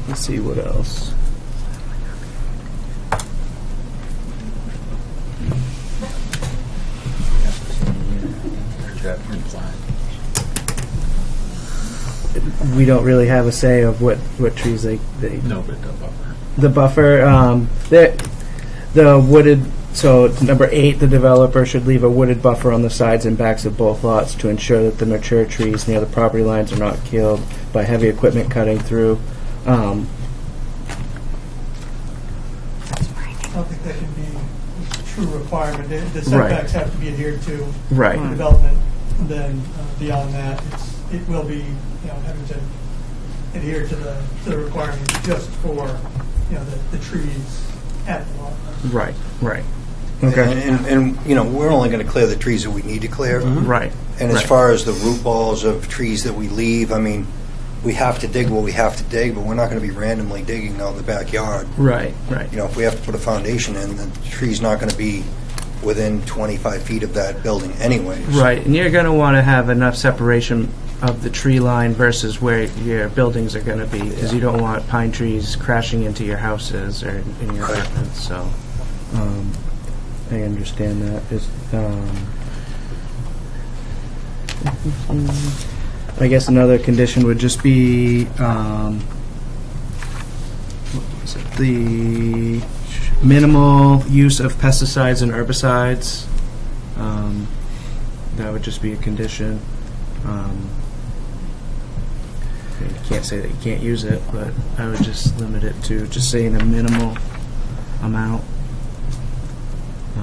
Let's see what else. We don't really have a say of what trees they No, but the buffer. the buffer, the wooded, so number 8, the developer should leave a wooded buffer on the sides and backs of both lots to ensure that the mature trees near the property lines are not killed by heavy equipment cutting through. I don't think that can be a true requirement. The setbacks have to be adhered to Right. for development. And then beyond that, it will be, having to adhere to the requirements just for, the trees at the lot. Right, right. Okay. And we're only going to clear the trees that we need to clear. Right. And as right. far as the root balls of trees that we leave, I mean, we have to dig what we have to dig, but we're not going to be randomly digging out the backyard. Right, right. If we have to put a foundation in, the tree's not going to be within 25 feet of that building anyways. Right, and you're going to want to have enough separation of the tree line versus where your buildings are going to be, because you don't want pine trees crashing into your houses or in your apartments. So, I understand that. I guess another condition would just be the minimal use of pesticides and herbicides. That would just be a condition. You can't say that you can't use it, but I would just limit it to just saying a minimal amount. I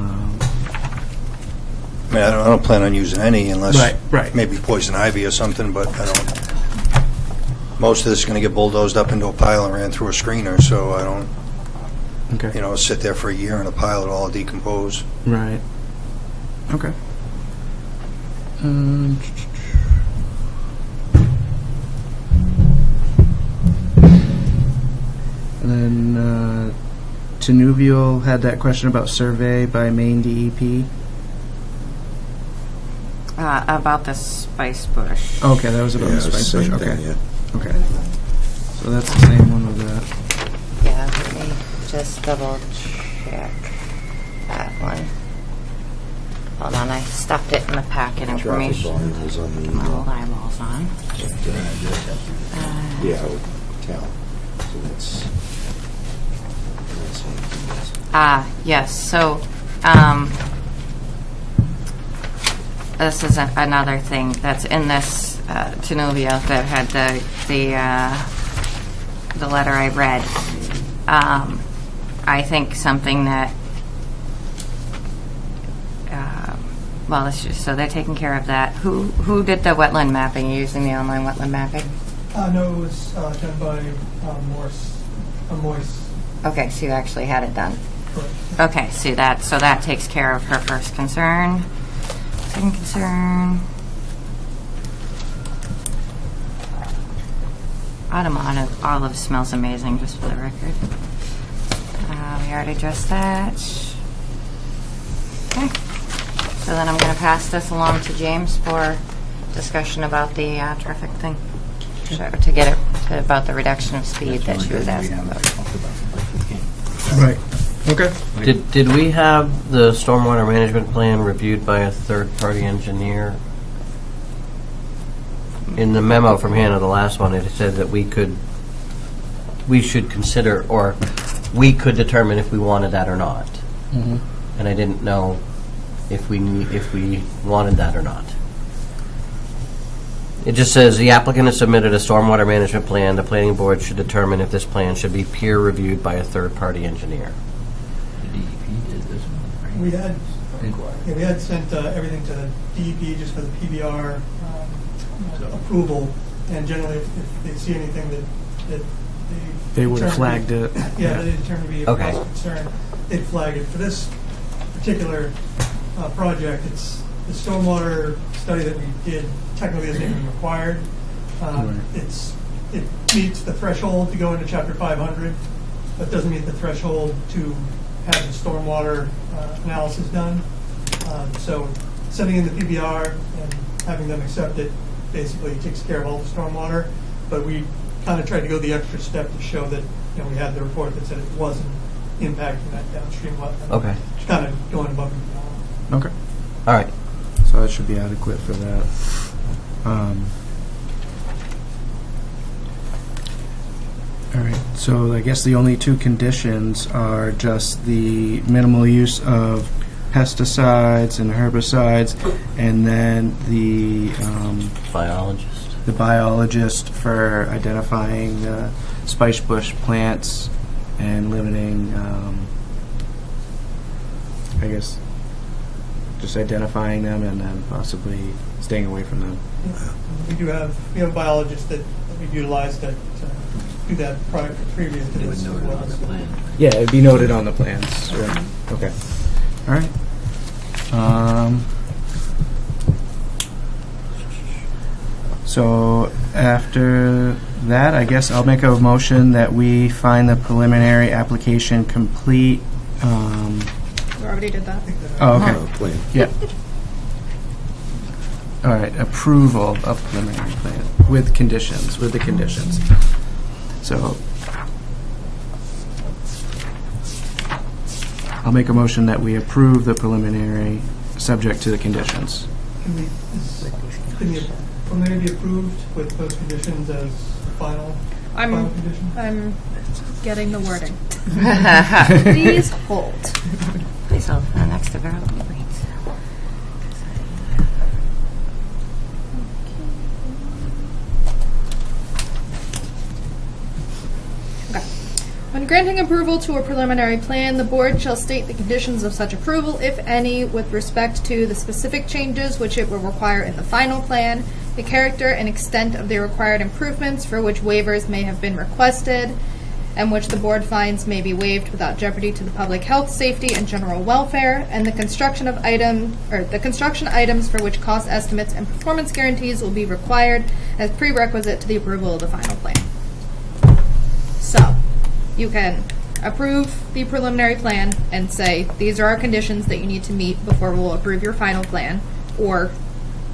mean, I don't plan on using any unless Right. maybe poison ivy or something, but I don't. Most of this is going to get bulldozed up into a pile and ran through a screener, so I don't, Okay. sit there for a year in a pile and all decompose. Right. Okay. And then Tanuvial had that question about survey by Maine DEP. About the spice bush. Okay, that was about the spice bush. Okay. Okay. So that's the same one with that. Yeah, let me just double check that one. Hold on, I stuffed it in the packet information. My little eyeballs on. Yeah, I would tell. So that's Yes, so this is another thing that's in this Tenuvia that had the letter I read. I think something that, well, so they're taking care of that. Who did the wetland mapping? Are you using the online wetland mapping? No, it was done by Moise. Okay, so you actually had it done. Correct. Okay, so that takes care of her first concern. Second concern. Autumn olive smells amazing, just for the record. We already addressed that. Okay. So then I'm going to pass this along to James for discussion about the traffic thing. Sure, to get it about the reduction of speed that she was asking about. Right. Okay. Did we have the stormwater management plan reviewed by a third-party engineer? In the memo from Hannah, the last one, it said that we should consider, or we could determine if we wanted that or not. Mhm. And I didn't know if we wanted that or not. It just says the applicant has submitted a stormwater management plan. The planning board should determine if this plan should be peer reviewed by a third-party engineer. We had sent everything to the DEP just for the PBR approval, and generally if they see anything that They would have determine flagged it. Yeah, they determined to be a Okay. cause of concern, they'd flag it. For this particular project, it's the stormwater study that we did technically isn't even required. It meets the threshold to go into Chapter 500, but doesn't meet the threshold to have the stormwater analysis done. So sending in the PBR and having them accept it basically takes care of all the stormwater, but we kind of tried to go the extra step to show that we had the report that said it wasn't impacting that downstream wetland. Okay. Just kind of going above and beyond. Okay. All right. So that should be adequate for that. All right. So I guess the only two conditions are just the minimal use of pesticides and herbicides, and then the biologist for identifying the spice bush plants and limiting, I guess, just identifying them and then possibly staying away from them. We have a biologist that we've utilized to do that previous to this. Yeah, it'd be noted on the plans. Right. Okay. All right. So after that, I guess I'll make a motion that we find the preliminary application complete. We already did that. Oh, okay. Plan. Yeah. All right. Approval of preliminary plan with conditions. With the conditions. So I'll make a motion that we approve the preliminary subject to the conditions. Can the preliminary be approved with those conditions as the final condition? I'm getting the wording. Please hold. Please hold for the next development. When granting approval to a preliminary plan, the board shall state the conditions of such approval, if any, with respect to the specific changes which it will require in the final plan, the character and extent of the required improvements for which waivers may have been requested, and which the board finds may be waived without jeopardy to the public health, safety, and general welfare, and the construction items for which cost estimates and performance guarantees will be required as prerequisite to the approval of the final plan. So, you can approve the preliminary plan and say, these are our conditions that you need to meet before we'll approve your final plan, or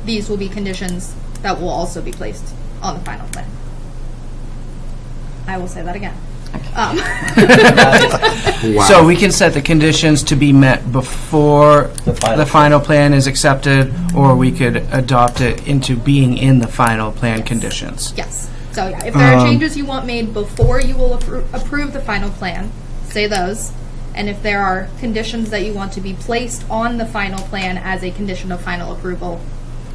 these will be conditions that will also be placed on the final plan. I will say that again. Wow. So we can set the conditions to be met before the final plan is accepted, or we could adopt it into being in the final plan conditions. Yes. So yeah, if there are changes you want made before you will approve the final plan, say those. And if there are conditions that you want to be placed on the final plan as a condition of final approval,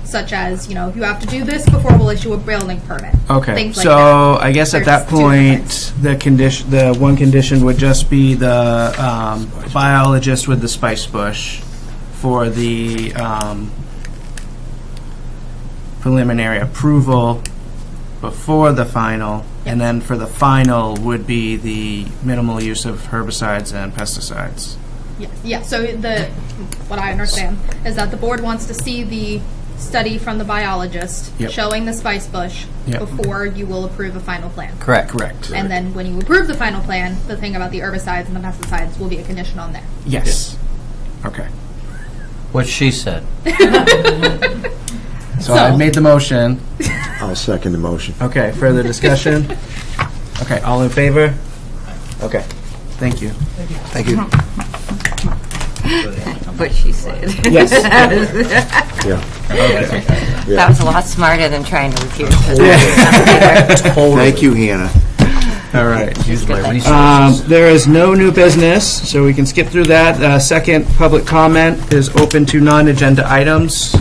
such as, if you have to do this before we'll issue a building permit. Okay, Things like so that. I guess at There's that two point, the one condition would just be the biologist with the spice bush for the preliminary approval before the final, and then for the final would be the minimal use of herbicides and pesticides. Yes. Yeah. So what I understand is that the board wants to see the study from the biologist Yep. showing the spice bush Yep. before you will approve a final plan. Correct. Correct. And then when you approve the final plan, the thing about the herbicides and the pesticides will be a condition on there. Yes. Okay. What she said. So I've made the motion. I'll second the motion. Okay, further discussion? Okay, all in favor? Okay, thank you. Thank you. What she said. Yes. Yeah. That was a lot smarter than trying to refute. Thank you, Hannah. All right. Use my resources. There is no new business, so we can skip through that. Second, public comment is open to non-agenda items.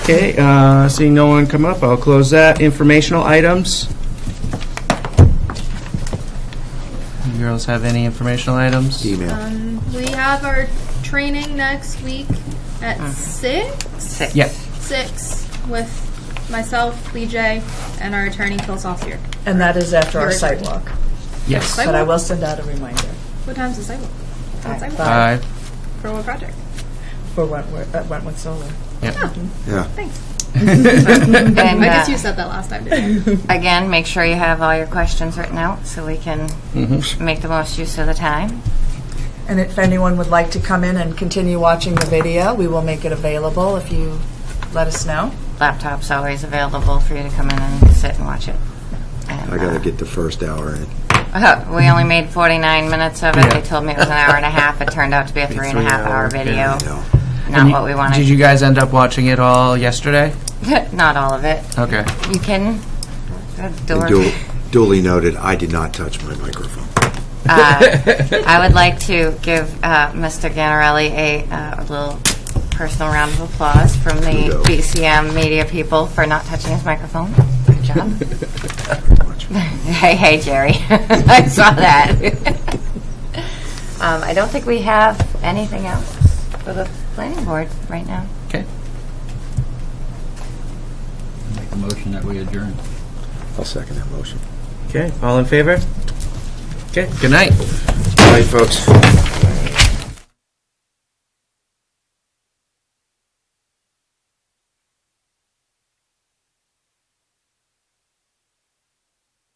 Okay, seeing no one come up, I'll close that. Informational items. You girls have any informational items? Email. We have our training next week at 6? 6. Yeah. 6 with myself, Lee J, and our attorney, Phil Saucier. And that is after our Your attorney. sidewalk. Yes. But I will send out a reminder What time's the sidewalk? What sidewalk? 5. For what project? for Wentworth Solar. Yeah. Yeah. Thanks. And, I guess you said that last time, didn't you? Again, make sure you have all your questions written out so we can make the most use of the time. And if anyone would like to come in and continue watching the video, we will make it available if you let us know. Laptop's always available for you to come in and sit and watch it. And, I got to get the first hour in. we only made 49 minutes of it. Yeah. They told me it was an hour and a half. It turned out to be a 3.5 hour video. Not And what we wanted. Did you guys end up watching it all yesterday? Not all of it. Okay. You can. And duly noted, I did not touch my microphone. I would like to give Mr. Ganarelli a little personal round of applause from the Kudos. BCM media people for not touching his microphone. Good job. Hey, Jerry. I saw that. I don't think we have anything else for the planning board right now. Okay. Make a motion that we adjourn. I'll second that motion. Okay, all in favor? Okay, good night. Good night, folks.